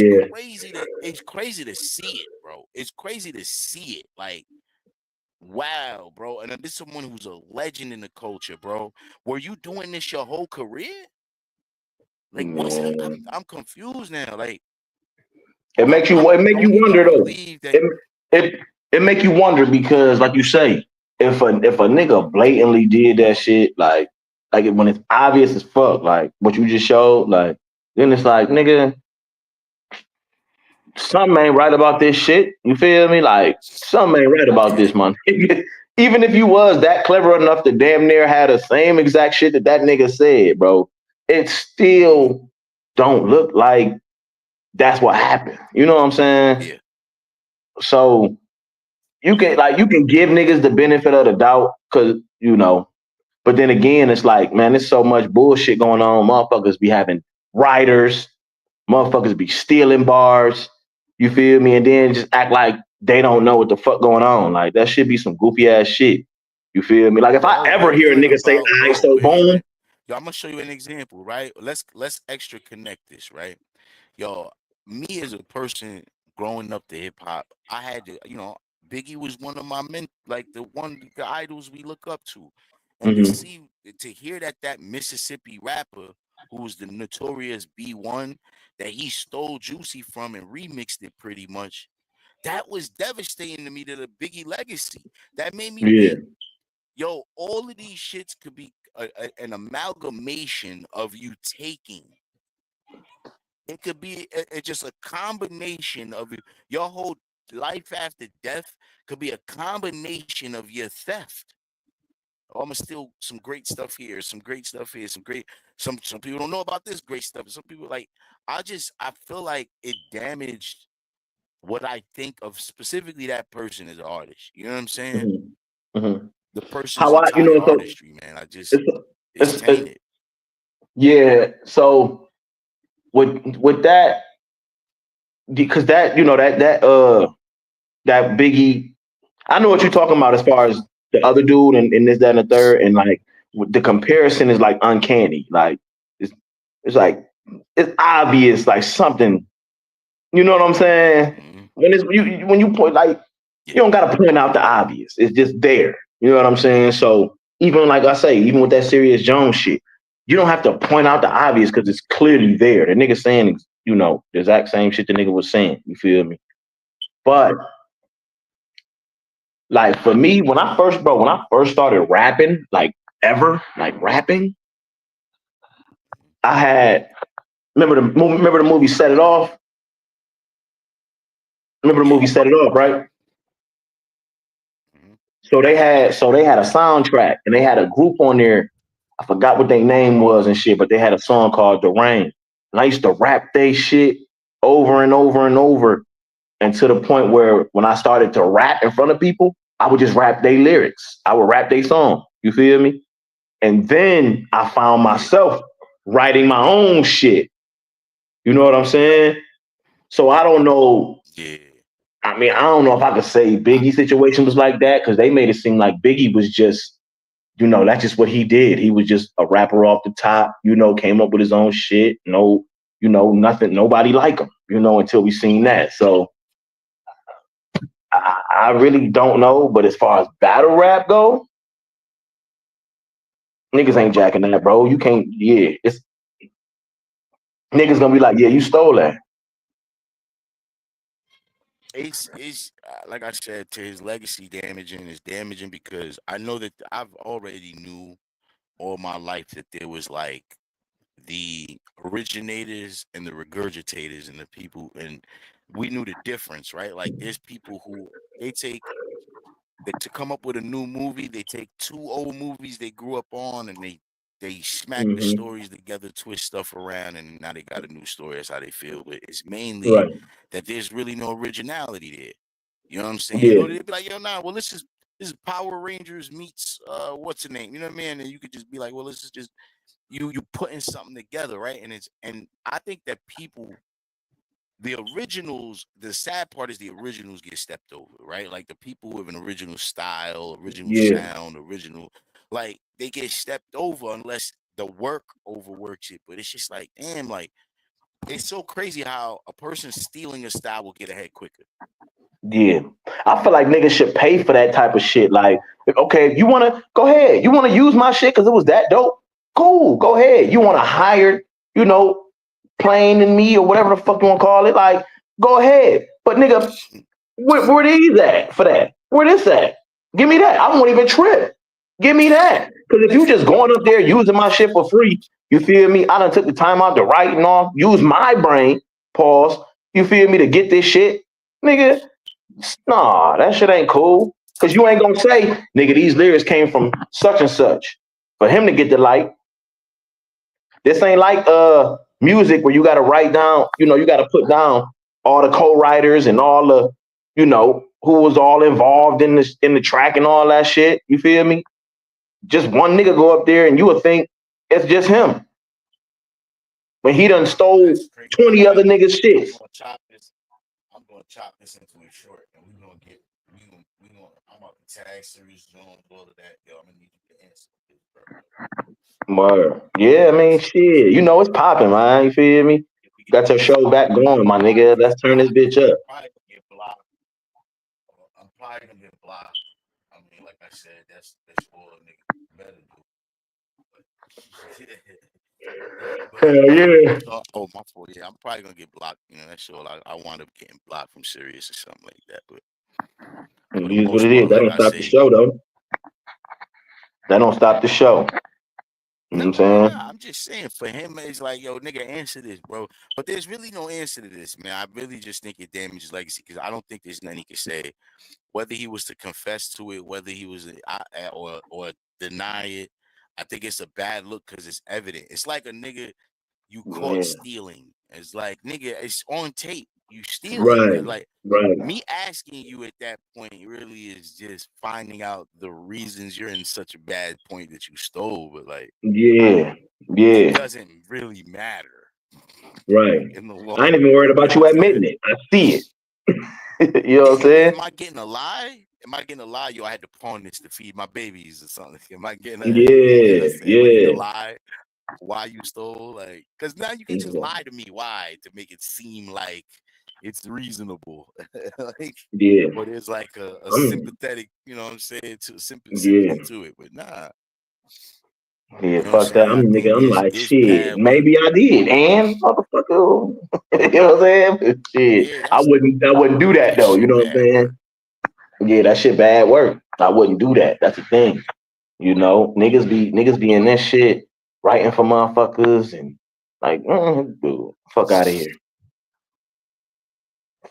it's crazy to see it, bro. It's crazy to see it. Like, wow, bro. And this is someone who's a legend in the culture, bro. Were you doing this your whole career? Like, Man. I'm confused now. Like, It makes you I it make you don't even wonder though. believe that. It it make you wonder because like you say, if a nigga blatantly did that shit, like when it's obvious as fuck, like what you just showed, like then it's like, nigga, something ain't right about this shit. You feel me? Like something ain't right about this, man. Even if you was that clever enough to damn near have the same exact shit that nigga said, bro, it still don't look like that's what happened. You know what I'm saying? Yeah. So you can give niggas the benefit of the doubt because but then again, it's like, man, there's so much bullshit going on. Motherfuckers be having writers, motherfuckers be stealing bars. You feel me? And then just act like they don't know what the fuck going on. Like that should be some goofy ass shit. You feel me? Like if I Bro, ever one hear a thing nigga say, about "I bro, so wait, boom," yo, I'm gonna show you an example, right? Let's extra connect this, right? Yo, me as a person growing up to hip hop, I had to, Biggie was one of my men, like the idols we look up to, and hmm to hear that Mississippi rapper who was the notorious B1 that he stole Juicy from and remixed it pretty much. That was devastating to me, to the Biggie legacy. That made me yeah, think, yo, all of these shits could be an amalgamation of you taking. It could be just a combination of your whole life after death could be a combination of your theft. Oh, I'm gonna steal some great stuff here, some great stuff here, some people don't know about this great stuff. Some people like I feel like it damaged what I think of specifically that person as an artist. You know what I'm saying? hmm hmm The person's how I, entire so artistry, man. it's, It's tainted. yeah. So with that, because that Biggie, I know what you're talking about as far as the other dude and this, that, and the third, and like the comparison is like uncanny. Like it's it's like it's obvious, like something. You know what I'm saying? Mhm. When you point, like Yeah. you don't gotta point out the obvious. It's just there. You know what I'm saying? So even like I say, even with that Serious Jones shit, you don't have to point out the obvious because it's clearly there. The nigga saying, the exact same shit the nigga was saying. You feel me? But like for me, when I first started rapping, like ever, like rapping, I had remember the movie Set It Off? Remember the Yeah. movie Set It Off, right? Mhm. So they had a soundtrack and they had a group on there. I forgot what their name was and shit, but they had a song called The Rain. And I used to rap they shit over and over and over. And to the point where when I started to rap in front of people, I would just rap their lyrics. I would rap their song. You feel me? And then I found Yeah. myself writing my own shit. You know what I'm saying? So I don't know. Yeah. I mean, I don't know if I could say Biggie's situation was like that because they made it seem like Biggie was just, that's just what he did. He was just a rapper off the top, came up with his own shit. No, nothing, nobody like him, until we seen that. So I really don't know. But as far as battle rap go, niggas ain't jacking that, bro. You can't, yeah. It's niggas gonna be like, yeah, you stole that. It's like I said, to his legacy damaging is damaging because I know that I've already knew all my life that there was like the originators and the regurgitators and the people, and we knew the difference, right? Like there's people who they take to come up with a new movie, they take two old movies they grew up on and they smack the hmm stories together, twist stuff around, and now they got a new story. That's how they feel. But it's mainly Right. that there's really no originality there. You know what I'm saying? Yeah. Or they'd be like, yo, nah, well, this is Power Rangers meets what's the name? You know what I mean? And you could just be like, well, this is just you putting something together, right? And I think that people the originals, the sad part is the originals get stepped over, right? Like the people who have an original style, original sound, original, like they get stepped over unless the work overworks it. But it's just like, damn, like it's so crazy how a person stealing a style will get ahead quicker. Yeah. I feel like niggas should pay for that type of shit. Like, okay, if you wanna go ahead, you wanna use my shit because it was that dope, cool, go ahead. You wanna hire, you know, Plane and Me or whatever the fuck you wanna call it, like, go ahead. But nigga, where these at for that? Where this at? Give me that. I won't even trip. Give me that. Because if you just going up there using my shit for free, you feel me? I done took the time out to write and all, use my brain, pause, you feel me, to get this shit, nigga. Nah, that shit ain't cool. Cause you ain't gonna say, nigga, these lyrics came from such and such. For him to get the light. This ain't like music where you gotta write down, you know, you gotta put down all the co-writers and all the, you know, who was all involved in the track and all that shit. You feel me? Just one nigga go up there and you would think it's just him. When he done stole 20 other niggas' shit. I'm gonna chop this into a short, and we're gonna get I'm about to tag series Jones, all of that. Yo, I'm gonna need you to answer this, bro. Word. Yeah, I mean, shit. You know it's popping, man. You feel me? Got your show back going, my nigga. Let's turn this bitch up. I'm probably gonna get blocked. I mean, like I said, that's all a nigga better do. Hell yeah. Oh, my fault. Yeah, I'm probably gonna get blocked. You know, that's all. I wound up getting blocked from Sirius or something like that. But It is what it is. That don't stop the show, though. That don't stop the show. You know what I'm saying? Nah, I'm just saying for him, it's like, yo, nigga, answer this, bro. But there's really no answer to this, man. I really just think it damages legacy because I don't think there's nothing he can say, whether he was to confess to it, whether he was or deny it. I think it's a bad look because it's evident. It's like a nigga you caught stealing. It's like, nigga, it's on tape. You stealing. Right. Like Right. me asking you at that point really is just finding out the reasons you're in such a bad point that you stole. But like, Yeah. it doesn't really matter. Right. In the long I ain't even worried about you admitting it. I see it. You know what I'm saying? Am I getting a lie? Am I getting a lie? Yo, I had to pawn this to feed my babies or something. Am I getting a Am I getting a lie? Why you stole? Like, because now you can just lie to me. Why? To make it seem like it's reasonable. Like, or there's like a sympathetic, you know what I'm saying, to sympathy to it. But nah. Yeah, you know fuck that. I'm like, shit, maybe I did. And motherfucker. You know what I'm saying? But shit. Yeah, I wouldn't do that though. You know what I'm saying? Yeah, that shit bad work. I wouldn't do that. That's the thing. You know, niggas be in this shit writing for motherfuckers and like, dude, fuck out of here.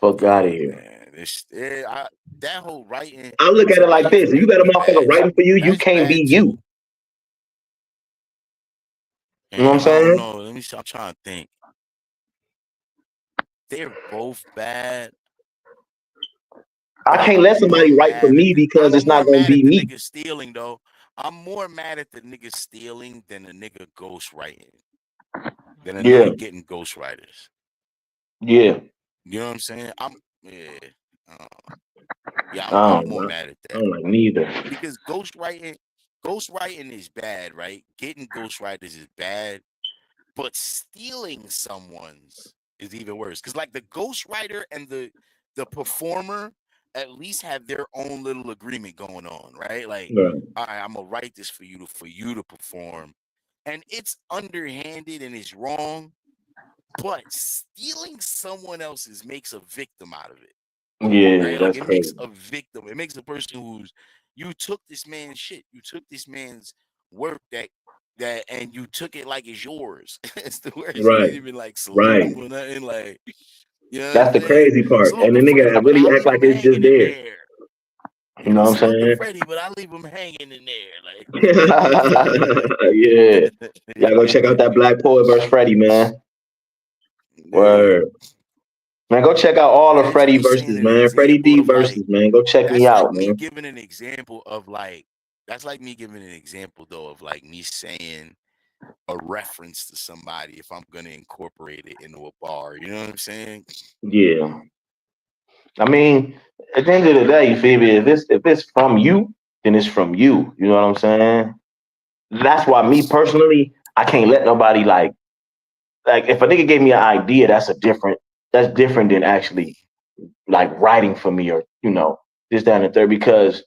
Fuck out of here. Man. That whole writing. I look at it like this: if you got a motherfucker writing for you, you can't be you. You know what I'm saying? I don't know. I'm trying to think. They're both bad. I can't let somebody write for me because it's not gonna be me. Nigga stealing though. I'm more mad at the nigga stealing than the nigga ghostwriting. Than a nigga getting ghostwriters. Yeah. You know what I'm saying? I'm more mad at that. I don't like neither. Because ghostwriting is bad, right? Getting ghostwriters is bad, but stealing someone's is even worse. Because like the ghostwriter and the performer at least have their own little agreement going on, right? Like, all right, I'm gonna write this for you to perform, and it's underhanded and it's wrong, but stealing someone else's makes a victim out of it. Yeah, right? that's like it crazy. makes a victim. It makes a person who's you took this man's shit, you took this man's work that and you took it like it's yours. It's the worst. You didn't even like salute him or nothing. Like, you know that's the crazy part. And the nigga really act like it's just there. You know what I'm saying? Freddie, but I leave him hanging in there. Like, yeah. Y'all go check out that Black Poet vs. Freddie, man. Word. Man, go check out all of Freddie verses, man. Freddie D verses, like, man. Go check me out, man. That's like me giving an example of like, that's like me giving an example though of like me saying a reference to somebody if I'm gonna incorporate it into a bar. You know what I'm saying? Yeah. I mean, at the end of the day, you feel me? If it's from you, then it's from you. You know what I'm saying? That's why me personally, I can't let nobody like if a nigga gave me an idea, that's different than actually like writing for me or this, that, and the third. Because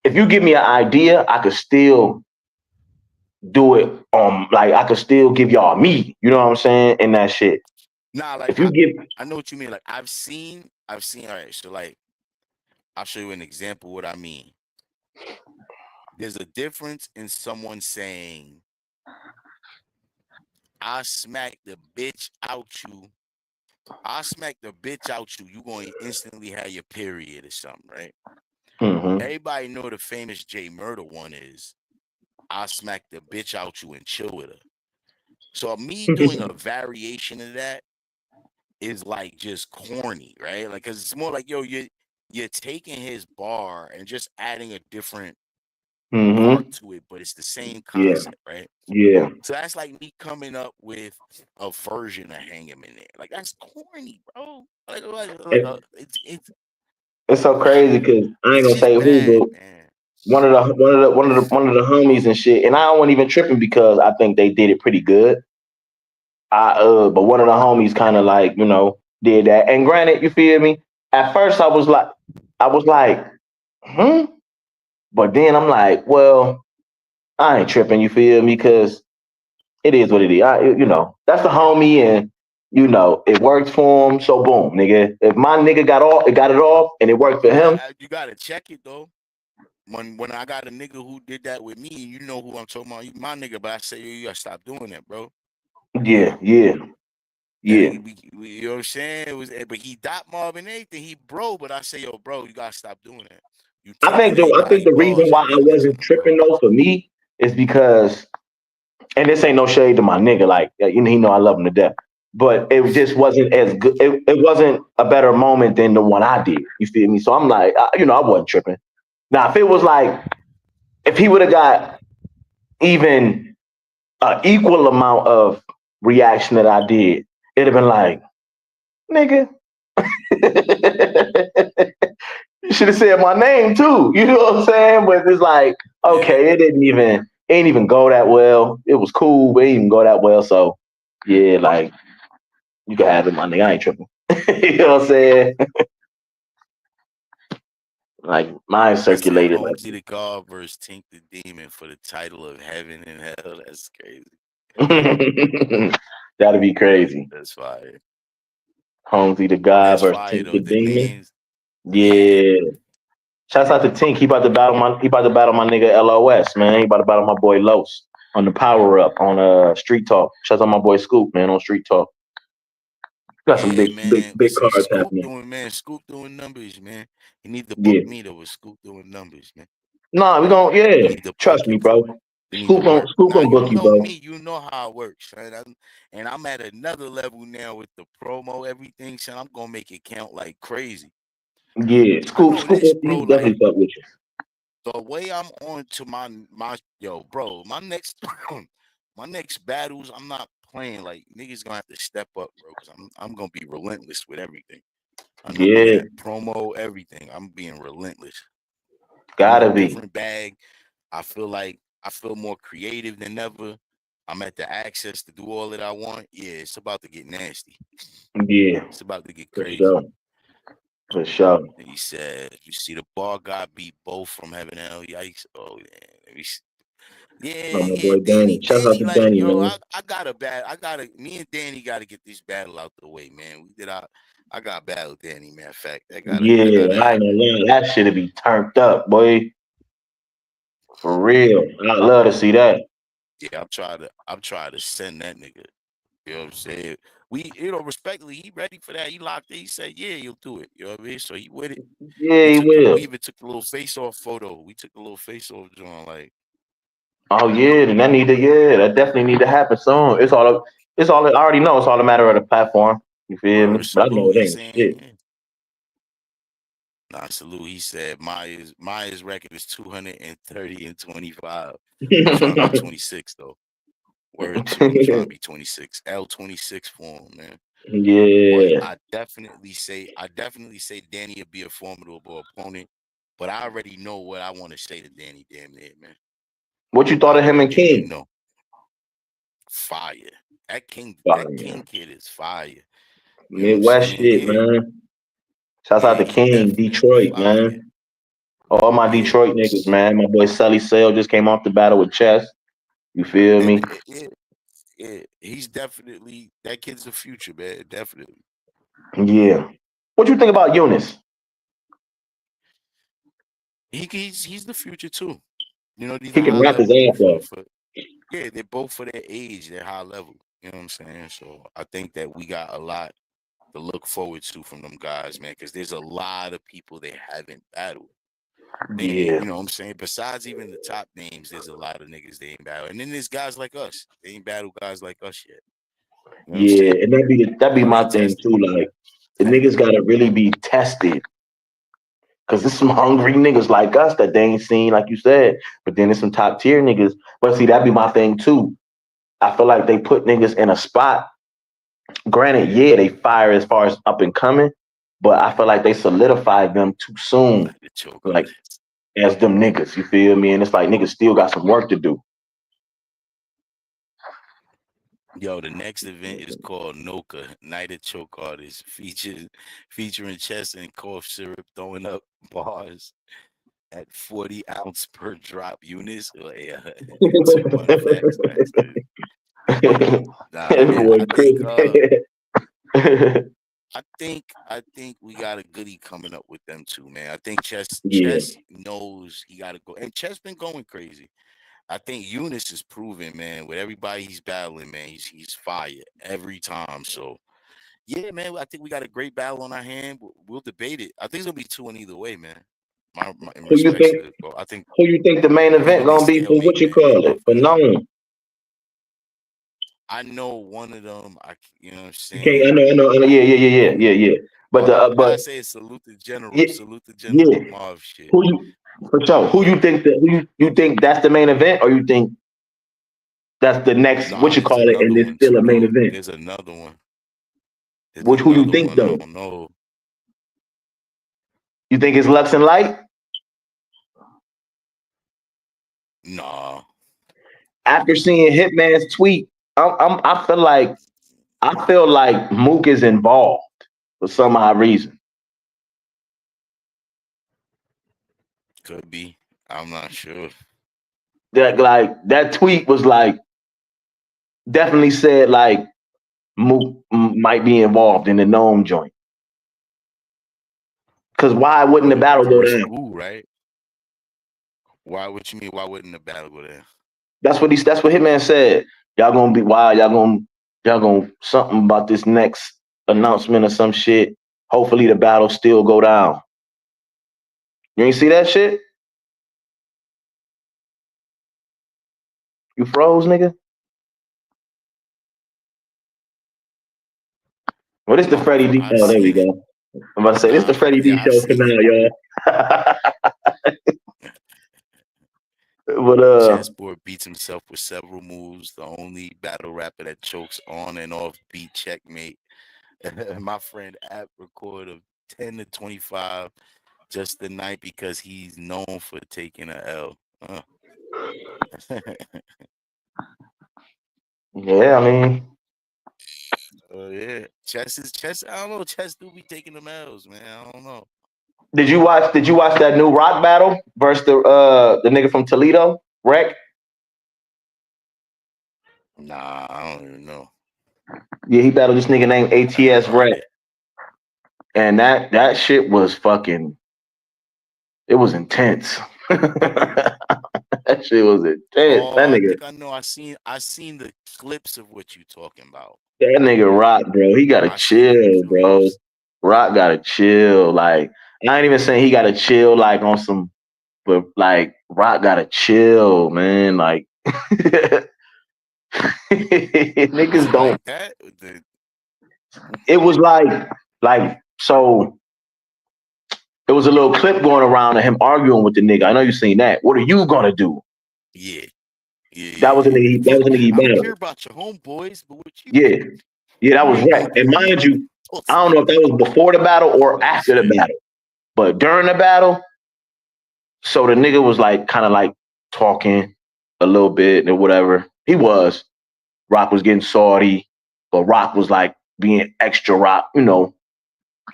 if you give me an idea, I could still do it like I could still give y'all me. You know what I'm saying? And that shit. Nah, like If you give I know what you mean. Like I've seen. All right, so like I'll show you an example of what I mean. There's a difference in someone saying, I smack the bitch out you. I smack the bitch out you. You going to instantly have your period or something, right? Mhm. Everybody know the famous Jay Murder one is, I smack the bitch out you and chill with her. So me doing a variation of that is like just corny, right? Like, cause it's more like, yo, you're taking his bar and just adding a different part Mhm. to it, but it's the same Yeah. concept, right? Yeah. So that's like me coming up with a version of Hang 'em in there. Like that's corny, bro. It, It's it's so crazy because I ain't it's gonna just say who, bad, but man. one of the homies and shit, and I wasn't even tripping because I think they did it pretty good. But one of the homies kind of like did that. And granted, you feel me? At first, I was like, hmm. But then I'm like, well, I ain't tripping. You feel me? Because it is what it is. That's the homie, and it works for him. So boom, nigga. If my nigga got it off, and it worked for Nah, him, you gotta check it though. When I got a nigga who did that with me, you know who I'm talking about. You my nigga, but I say, yo, you gotta stop doing that, bro. yeah, yeah, That yeah. nigga you know what I'm saying? It was, but he dot mob and anything. He bro, but I say, yo, bro, you gotta stop doing that. You I taking think the I think everybody the reason balls why and I running with wasn't them, bro. tripping though for me is because, and this ain't no shade to my nigga, like he know I love him to death, but it just wasn't as good. It wasn't a better moment than the one I did. You feel me? So I'm like, I wasn't tripping. Now, if it was like, if he would have got even an equal amount of reaction that I did, it'd have been like, nigga, you should have said my name too. You know what I'm saying? But it's like, Yeah. okay, it ain't even go that well. It was cool, but it didn't even go that well. So yeah, like you can have it, my nigga. I ain't tripping. You know what I'm saying? Like mine He said circulated like Holmesy the God versus Tink the Demon for the title of Heaven and Hell. That's crazy. that'd be crazy. That's fire. Holmesy the God That's versus fire Tink though. the The Demon. names, yeah. Yeah. Shouts out to Tink. He about to battle my nigga LOS, man. He about to battle my boy Los on the power up on Street Talk. Shouts out my boy Scoop, man, on Street Talk. Got some Yeah, big, big, man. big Listen, cards happening. Scoop doing numbers, man. You need to book Yeah. me though with Scoop doing numbers, man. Nah, we gon' You yeah. need to book Trust me, him. bro. You need to Scoop on work. Scoop Now on you book you, know bro. me. You know how it works, right? And I'm at another level now with the promo, everything. So I'm gonna make it count like crazy. Yeah. I Scoop, know Scoop, this, bro. he Like definitely fuck with the way I'm on to my yo, bro. My next my next battles, I'm not playing. Like niggas gonna have to step up, bro. Because I'm gonna be relentless with everything. I know you. Yeah. that promo, everything. I'm being relentless. I'm in a Gotta be. different bag. I feel more creative than ever. I'm at the access to do all that I want. Yeah, it's about to get nasty. Yeah. It's about to get For crazy. sure. For sure. And he said, "You see, the bar got beat both from heaven and hell. Yikes! Oh yeah, Oh, my yeah. boy Danny. Shouts out Danny, to like Danny, yo, man. I got a bad. Me and Danny got to get this battle out the way, man. I got battle Danny. Matter of fact, that gotta Yeah, I ain't happen. gonna lie. That shit'll be turned up, boy. For real. I'd love to see that. Yeah, I'm trying to send that nigga. You know what I'm saying? Respectfully, he ready for that. He locked in. He said, yeah, he'll do it. You know what I mean? So he with it. Yeah, he We will. even took the little face off photo. We took the little face off John. Like, Oh yeah, then that definitely need to happen soon. I already know it's all a matter of the platform. You feel me? word But I know salute. it He ain't saying, shit. yeah. Nah, salute. He said Maya's record is 230-25. I'm trying to be 26 though. Word to I'm trying to be 26. L26 form, man. But Yeah. I definitely say Danny would be a formidable opponent. But I already know what I want to say to Danny, damn near, man. What you I thought of him already and damn near King? know. Fire. That King Fire. kid is fire. You know what I'm Midwest saying? shit, Yeah. man. Shouts out Yeah, to he King, definitely Detroit, fire. man. All my Yeah. Detroit niggas, man. My boy Sully Sale just came off the battle with Chess. You feel me? Yeah. He's definitely that kid's the future, man. Definitely. Yeah. What you think about Eunice? He's the future too. You know, these He are can high rap his level ass off. yeah, they're both for their age, they're high level. You know what I'm saying? So I think that we got a lot to look forward to from them guys, man, because there's a lot of people they haven't battled. They ain't, Yeah. you know what I'm saying? Besides even the top names, there's a lot of niggas they ain't battled. And then there's guys like us. They ain't battled guys like us yet. You know what I'm Yeah. saying? And that'd be Or they my thing tested. too. Like the niggas gotta really be tested. Cause there's some hungry niggas like us that they ain't seen, like you said. But then there's some top tier niggas. But see, that'd be my thing too. I feel like they put niggas in a spot. Granted, yeah, they fire as far as up and coming, but I feel like they solidified them too soon. The choke Like artist. as them niggas, you feel me? And it's like niggas still got some work to do. Yo, the next event is called Noka, Night of Choke Artists, featuring chest and cough syrup throwing up bars at 40 ounce per drop units. Oh, yeah, 2 month facts. Nah, man. Boy, Chris. I think we got a goodie coming up with them too, man. I think Yeah. Chess knows he got to go, and Chess been going crazy. I think Eunice is proven, man. With everybody he's battling, man, he's fire every time. So yeah, man. I think we got a great battle on our hand. We'll debate it. I think it's gonna be 2 in either way, man. My in Who you respects think? to, well, I think Who you think the main I think it's event gonna be a gonna be for? stalemate, What you man. They call it? both For good. known. I know one of them. You know what I'm You can't. I saying. know. I know. I know. Yeah. But All I but gotta say is salute the general. yeah, Salute the general yeah. Marv shit. Who you for sure? Who you think that? You think that's the main event, or you think that's the next? What Nah, you there's call it? And another it's one still too, a main though. event. There's another one. There's Which who you another think one. I though? don't know. You think it's Lux and Light? Nah. After seeing Hitman's tweet, I feel like Mook is involved for some odd reason. Could be. I'm not sure. That tweet was like definitely said like Mook might be involved in the gnome joint. Cause why wouldn't the But battle go verse down? who, right? Why? What you mean? Why wouldn't the battle go there? That's what Hitman said. Y'all gonna be wild. Y'all gonna something about this next announcement or some shit. Hopefully the battle still go down. You ain't see that shit? You froze, nigga? Well, this the Freddie D. I Oh, there we seen it. go. I'm about to say this the Freddie D Yeah, I show for seen now, it. y'all. But Chessboard beats himself with several moves. The only battle rapper that chokes on and off beat checkmate. My friend App recorded 10-25 just the night because he's known for taking a L. yeah, I mean, Oh yeah, chess. I don't know. Chess do be taking them L's, man. I don't know. did you watch that new rock battle versus the nigga from Toledo, Rec? Nah, I don't even know. Yeah, he battled this nigga named I never ATS heard Rec. it. And that shit was fucking it was intense. That shit was intense. Oh, I think I know. I seen the clips of what you talking about. That nigga Rock, bro, he gotta I seen the chill, bro. clips. Rock gotta chill. Like, I ain't even saying he gotta chill like on some, but like Rock gotta chill, man. Like Was niggas it don't. like that? It was like so. It was a little clip going around of him arguing with the nigga. I know you seen that. What are you gonna do? Yeah. That was a nigga. That was a nigga he I don't battled. care about your homeboys, but what you Yeah, yeah, that was ain't right. gonna And do mind nothing. you, I don't know if that was before the battle or after the battle, but during the battle, so the nigga was like kind of like talking a little bit or whatever. He was. Rock was getting salty, but Rock was like being extra Rock, you know,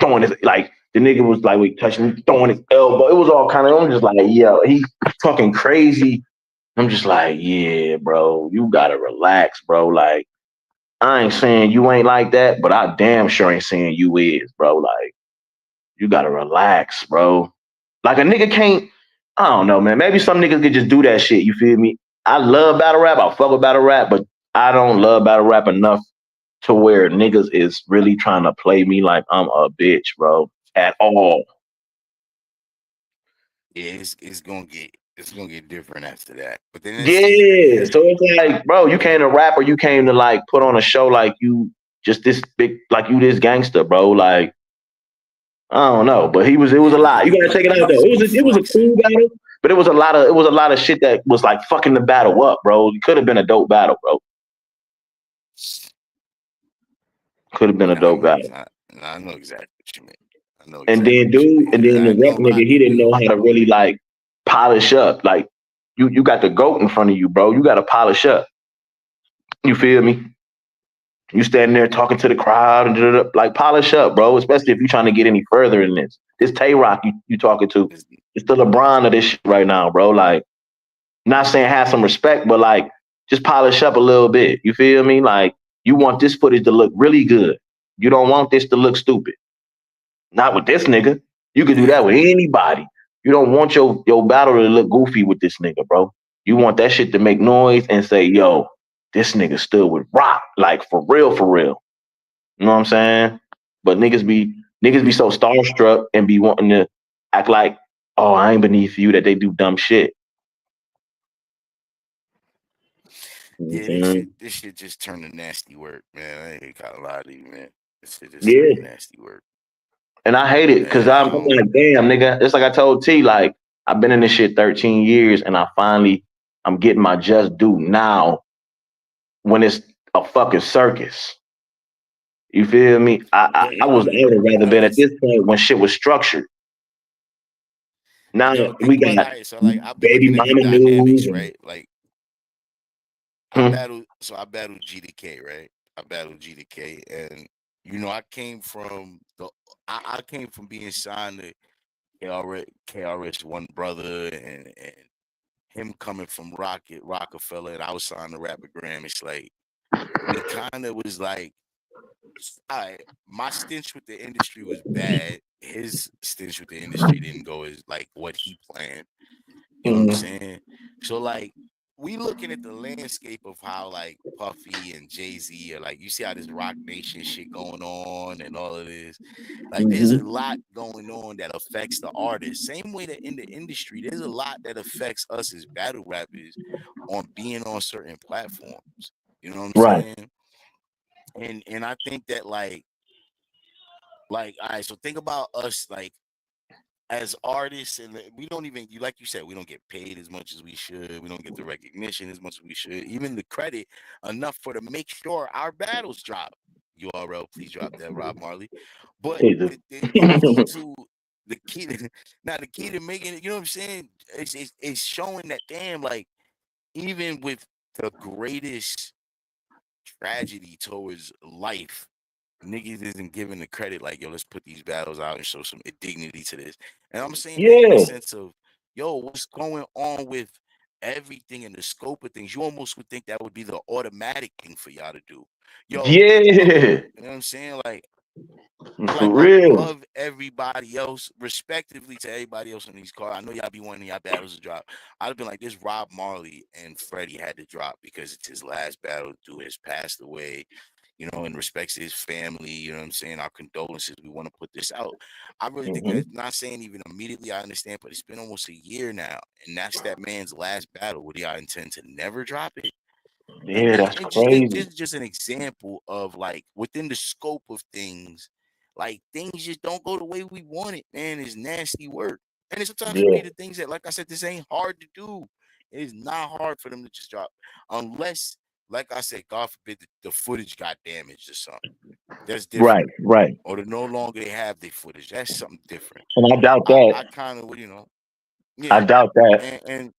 throwing his like the nigga was like touching me, throwing his elbow. It was all kind of. I'm just like, yo, he talking crazy. I'm just like, yeah, bro, you gotta relax, bro. Like, I ain't saying you ain't like that, but I damn sure ain't saying you is, bro. Like, you gotta relax, bro. Like a nigga can't. I don't know, man. Maybe some niggas could just do that shit. You feel me? I love battle rap. I fuck with battle rap, but I don't love battle rap enough to where niggas is really trying to play me like I'm a bitch, bro. At all. Yeah, it's gonna get different after that. But then it's Yeah. So it's like, bro, you came to rap or you came to like put on a show like you just this big, like you this gangster, bro. Like, I don't know, but it was a lot. You gotta check it out though. It was a cool battle, but it was a lot of shit that was like fucking the battle up, bro. It could have been a dope battle, bro. Could have been a dope battle. I know exactly what you mean. I know And exactly then what you mean. and then I the ain't rep gonna lie nigga, he to didn't you. know how to really like polish up. Like you got the goat in front of you, bro. You gotta polish up. You feel me? You standing there talking to the crowd and like polish up, bro. Especially if you're trying to get any further in this. This Tay Rock you talking to, it's the LeBron of this shit right now, bro. Like, not saying have some respect, but like just polish up a little bit. You feel me? Like you want this footage to look really good. You don't want this to look stupid. Not with this nigga. You can do that with anybody. You don't want your battle to look goofy with this nigga, bro. You want that shit to make noise and say, yo, this nigga stood with Rock, like for real, for real. You know what I'm saying? But niggas be so starstruck and be wanting to act like, oh, I ain't beneath you, that they do dumb shit. Yeah, Mm-hmm. this shit just turned to nasty work, man. I ain't gotta lie to you, man. This shit just turned to Yeah. nasty work. And I hate it because And I'm like, damn, nigga. It's like I told T, like, I've been in this shit 13 years and I'm getting my just due now when it's a fucking circus. You feel me? I would have rather been at this point when shit was structured. Now yo, think we about got it. So like I've been baby looking at the mama news dynamics, and right? Like hmm. I battled GDK, right? I battled GDK, and you know I came from I came from being signed to KRS One Brother and him coming from Rockefeller, and I was signed to Rapper Graham. It's like we kind of was like, my stench with the industry was bad. His stench with the industry didn't go as like what he planned. You know what I'm saying? So like we looking at the landscape of how like Puffy and Jay-Z are like, you see how this Rock Nation shit going on and all of this. Like there's a lot going on that affects the artist. Same way that in the industry, there's a lot that affects us as battle rappers on being on certain platforms. You know what I'm Right. saying? And I think that all right, so think about us like as artists, and we don't even, you like you said, we don't get paid as much as we should. We don't get the recognition as much as we should, even the credit enough for to make sure our battles drop. URL, please drop that, Rob Marley. But Jesus. the key to the key to, now the key to making it, you know what I'm saying? It's showing that damn, like even with the greatest tragedy towards life, niggas isn't giving the credit like, yo, let's put these battles out and show some dignity to this. And I'm saying that in the Yeah. sense of, yo, what's going on with everything and the scope of things? You almost would think that would be the automatic thing for y'all to do. Yo, Yeah. you know what I'm saying? For Like real. above everybody else, respectively to everybody else on these cards. I know y'all be wanting y'all battles to drop. I'd have been like, this Rob Marley and Freddie had to drop because it's his last battle. Dude has passed away, you know, in respects to his family. You know what I'm saying? Our condolences. We want to put this out. I really think that, not saying even immediately, I understand, but it's been almost a year now, and that's that man's last battle. Would y'all intend to never drop it? Yeah, that's And crazy. just an example of like within the scope of things, Like things just don't go the way we want it, man. It's nasty work. And it's sometimes it Yeah. be the things that, like I said, this ain't hard to do. It is not hard for them to just drop. Unless, like I said, God forbid the footage got damaged or something. That's different. Right. Or to no longer they have their footage. That's something different. And I doubt that. I kind of, I doubt that. And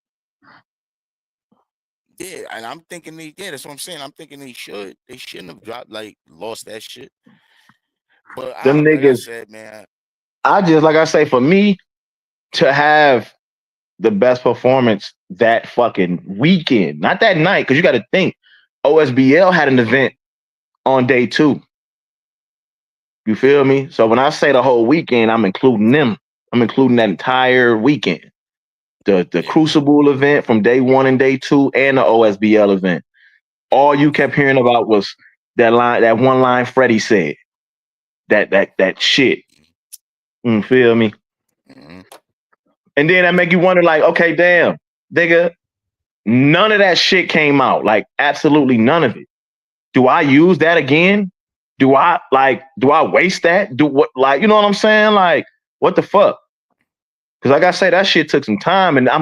yeah, and I'm thinking that's what I'm saying. I'm thinking they shouldn't have lost that shit. But Them like I niggas, said, man, like I say, for me to have the best performance that fucking weekend, not that night, because you got to think OSBL had an event on day 2. You feel me? So when I say the whole weekend, I'm including them. I'm including that entire weekend. The Crucible event from day 1 and day 2 and the OSBL event. All you kept hearing about was that one line Freddie said. That shit. You feel me? Mm-hmm. And then that make you wonder, like, okay, damn, nigga, none of that shit came out. Like, absolutely none of it. Do I use that again? Do I waste that? Do what, like, you know what I'm saying? Like, what the fuck? Because like I say, that shit took some time, and I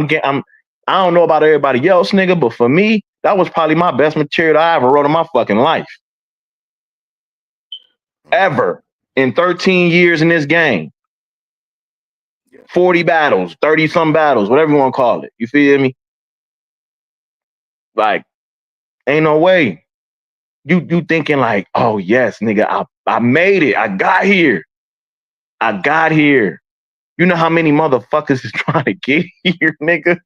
don't know about everybody else, nigga, but for me, that was probably my best material I ever wrote in my fucking life. Ever. In 13 years in this game. 40 battles, 30 some battles, whatever you want to call it. You feel me? Like, ain't no way. You thinking like, oh yes, nigga, I made it. I got here. You know how many motherfuckers is trying to get here, nigga?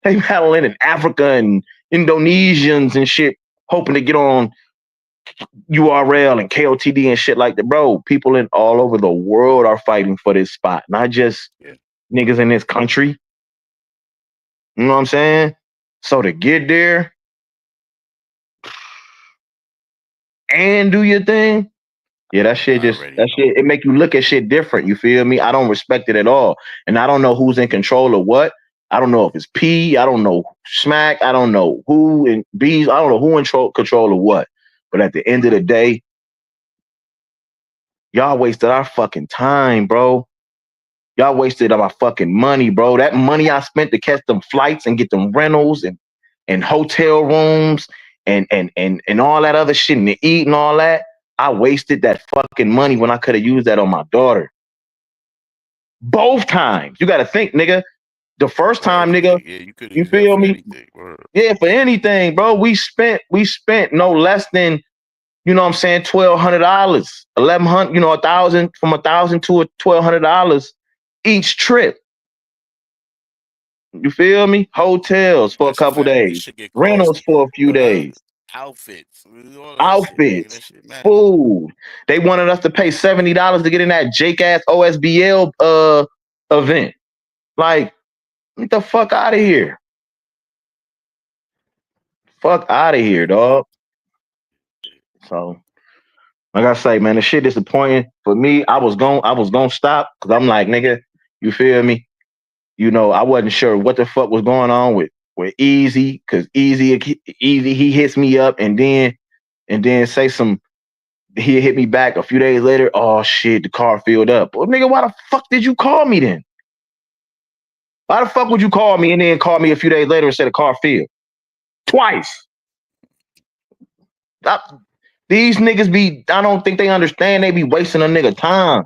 They battling in Africa and Indonesians and shit, hoping to get on URL and KOTD and shit like that. Bro, people in all over the world are fighting for this spot, not just niggas in this country. You know what I'm saying? So to get there and do your thing, yeah, that shit, it make you look at shit different. You feel me? I don't respect it at all. And I don't know who's in control of what. I don't know if it's P. I don't know Smack. I don't know who in B's. I don't know who in control of what. But at the end of the day, y'all wasted our fucking time, bro. Y'all wasted our fucking money, bro. That money I spent to catch them flights and get them rentals and hotel rooms and all that other shit and to eat and all that. I wasted that fucking money when I could have used that on my daughter. Both times. You got to think, nigga. The first time, nigga, you feel me? Yeah, for anything, bro. We spent no less than, you know what I'm saying, $1,200, $1,100, $1,000, from $1,000 to $1,200 each trip. You feel me? Hotels for a couple days, rentals for a few days, outfits, food. They wanted us to pay $70 to get in that Jake ass OSBL event. Like, get the fuck out of here. Fuck out of here, dog. So, like I say, man, the shit disappointing for me. I was gonna stop because I'm like, nigga, you feel me? I wasn't sure what the fuck was going on with Easy, because Easy he hits me up and then say some. He hit me back a few days later. Oh shit, the car filled up. Well, nigga, why the fuck did you call me then? Why the fuck would you call me and then call me a few days later and say the car filled? Twice. These niggas I don't think they understand. They be wasting a nigga time.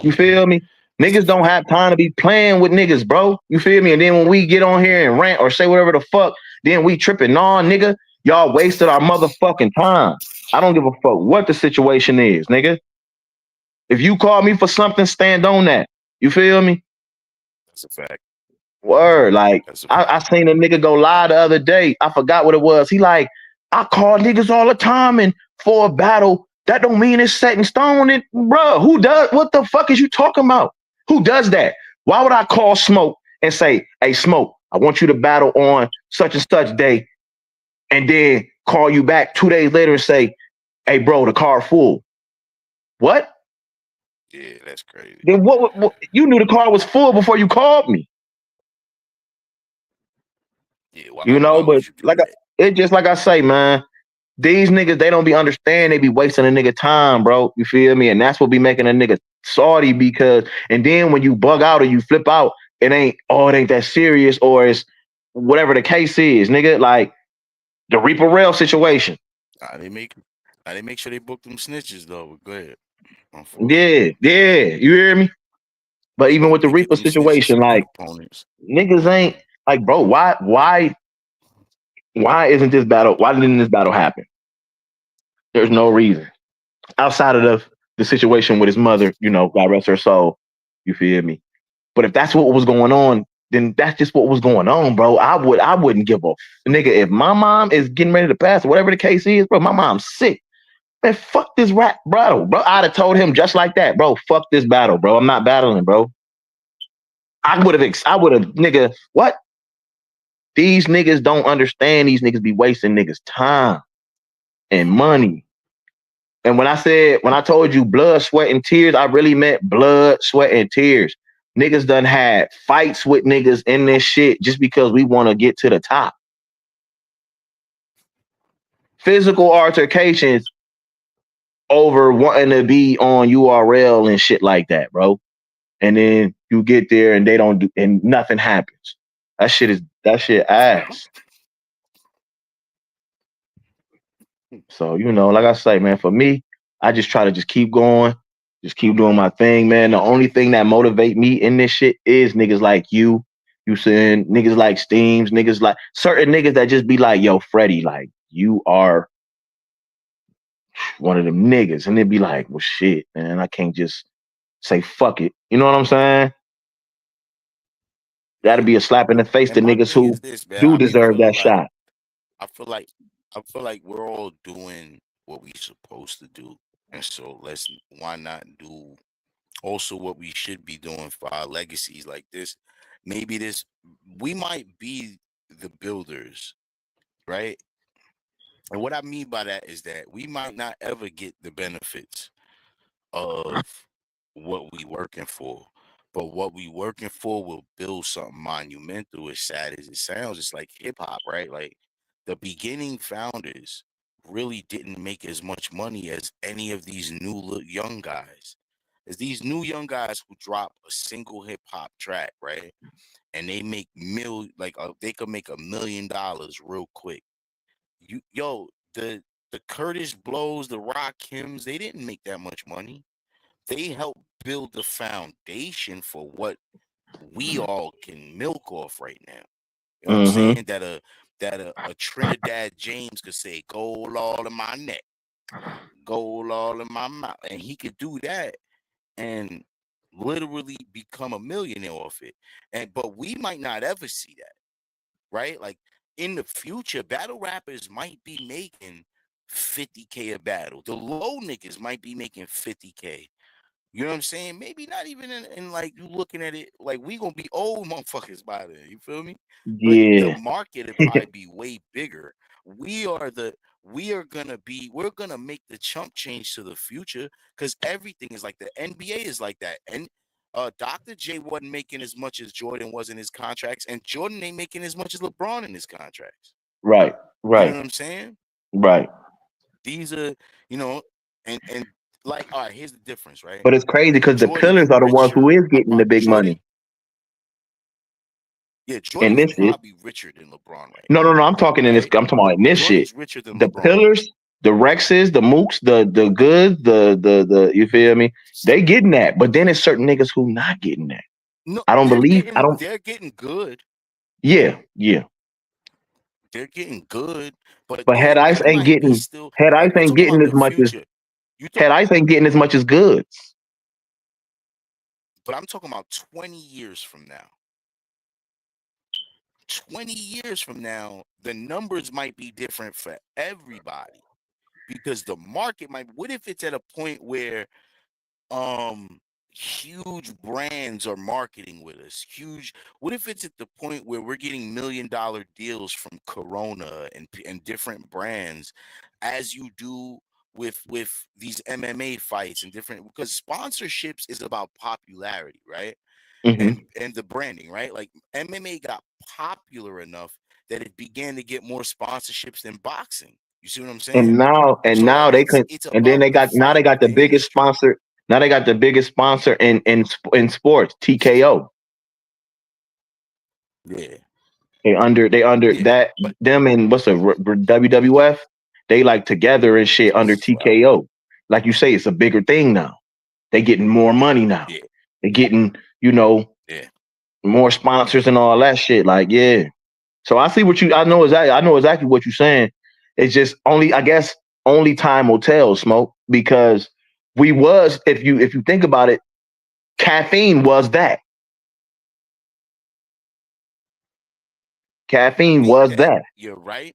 You feel me? Niggas don't have time to be playing with niggas, bro. You feel me? And then when we get on here and rant or say whatever the fuck, then we tripping. Nah, nigga, y'all wasted our motherfucking time. I don't give a fuck what the situation is, nigga. If you call me for something, stand on that. You feel me? That's a fact. Word. Like, I seen a nigga go live the other day. I forgot what it was. He like, I call niggas all the time and for a battle, that don't mean it's set in stone. And bro, who does? What the fuck is you talking about? Who does that? Why would I call Smoke and say, hey, Smoke, I want you to battle on such and such day, and then call you back 2 days later and say, hey, bro, the car full. What? Yeah, that's crazy. Then what you knew the car was full before you called me. Yeah, but it's just like I say, man. These niggas, they don't be understand. They be wasting a nigga time, bro. You feel me? And that's what be making a nigga salty because, and then when you bug out or you flip out, it ain't that serious or it's whatever the case is, nigga. Like the Reaper Rail situation. Nah, they make sure they book them snitches though. Go ahead. Yeah, you hear me? But even with the They give Reaper them snitches situation, some good like opponents. niggas ain't like, bro. Why isn't this battle? Why didn't this battle happen? There's no reason outside of the situation with his mother. You know, God rest her soul. You feel me? But if that's what was going on, then that's just what was going on, bro. I wouldn't give a nigga if my mom is getting ready to pass, or whatever the case is, bro. My mom's sick. Man, fuck this rap battle, bro. I'd have told him just like that, bro. Fuck this battle, bro. I'm not battling, bro. I would have, nigga. What? These niggas don't understand. These niggas be wasting niggas time and money. And when I told you blood, sweat, and tears, I really meant blood, sweat, and tears. Niggas done had fights with niggas in this shit just because we want to get to the top. Physical altercations over wanting to be on URL and shit like that, bro. And then you get there and they don't do, and nothing happens. That shit ass. So, like I say, man, for me, I just try to just keep going, just keep doing my thing, man. The only thing that motivate me in this shit is niggas like you saying niggas like Steams, niggas like certain niggas that just be like, yo, Freddie, like, you are one of them niggas. And they'd be like, well, shit, man, I can't just say fuck it. You know what I'm saying? That'd Yeah. be a slap in the face And to my niggas thing who is this, man. do I be deserve feeling that like shot. I feel like we're all doing what we supposed to do, and so why not do also what we should be doing for our legacies like this? Maybe we might be the builders, right? And what I mean by that is that we might not ever get the benefits of what we working for. But what we working for will build something monumental. As sad as it sounds, it's like hip hop, right? Like the beginning founders really didn't make as much money as any of these young guys. As these new young guys who drop a single hip hop track, right? And they make they could make $1 million real quick. The Curtis Blows, the Rock Kims, they didn't make that much money. They help build the foundation for what we all can milk off right now. You know what I'm Mm-hmm. saying? That a Trinidad James could say gold all in my neck, gold all in my mouth, and he could do that and literally become a millionaire off it. But we might not ever see that, right? Like in the future, battle rappers might be making 50K a battle. The low niggas might be making 50K. You know what I'm saying? Maybe not even in like you looking at it like we gonna be old motherfuckers by then. You feel me? But the Yeah. market will probably be way bigger. We're gonna make the chump change to the future because everything is like the NBA is like that. And Dr. J wasn't making as much as Jordan was in his contracts, and Jordan ain't making as much as LeBron in his contracts. Right. You know Right. what I'm saying? Right. These are, you know, and like, all right, here's the difference, right? But it's crazy because the Jordan is pillars are the ones who richer. is getting the big Jordan, money. yeah, And Jordan is this shit. probably richer than LeBron right No, now, no, no. I'm talking in this. right? I'm talking about in this shit. Jordan's richer than The LeBron. pillars, the Rexes, the Mooks, the goods, the you feel me? They getting that, but then it's certain niggas who not getting that. No, I don't believe. I don't. they're getting good. Yeah, yeah. They're getting good, but But again, head ice they ain't might be getting. still Head like ice we're ain't talking getting about as the much as future. You talk, head ice ain't getting as much as goods. but I'm talking about 20 years from now. 20 years from now, the numbers might be different for everybody because the market might. What if it's at a point where huge brands are marketing with us? What if it's at the point where we're getting $1 million deals from Corona and different brands, as you do with these MMA fights and different, because sponsorships is about popularity, right? Mm-hmm. And the branding, right? Like MMA got popular enough that it began to get more sponsorships than boxing. You see what I'm And saying? now they can, It's and then about they got defining the the biggest industry. sponsor. Now they got the biggest sponsor in sports, TKO. Yeah, They under yeah. that But them and what's the WWF? They like together and shit under well, TKO. Like you say, it's a bigger thing now. They getting more money now. yeah, They getting, you know, yeah. more sponsors and all that shit. Like, yeah. So I know exactly what you're saying. It's just only, I guess, only time will tell, Smoke, because if you think about it, caffeine was that. I Caffeine think was that that. you're right.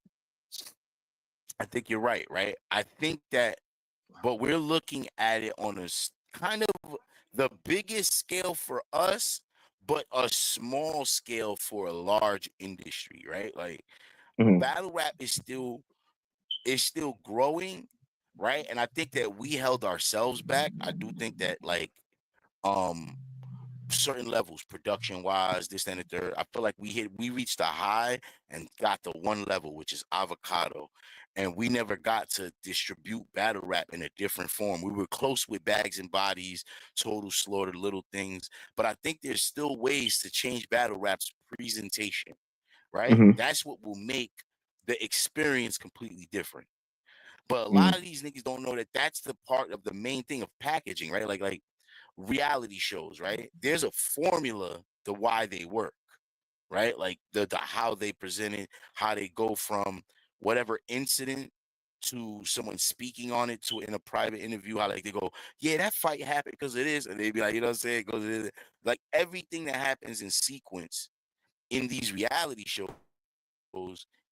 I think you're right, right? I think that, but we're looking at it on kind of the biggest scale for us, but a small scale for a large industry, right? Like Mhm, battle rap is still growing, right? And I think that we held ourselves back. I do think that like um certain levels, production wise, this and the third. I feel like we reached a high and got to one level, which is avocado. And we never got to distribute battle rap in a different form. We were close with Bags and Bodies, Total Slaughter, Little Things. But I think there's still ways to change battle rap's presentation, right? mhm, That's what will make the experience completely different. But a lot mhm, of these niggas don't know that that's the part of the main thing of packaging, right? Like reality shows, right? There's a formula to why they work, right? Like the how they present it, how they go from whatever incident to someone speaking on it to in a private interview, how like they go, yeah, that fight happened because it is, and they be like, you know what I'm saying? It goes like everything that happens in sequence in these reality shows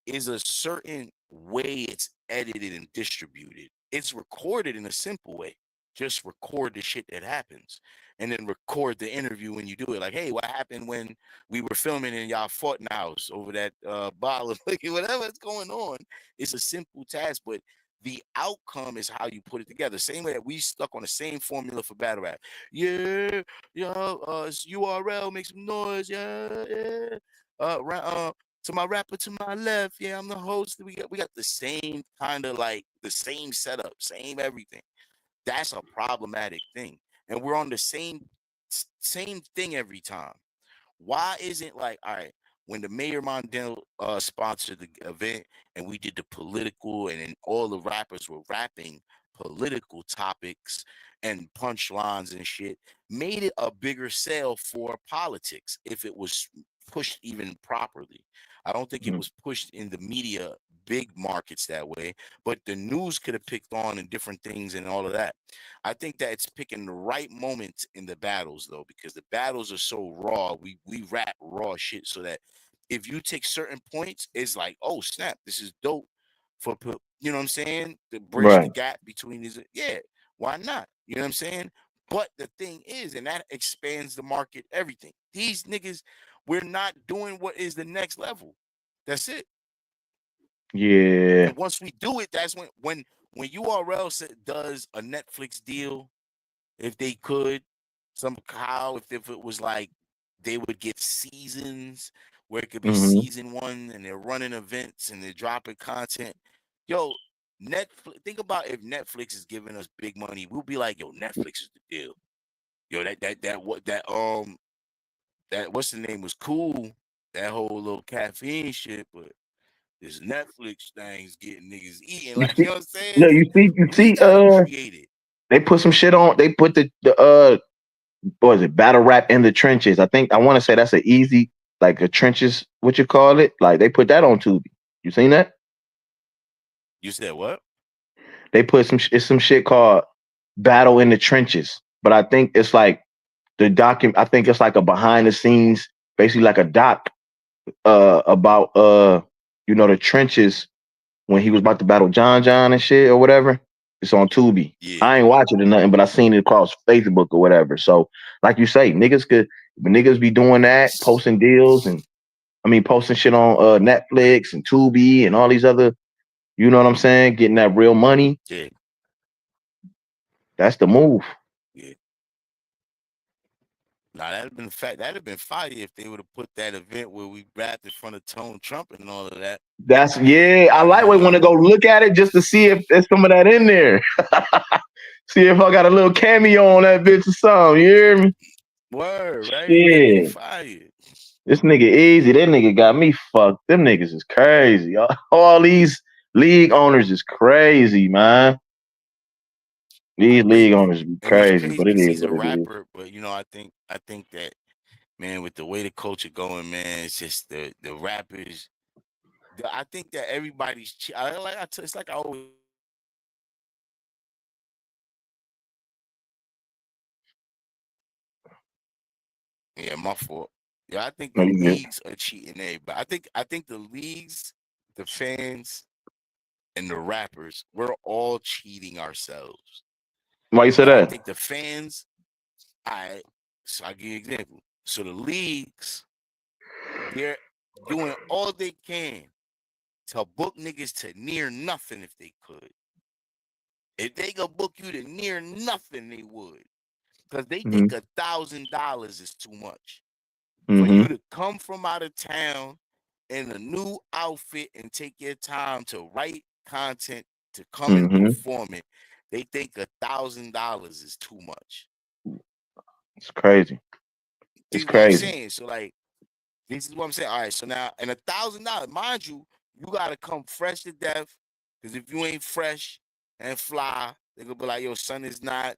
is a certain way it's edited and distributed. It's recorded in a simple way. Just record the shit that happens and then record the interview when you do it. Like, hey, what happened when we were filming and y'all fought in the house over that bottle of liquor, whatever's going on. It's a simple task, but the outcome is how you put it together. Same way that we stuck on the same formula for battle rap. Yeah, yeah, it's URL, make some noise, yeah, yeah. To my rapper to my left, yeah, I'm the host. We got the same kind of like the same setup, same everything. That's a problematic thing, and we're on the same thing every time. Why isn't like all right when the Mayor Mondale sponsored the event and we did the political and then all the rappers were rapping political topics and punchlines and shit, made it a bigger sale for politics if it was pushed even properly. I don't think it mhm, was pushed in the media big markets that way, but the news could have picked on and different things and all of that. I think that it's picking the right moments in the battles though, because the battles are so raw. We rap raw shit so that if you take certain points, it's like, oh snap, this is dope for you know what I'm saying? To bridge the right. gap between these. Yeah, why not? You know what I'm saying? But the thing is, and that expands the market, everything. These niggas, we're not doing what is the next level. That's it. Yeah. And once we do it, that's when URL does a Netflix deal, if they could somehow, if it was like they would get seasons where it could be Mhm. season one and they're running events and they're dropping content. Yo, Netflix, think about if Netflix is giving us big money, we'll be like, yo, Netflix is the deal. Yo, that what's the name was cool, that whole little caffeine shit, but this Netflix thing's getting niggas eating. You Like, you see, know what I'm saying? no, you We see, gotta create it. they put some shit on. They put the what was it, battle rap in the trenches. I want to say that's an easy, like a trenches, what you call it? Like they put that on Tubi. You seen that? You said what? They put it's some shit called Battle in the Trenches. But I think it's like I think it's like a behind the scenes, basically like a doc about the trenches when he was about to battle John and shit or whatever. It's on Tubi. Yeah, I ain't watching it or nothing, but I seen it across Facebook or whatever. So, like you say, niggas be doing that, posting deals and posting shit on Netflix and Tubi and all these other, you know what I'm saying, getting that real money. yeah, That's the move. yeah. Nah, that'd have been fire if they would have put that event where we rapped in front of Tone Trump and all of that. That's I lightweight want to go look at it just to see if there's some of that in there. See if I got a little cameo on that bitch or something. You hear me? Word, right? That'd be Shit. fire. This nigga easy. That nigga got me fucked. Them niggas is crazy. All these league owners is crazy, man. These league owners be And it's crazy, crazy but it because is he's a what it is. rapper, but I think that, man, with the way the culture going, man, it's just the rappers. I think that everybody's. It's like I always. Yeah, my fault. Yeah, I think No, the you good. leagues are cheating everybody. I think the leagues, the fans, and the rappers, we're all cheating ourselves. Why you say Like, I that? think the fans. So I'll give you an example. So the leagues, they're doing all they can to book niggas to near nothing if they could. If they could book you to near nothing, they would. Because they think Mm-hmm. $1,000 is too much. For Mm-hmm. you to come from out of town in a new outfit and take your time to write content to come and Mm-hmm. perform it, they think $1,000 is too much. It's crazy. See It's what I'm crazy. saying? So like, this is what I'm saying. All right, so now, and $1,000, mind you, you gotta come fresh to death. Because if you ain't fresh and fly, they gonna be like, yo, son is not.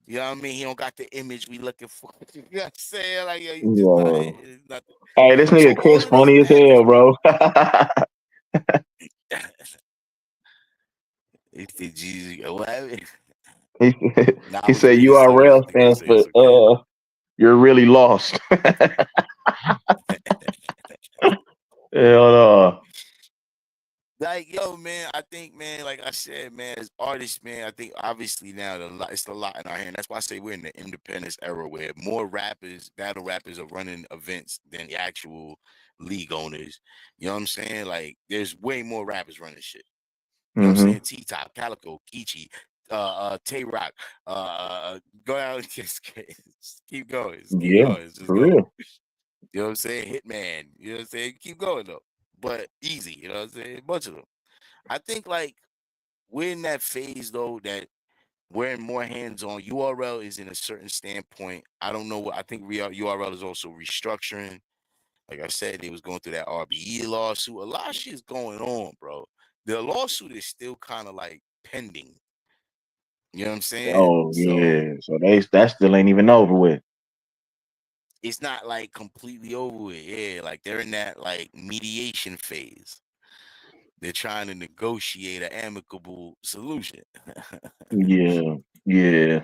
You know what I mean? He don't got the image we looking for. You know what I'm saying? Like, yo, you just not. Yo. It's not Hey, this so nigga all Chris of these funny as rappers, hell, bro. it's the Jesus. What? he, Nah, I he was said being serious. URL What you gonna stands say? for It's okay. you're really lost. Hell no. Like, yo, man, I think, man, like I said, man, as artists, man, I think obviously now it's a lot in our hand. That's why I say we're in the independence era where more rappers, battle rappers, are running events than the actual league owners. You know what I'm saying? Like, there's way more rappers running shit. You know what I'm Mm-hmm. saying? T-Top, Calico, Geechee, Tay Rock, go out and just keep going. Just keep Yeah, going. Just for go. real. You know what I'm saying? Hitman. You know what I'm saying? Keep going though. But easy, you know what I'm saying? A bunch of them. I think like we're in that phase though that we're in more hands-on. URL is in a certain standpoint. I don't know what I think URL is also restructuring. Like I said, they was going through that RBE lawsuit. A lot of shit is going on, bro. The lawsuit is still kind of like pending. You know what I'm saying? Oh So yeah. So that still ain't even over with. it's not like completely over with. Yeah, like they're in that like mediation phase. They're trying to negotiate an amicable solution. Yeah. Yeah.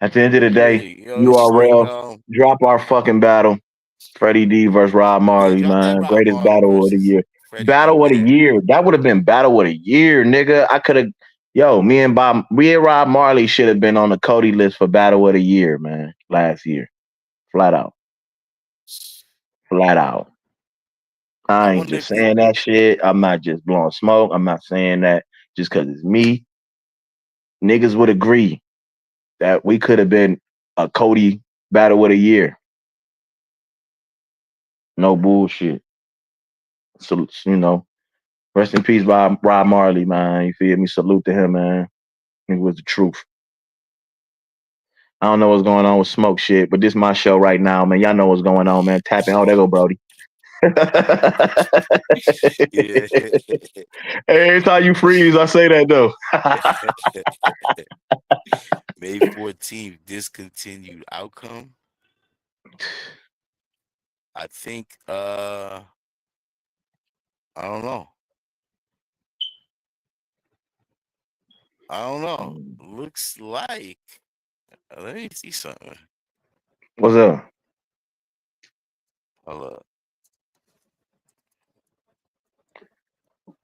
At the end of But the yeah, day, it's just like URL, drop our fucking battle. Freddie D versus Rob yeah, Marley, drop that man. Rob Greatest Marley battle of the versus year. Freddie D, Battle of the man. year. That would have been battle of the year, nigga. I could have me and Rob Marley should have been on the Cody list for battle of the year, man. Last year. Flat out. Flat out. I I ain't wonder just if the saying that shit. I'm not just blowing smoke. I'm not saying that just because it's me. Niggas would agree that we could have been a Cody battle of the year. No bullshit. So, rest in peace, Rob Marley, man. You feel me? Salute to him, man. It was the truth. I don't know what's going on with smoke shit, but this is my show right now, man. Y'all know what's going on, man. Tapping. Oh, there go Brody. yeah. Every time you freeze, I say that though. May 14th discontinued outcome. I think I don't know. I don't know. Looks like let me see something. What's up? Hold up.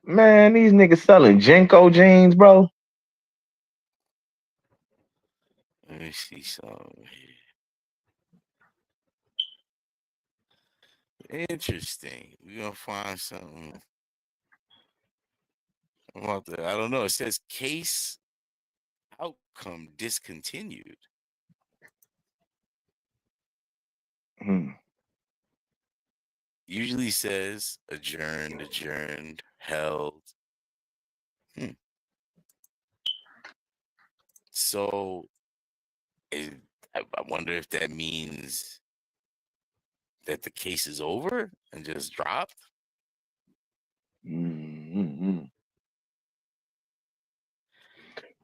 Man, these niggas selling Jenko jeans, bro. Let me see something. Interesting. We're gonna find something about that. I don't know. It says case outcome discontinued. Usually says adjourned, held. So I wonder if that means that the case is over and just dropped.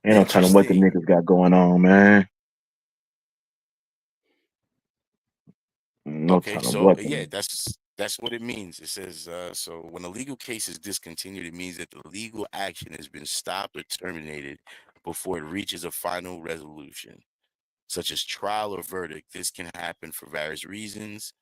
Ain't no telling what the niggas got going on, man. No Okay, telling so what. yeah, that's what it means. It says so when a legal case is discontinued, it means that the legal action has been stopped or terminated before it reaches a final resolution, such as trial or verdict. This can happen for various reasons,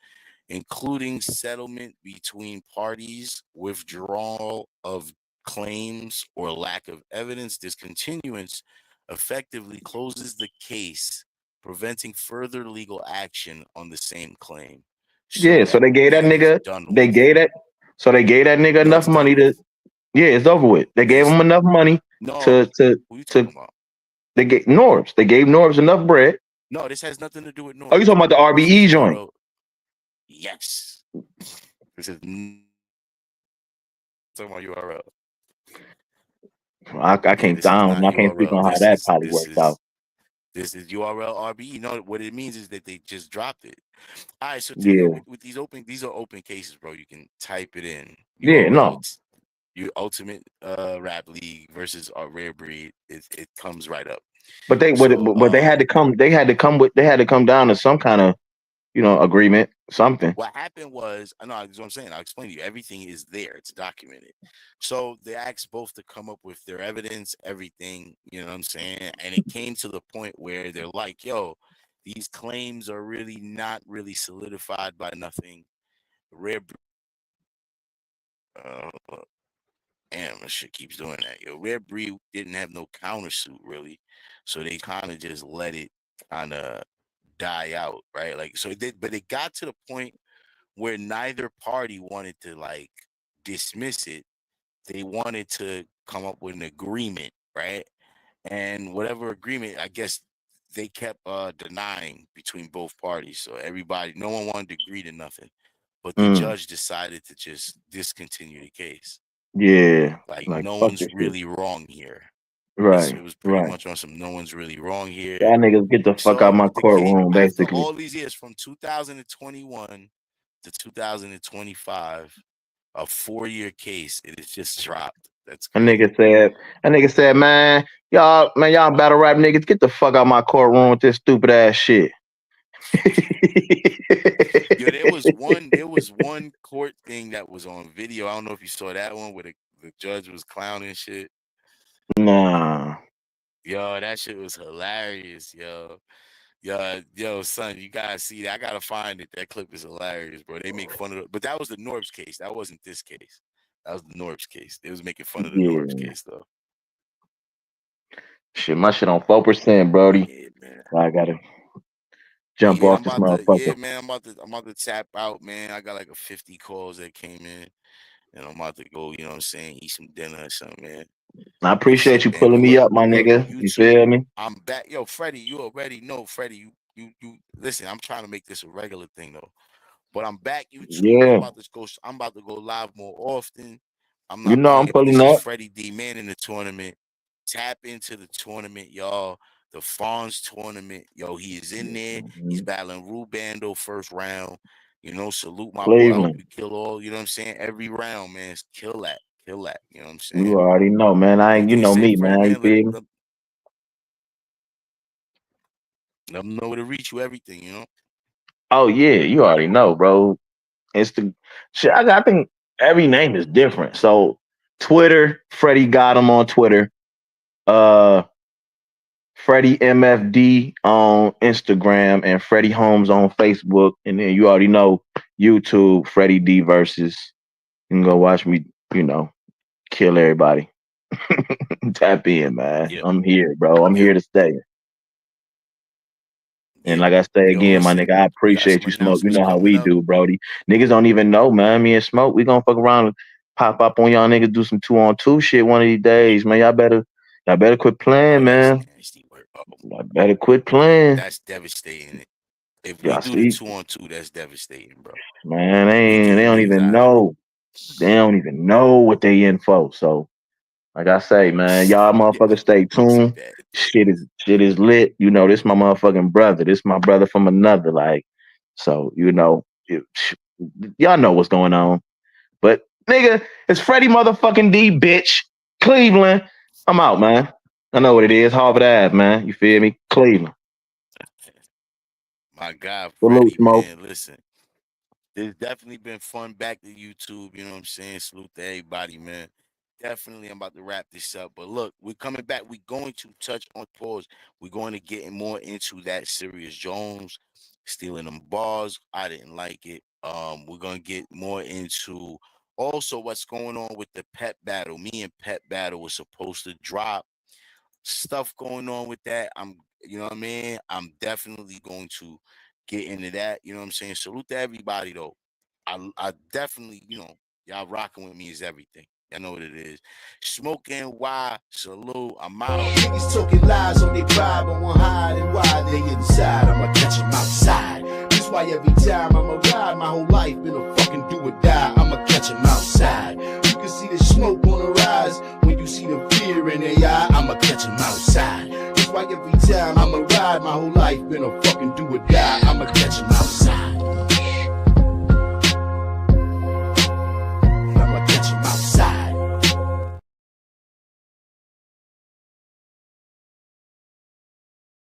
including settlement between parties, withdrawal of claims, or lack of evidence. Discontinuance effectively closes the case, preventing further legal action on the same claim. So Yeah, so that they gave that that is nigga. done They with. gave that. So they gave that nigga No, enough it's done money with. to. Yeah, it's over with. They gave It's him enough money no. to to Who you to. talking about? They gave Norbes. They gave Norbes enough bread. No, this has nothing to do with Oh, you Norbs. talking about the This is RBE joint? URL. Yes. This is talking about URL. I Yeah, can't this is down. not I can't speak URL. on how This that is probably this works out. is this is URL RBE. You know what it means is that they just dropped it. All right, so Yeah, with these are open cases, bro. You can type it in yeah, URL. no. Your ultimate rap league versus rare breed. It comes right up. But So they had to come. They had to come with. They had to come down to some kind of agreement. Something. what happened was, I know that's what I'm saying. I'll explain to you. Everything is there. It's documented. So they asked both to come up with their evidence, everything, you know what I'm saying? And it came to the point where they're like, yo, these claims are really not really solidified by nothing. Rare uh damn, this shit keeps doing that. Yo, Rare Breed didn't have no countersuit really. So they kind of just let it kind of die out, right? Like so it did, but it got to the point where neither party wanted to like dismiss it. They wanted to come up with an agreement, right? And whatever agreement, I guess they kept denying between both parties. So everybody, no one wanted to agree to nothing. But the judge decided to just discontinue the case. Yeah, Like like no fuck one's this shit. really wrong here. Right, It was pretty right. much on some no one's really wrong here. Y'all niggas get the fuck out So my the case courtroom, after basically. all these years from 2021 to 2025, a 4-year case, it is just dropped. That's A crazy. nigga said, man, y'all battle rap niggas, get the fuck out my courtroom with this stupid ass shit. Yo, there was one court thing that was on video. I don't know if you saw that one where the judge was clowning shit. Nah. Yo, that shit was hilarious, yo. Yo, son, you gotta see that. I gotta find it. That clip is hilarious, bro. They make fun of it, but that was the Norbes case. That wasn't this case. That was the Norbes case. They was making fun of the Norbes Yeah. case, though. Shit, my shit on 4%, Brody. Yeah, man. I gotta jump Yeah, off I'm this about to. Yeah, motherfucker. man. I'm about to tap out, man. I got like a 50 calls that came in, and I'm about to go. You know what I'm saying? Eat some dinner or something, man. I Good appreciate shit, you man. pulling But me look, up, my nigga. you You feel too. me? I'm back. Yo, Freddie, you already know, Freddie. You. Listen, I'm trying to make this a regular thing though. But I'm back. You too. Yeah. I'm about to go live more often. I'm You not know I'm playing. pulling This is up. Freddie D, man in the tournament. Tap into the tournament, y'all. The Fawns tournament, yo. He is in there. He's battling Rubando first round. You know, salute my boy. I hope Cleveland. you kill all. You know what I'm saying? Every round, man. Kill that. Kill that. You know what I'm saying? You already know, man. You Anything to know say, me, Freddie, man. You man? feel me? Let them know where to reach you. Everything, you know. Oh yeah, you already know, bro. It's the shit. I think every name is different. So Twitter, Freddie got him on Twitter. Uh Freddie MFD on Instagram and Freddie Holmes on Facebook. And then you already know YouTube, Freddie D versus. You can go watch me, kill everybody. Tap in, man. Yep. I'm here, bro. I'm Yep. here to stay. And Yep. like I say Yo, again, my listen. nigga, I We got appreciate some you, Smoke. You announcements know how coming we up. do, Brody. Niggas don't even know, man. Me and Smoke, we gonna fuck around and pop up on y'all niggas, do some 2-on-2 shit one of these days, man. Y'all better quit Oh, playing, that's man. nasty work. Oh, Y'all better quit playing. that's devastating. If we Y'all do the see, 2-on-2, that's devastating, bro. man, We they getting don't niggas even out here. know. They don't even know what they in for. So, like I say, man, y'all Yeah, motherfuckers stay it's a tuned. bad day. Shit is lit. You know, this my motherfucking brother. This my brother from another. Like, so you know, y'all know what's going on. But nigga, it's Freddie motherfucking D, bitch. Cleveland. I'm out, man. I know what it is. Harvard Ave, man. You feel me? Cleveland. My God, Salute, Freddie, Smoke. man. Listen, there's definitely been fun back to YouTube. You know what I'm saying? Salute to everybody, man. Definitely, I'm about to wrap this up. But look, we're coming back. We're going to touch on pause. We're going to get more into that Serious Jones stealing them bars. I didn't like it. We're gonna get more into also what's going on with the pet battle. Me and Pet Battle was supposed to drop stuff going on with that. You know what I mean? I'm definitely going to get into that. You know what I'm saying? Salute to everybody though. I definitely, y'all rocking with me is everything. I know what it is. Smoking why salute. I'm out. Niggas talking lies on their pride, but won't hide and why they inside. I'ma catch 'em outside. That's why every time I'ma ride, my whole life been a fucking do or die. I'ma catch 'em outside. You can see the smoke on the rise when you see the fear in their eye. I'ma catch 'em outside. That's why every time I'ma ride, my whole life been a fucking do or die. I'ma catch 'em outside.